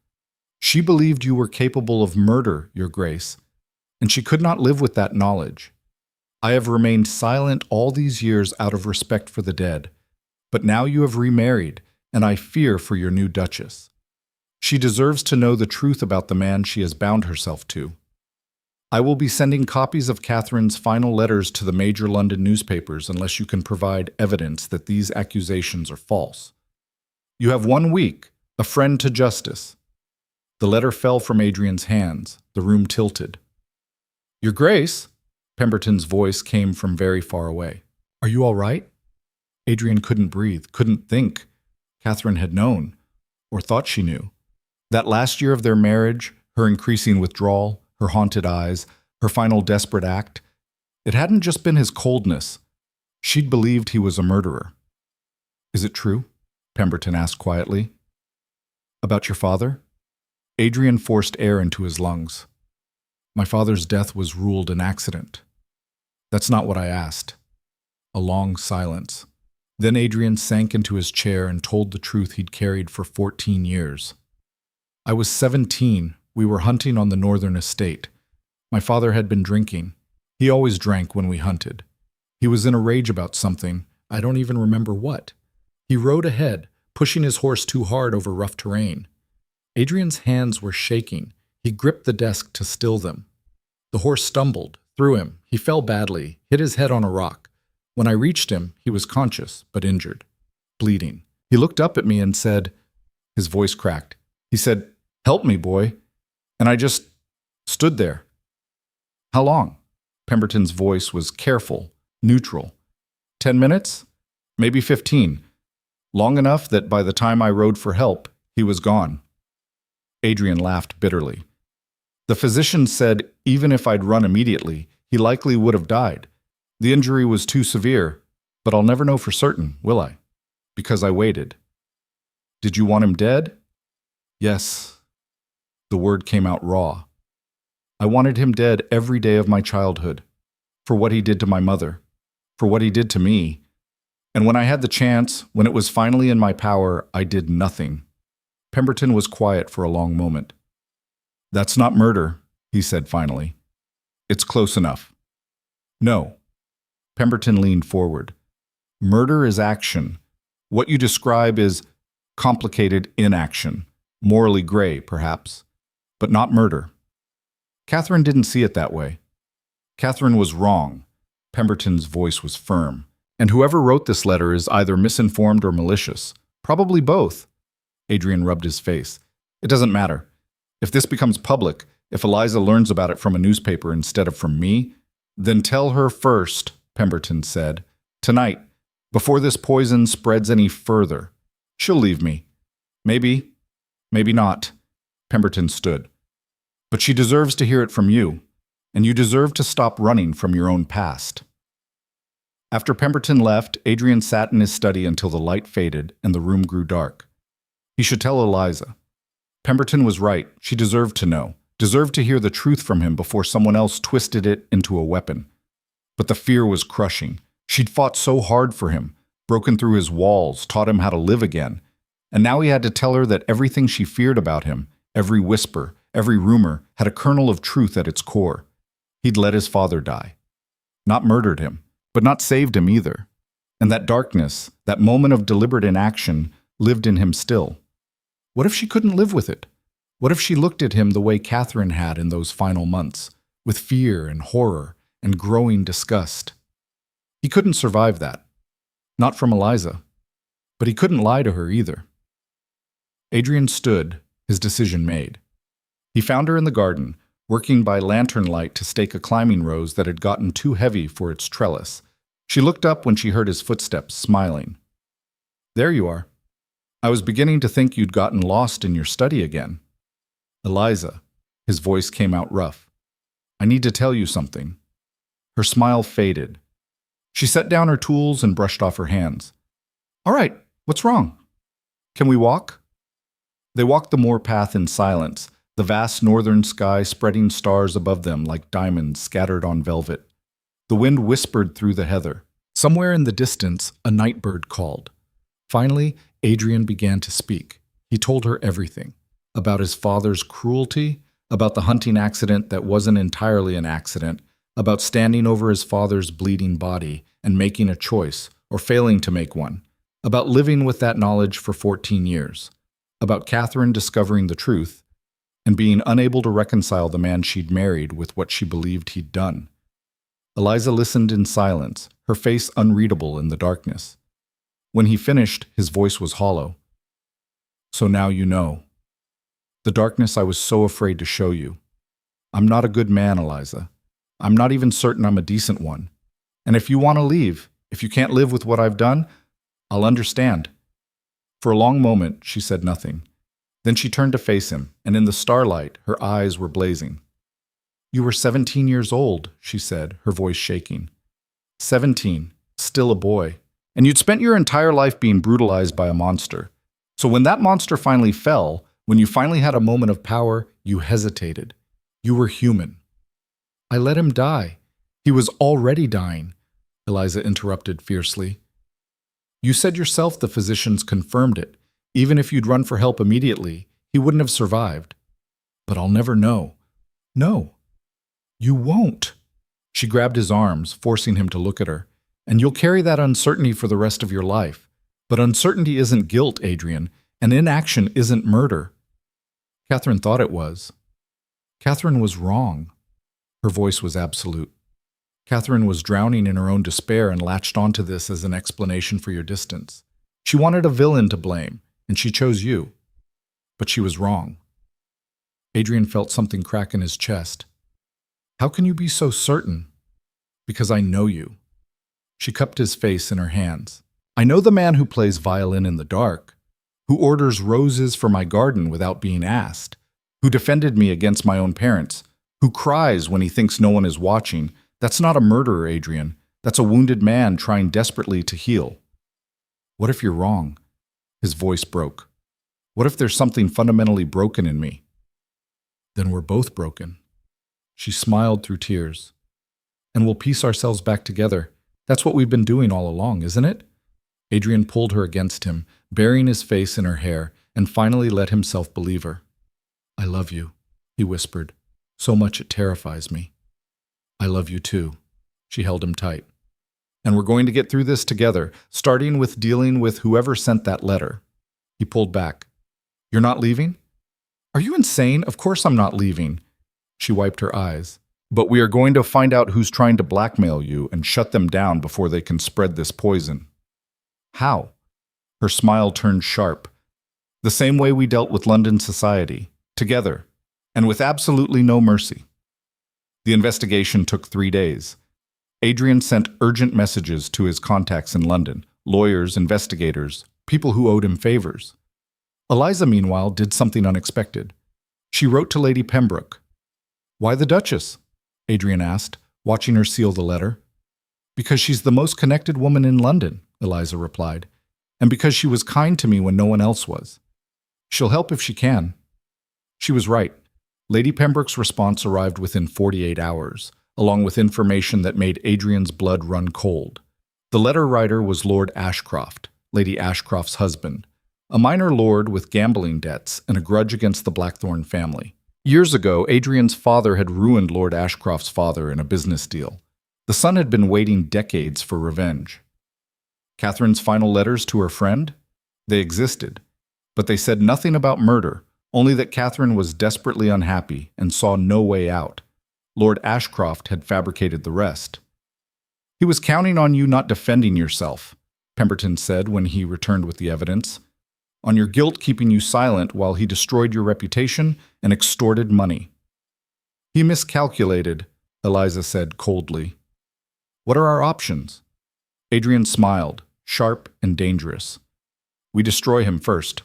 She believed you were capable of murder, Your Grace, and she could not live with that knowledge. I have remained silent all these years out of respect for the dead, but now you have remarried, and I fear for your new Duchess. She deserves to know the truth about the man she has bound herself to. I will be sending copies of Catherine's final letters to the major London newspapers unless you can provide evidence that these accusations are false. You have 1 week, a friend to justice. The letter fell from Adrian's hands. The room tilted. Your Grace, Pemberton's voice came from very far away. Are you all right? Adrian couldn't breathe, couldn't think. Catherine had known, or thought she knew. That last year of their marriage, her increasing withdrawal, her haunted eyes, her final desperate act, it hadn't just been his coldness. She'd believed he was a murderer. Is it true? Pemberton asked quietly. About your father? Adrian forced air into his lungs. My father's death was ruled an accident. That's not what I asked. A long silence. Then Adrian sank into his chair and told the truth he'd carried for 14 years. I was 17. We were hunting on the northern estate. My father had been drinking. He always drank when we hunted. He was in a rage about something. I don't even remember what. He rode ahead, pushing his horse too hard over rough terrain. Adrian's hands were shaking. He gripped the desk to still them. The horse stumbled, threw him. He fell badly, hit his head on a rock. When I reached him, he was conscious, but injured, bleeding. He looked up at me and said, his voice cracked. He said, "Help me, boy." And I just stood there. How long? Pemberton's voice was careful, neutral. 10 minutes? Maybe 15. Long enough that by the time I rode for help, he was gone. Adrian laughed bitterly. The physician said even if I'd run immediately, he likely would have died. The injury was too severe, but I'll never know for certain, will I? Because I waited. Did you want him dead? Yes. The word came out raw. I wanted him dead every day of my childhood, for what he did to my mother, for what he did to me. And when I had the chance, when it was finally in my power, I did nothing. Pemberton was quiet for a long moment. That's not murder, he said finally. It's close enough. No. Pemberton leaned forward. Murder is action. What you describe is complicated inaction, morally gray, perhaps, but not murder. Catherine didn't see it that way. Catherine was wrong. Pemberton's voice was firm. And whoever wrote this letter is either misinformed or malicious. Probably both. Adrian rubbed his face. It doesn't matter. If this becomes public, if Eliza learns about it from a newspaper instead of from me, then tell her first, Pemberton said. Tonight, before this poison spreads any further. She'll leave me. Maybe, maybe not. Pemberton stood. But she deserves to hear it from you, and you deserve to stop running from your own past. After Pemberton left, Adrian sat in his study until the light faded and the room grew dark. He should tell Eliza. Pemberton was right. She deserved to know, deserved to hear the truth from him before someone else twisted it into a weapon. But the fear was crushing. She'd fought so hard for him, broken through his walls, taught him how to live again. And now he had to tell her that everything she feared about him, every whisper, every rumor, had a kernel of truth at its core. He'd let his father die. Not murdered him, but not saved him either. And that darkness, that moment of deliberate inaction, lived in him still. What if she couldn't live with it? What if she looked at him the way Catherine had in those final months, with fear and horror and growing disgust? He couldn't survive that. Not from Eliza. But he couldn't lie to her either. Adrian stood, his decision made. He found her in the garden, working by lantern light to stake a climbing rose that had gotten too heavy for its trellis. She looked up when she heard his footsteps, smiling. There you are. I was beginning to think you'd gotten lost in your study again. Eliza, his voice came out rough. I need to tell you something. Her smile faded. She set down her tools and brushed off her hands. All right, what's wrong? Can we walk? They walked the moor path in silence, the vast northern sky spreading stars above them like diamonds scattered on velvet. The wind whispered through the heather. Somewhere in the distance, a night bird called. Finally, Adrian began to speak. He told her everything. About his father's cruelty, about the hunting accident that wasn't entirely an accident, about standing over his father's bleeding body and making a choice, or failing to make one, about living with that knowledge for 14 years. about Catherine discovering the truth and being unable to reconcile the man she'd married with what she believed he'd done. Eliza listened in silence, her face unreadable in the darkness. When he finished, his voice was hollow. "So now you know. The darkness I was so afraid to show you. I'm not a good man, Eliza. I'm not even certain I'm a decent one. And if you want to leave, if you can't live with what I've done, I'll understand." For a long moment, she said nothing. Then she turned to face him, and in the starlight, her eyes were blazing. "You were 17 years old," she said, her voice shaking. 17, still a boy. And you'd spent your entire life being brutalized by a monster. So when that monster finally fell, when you finally had a moment of power, you hesitated. You were human. "I let him die. He was already dying," Eliza interrupted fiercely. "You said yourself the physicians confirmed it. Even if you'd run for help immediately, he wouldn't have survived. But I'll never know." "No, you won't." She grabbed his arms, forcing him to look at her. "And you'll carry that uncertainty for the rest of your life. But uncertainty isn't guilt, Adrian, and inaction isn't murder." Catherine thought it was. Catherine was wrong. Her voice was absolute. Catherine was drowning in her own despair and latched onto this as an explanation for your distance. She wanted a villain to blame, and she chose you. But she was wrong. Adrian felt something crack in his chest. "How can you be so certain?" "Because I know you." She cupped his face in her hands. "I know the man who plays violin in the dark, who orders roses for my garden without being asked, who defended me against my own parents, who cries when he thinks no one is watching. That's not a murderer, Adrian. That's a wounded man trying desperately to heal." "What if you're wrong?" His voice broke. "What if there's something fundamentally broken in me?" "Then we're both broken." She smiled through tears. "And we'll piece ourselves back together. That's what we've been doing all along, isn't it?" Adrian pulled her against him, burying his face in her hair, and finally let himself believe her. "I love you," he whispered. "So much it terrifies me." "I love you too." She held him tight. "And we're going to get through this together, starting with dealing with whoever sent that letter." He pulled back. "You're not leaving?" "Are you insane? Of course I'm not leaving." She wiped her eyes. "But we are going to find out who's trying to blackmail you and shut them down before they can spread this poison." "How?" Her smile turned sharp. "The same way we dealt with London society, together, and with absolutely no mercy." The investigation took 3 days. Adrian sent urgent messages to his contacts in London, lawyers, investigators, people who owed him favors. Eliza, meanwhile, did something unexpected. She wrote to Lady Pembroke. "Why the Duchess?" Adrian asked, watching her seal the letter. "Because she's the most connected woman in London," Eliza replied, "and because she was kind to me when no one else was. She'll help if she can." She was right. Lady Pembroke's response arrived within 48 hours, along with information that made Adrian's blood run cold. The letter writer was Lord Ashcroft, Lady Ashcroft's husband, a minor lord with gambling debts and a grudge against the Blackthorne family. Years ago, Adrian's father had ruined Lord Ashcroft's father in a business deal. The son had been waiting decades for revenge. Catherine's final letters to her friend? They existed, but they said nothing about murder, only that Catherine was desperately unhappy and saw no way out. Lord Ashcroft had fabricated the rest. "He was counting on you not defending yourself," Pemberton said when he returned with the evidence. "On your guilt keeping you silent while he destroyed your reputation and extorted money." "He miscalculated," Eliza said coldly. "What are our options?" Adrian smiled, sharp and dangerous. "We destroy him first."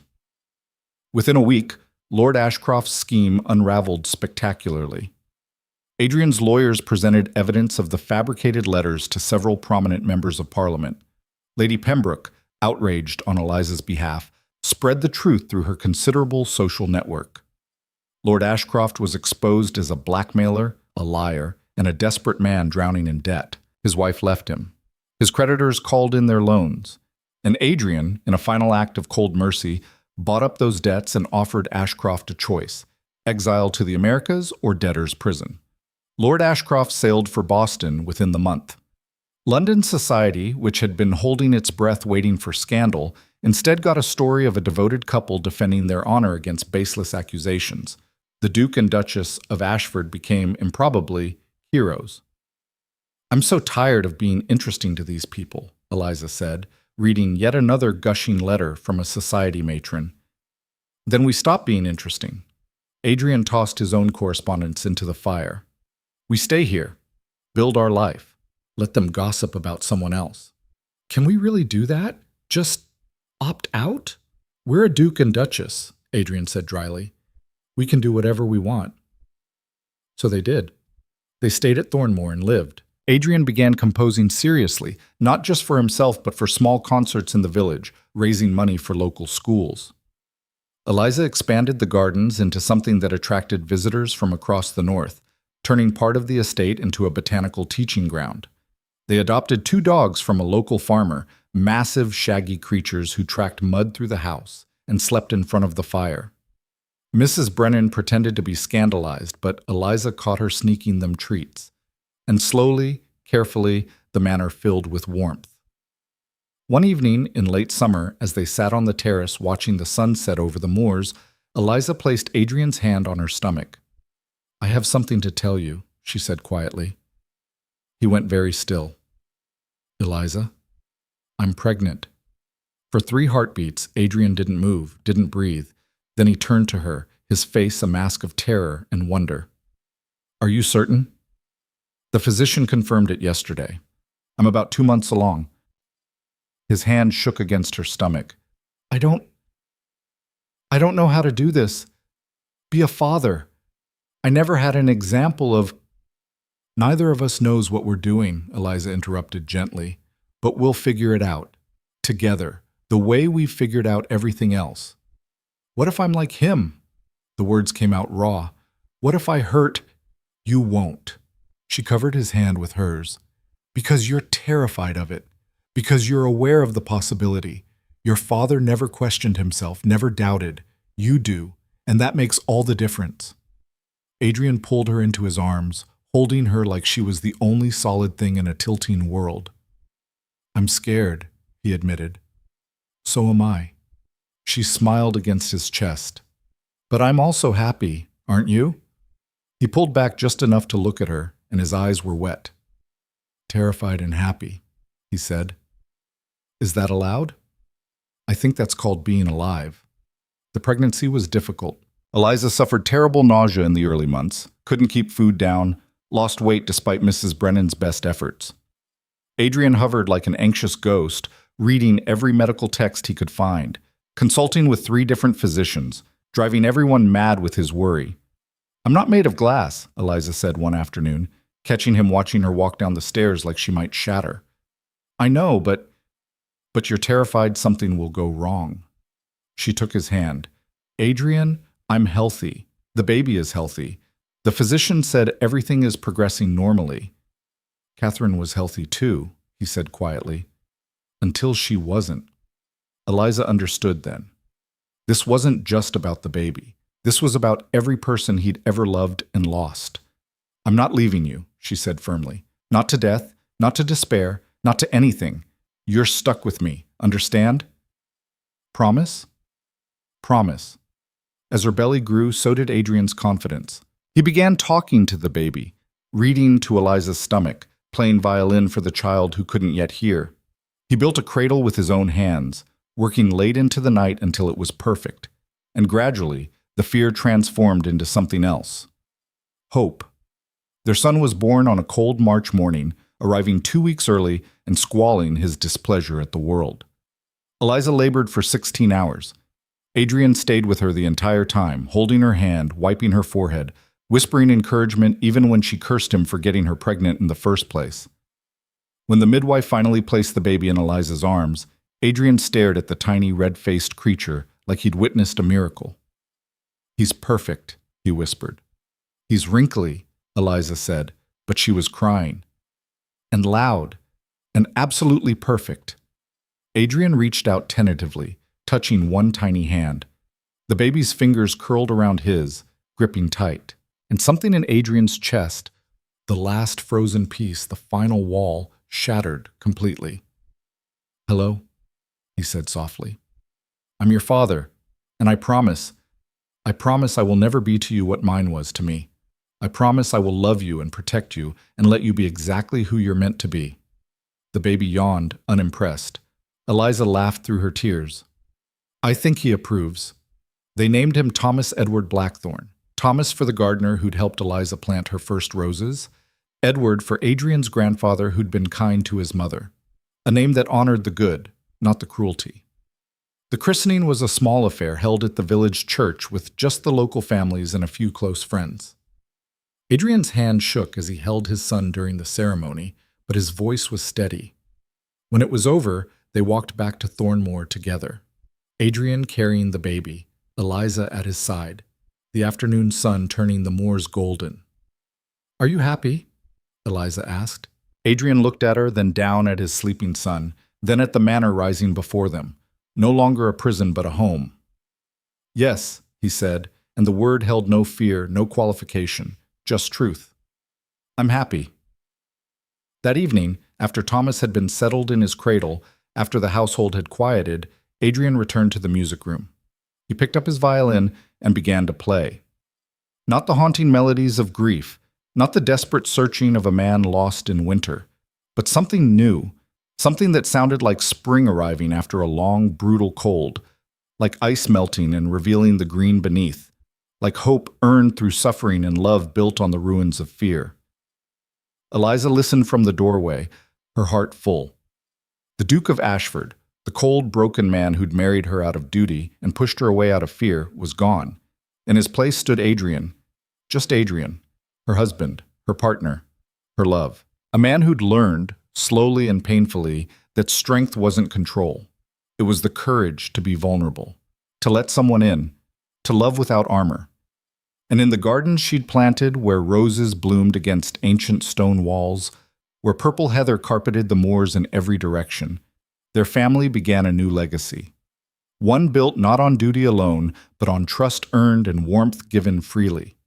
Within a week, Lord Ashcroft's scheme unraveled spectacularly. Adrian's lawyers presented evidence of the fabricated letters to several prominent members of Parliament. Lady Pembroke, outraged on Eliza's behalf, spread the truth through her considerable social network. Lord Ashcroft was exposed as a blackmailer, a liar, and a desperate man drowning in debt. His wife left him. His creditors called in their loans. And Adrian, in a final act of cold mercy, bought up those debts and offered Ashcroft a choice: exile to the Americas or debtor's prison. Lord Ashcroft sailed for Boston within the month. London society, which had been holding its breath waiting for scandal, instead got a story of a devoted couple defending their honor against baseless accusations. The Duke and Duchess of Ashford became, improbably, heroes. "I'm so tired of being interesting to these people," Eliza said, reading yet another gushing letter from a society matron. "Then we stop being interesting." Adrian tossed his own correspondence into the fire. "We stay here, build our life, let them gossip about someone else." "Can we really do that? Just opt out?" "We're a Duke and Duchess," Adrian said dryly. "We can do whatever we want." So they did. They stayed at Thornmoor and lived. Adrian began composing seriously, not just for himself but for small concerts in the village, raising money for local schools. Eliza expanded the gardens into something that attracted visitors from across the north, turning part of the estate into a botanical teaching ground. They adopted 2 dogs from a local farmer, massive, shaggy creatures who tracked mud through the house and slept in front of the fire. Mrs. Brennan pretended to be scandalized, but Eliza caught her sneaking them treats. And slowly, carefully, the manor filled with warmth. One evening in late summer, as they sat on the terrace watching the sun set over the moors, Eliza placed Adrian's hand on her stomach. "I have something to tell you," she said quietly. He went very still. "Eliza, I'm pregnant." For 3 heartbeats, Adrian didn't move, didn't breathe. Then he turned to her, his face a mask of terror and wonder. "Are you certain?" "The physician confirmed it yesterday. I'm about 2 months along." His hand shook against her stomach. I don't know how to do this. Be a father. I never had an example of—" "Neither of us knows what we're doing," Eliza interrupted gently, "but we'll figure it out. Together. The way we've figured out everything else." "What if I'm like him?" The words came out raw. "What if I hurt—" "You won't." She covered his hand with hers. "Because you're terrified of it. Because you're aware of the possibility. Your father never questioned himself, never doubted. You do, and that makes all the difference." Adrian pulled her into his arms, holding her like she was the only solid thing in a tilting world. "I'm scared," he admitted. "So am I." She smiled against his chest. "But I'm also happy, aren't you?" He pulled back just enough to look at her, and his eyes were wet. "Terrified and happy," he said. "Is that allowed?" "I think that's called being alive." The pregnancy was difficult. Eliza suffered terrible nausea in the early months, couldn't keep food down, lost weight despite Mrs. Brennan's best efforts. Adrian hovered like an anxious ghost, reading every medical text he could find, consulting with 3 different physicians, driving everyone mad with his worry. "I'm not made of glass," Eliza said one afternoon, catching him watching her walk down the stairs like she might shatter. "I know, but you're terrified something will go wrong." She took his hand. "Adrian, I'm healthy. The baby is healthy. The physician said everything is progressing normally." "Catherine was healthy too," he said quietly. "Until she wasn't." Eliza understood then. This wasn't just about the baby. This was about every person he'd ever loved and lost. "I'm not leaving you," she said firmly. "Not to death, not to despair, not to anything. You're stuck with me, understand?" "Promise?" "Promise." As her belly grew, so did Adrian's confidence. He began talking to the baby, reading to Eliza's stomach, playing violin for the child who couldn't yet hear. He built a cradle with his own hands, working late into the night until it was perfect. And gradually, the fear transformed into something else. Hope. Their son was born on a cold March morning, arriving 2 weeks early and squalling his displeasure at the world. Eliza labored for 16 hours. Adrian stayed with her the entire time, holding her hand, wiping her forehead, whispering encouragement even when she cursed him for getting her pregnant in the first place. When the midwife finally placed the baby in Eliza's arms, Adrian stared at the tiny red-faced creature like he'd witnessed a miracle. "He's perfect," he whispered. "He's wrinkly," Eliza said, but she was crying. "And loud, and absolutely perfect." Adrian reached out tentatively, touching one tiny hand. The baby's fingers curled around his, gripping tight, and something in Adrian's chest, the last frozen piece, the final wall, shattered completely. "Hello," he said softly. "I'm your father, and I promise I will never be to you what mine was to me. I promise I will love you and protect you and let you be exactly who you're meant to be." The baby yawned, unimpressed. Eliza laughed through her tears. "I think he approves." They named him Thomas Edward Blackthorne. Thomas for the gardener who'd helped Eliza plant her first roses. Edward for Adrian's grandfather who'd been kind to his mother. A name that honored the good, not the cruelty. The christening was a small affair held at the village church with just the local families and a few close friends. Adrian's hand shook as he held his son during the ceremony, but his voice was steady. When it was over, they walked back to Thornmoor together. Adrian carrying the baby, Eliza at his side, the afternoon sun turning the moors golden. "Are you happy?" Eliza asked. Adrian looked at her, then down at his sleeping son, then at the manor rising before them, no longer a prison but a home. "Yes," he said, and the word held no fear, no qualification, just truth. "I'm happy." That evening, after Thomas had been settled in his cradle, after the household had quieted, Adrian returned to the music room. He picked up his violin and began to play. Not the haunting melodies of grief, not the desperate searching of a man lost in winter, but something new, something that sounded like spring arriving after a long, brutal cold, like ice melting and revealing the green beneath, like hope earned through suffering and love built on the ruins of fear. Eliza listened from the doorway, her heart full. The Duke of Ashford, the cold, broken man who'd married her out of duty and pushed her away out of fear, was gone. In his place stood Adrian, just Adrian, her husband, her partner, her love. A man who'd learned, slowly and painfully, that strength wasn't control. It was the courage to be vulnerable, to let someone in, to love without armor. And in the garden she'd planted, where roses bloomed against ancient stone walls, where purple heather carpeted the moors in every direction, their family began a new legacy. One built not on duty alone, but on trust earned and warmth given freely.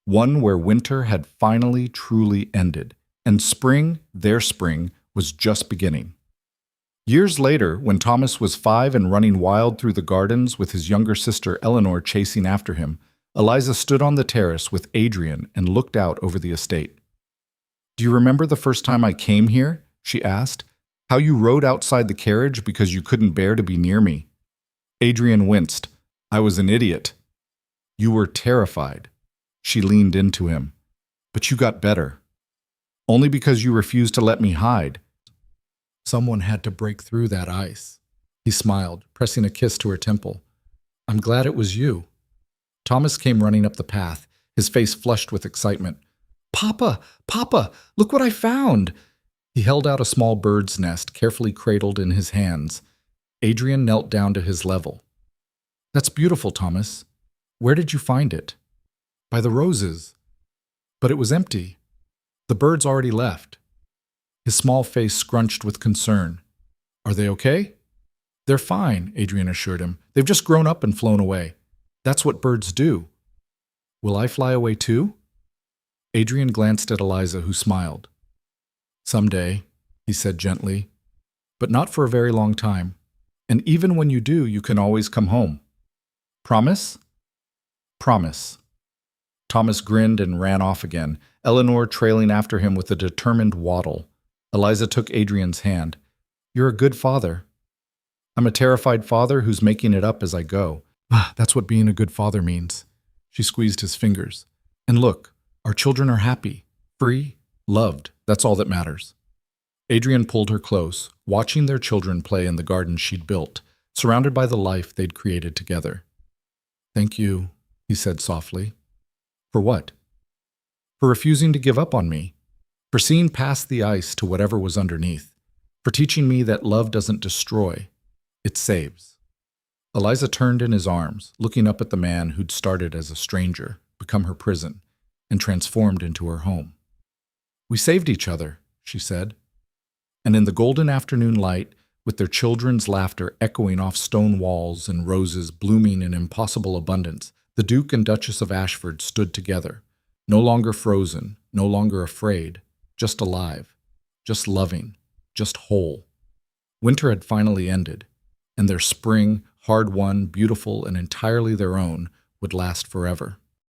One where winter had finally truly ended, and spring, their spring, was just beginning. Years later, when Thomas was 5 and running wild through the gardens with his younger sister Eleanor chasing after him, Eliza stood on the terrace with Adrian and looked out over the estate. "Do you remember the first time I came here?" she asked. "How you rode outside the carriage because you couldn't bear to be near me?" Adrian winced. "I was an idiot." "You were terrified." She leaned into him. "But you got better." "Only because you refused to let me hide." "Someone had to break through that ice." He smiled, pressing a kiss to her temple. "I'm glad it was you." Thomas came running up the path, his face flushed with excitement. "Papa! Papa! Look what I found!" He held out a small bird's nest, carefully cradled in his hands. Adrian knelt down to his level. "That's beautiful, Thomas. Where did you find it?" "By the roses." "But it was empty. The birds already left." His small face scrunched with concern. "Are they okay?" "They're fine," Adrian assured him. "They've just grown up and flown away. That's what birds do." "Will I fly away too?" Adrian glanced at Eliza, who smiled. "Someday," he said gently, "but not for a very long time. And even when you do, you can always come home. Promise?" "Promise." Thomas grinned and ran off again, Eleanor trailing after him with a determined waddle. Eliza took Adrian's hand. "You're a good father." "I'm a terrified father who's making it up as I go." "That's what being a good father means." She squeezed his fingers. "And look, our children are happy, free, loved. That's all that matters." Adrian pulled her close, watching their children play in the garden she'd built, surrounded by the life they'd created together. "Thank you," he said softly. "For what?" "For refusing to give up on me. For seeing past the ice to whatever was underneath. For teaching me that love doesn't destroy, it saves." Eliza turned in his arms, looking up at the man who'd started as a stranger, become her prison, and transformed into her home. "We saved each other," she said. And in the golden afternoon light, with their children's laughter echoing off stone walls and roses blooming in impossible abundance, the Duke and Duchess of Ashford stood together, no longer frozen, no longer afraid, just alive, just loving, just whole. Winter had finally ended, and their spring, hard-won, beautiful, and entirely their own, would last forever.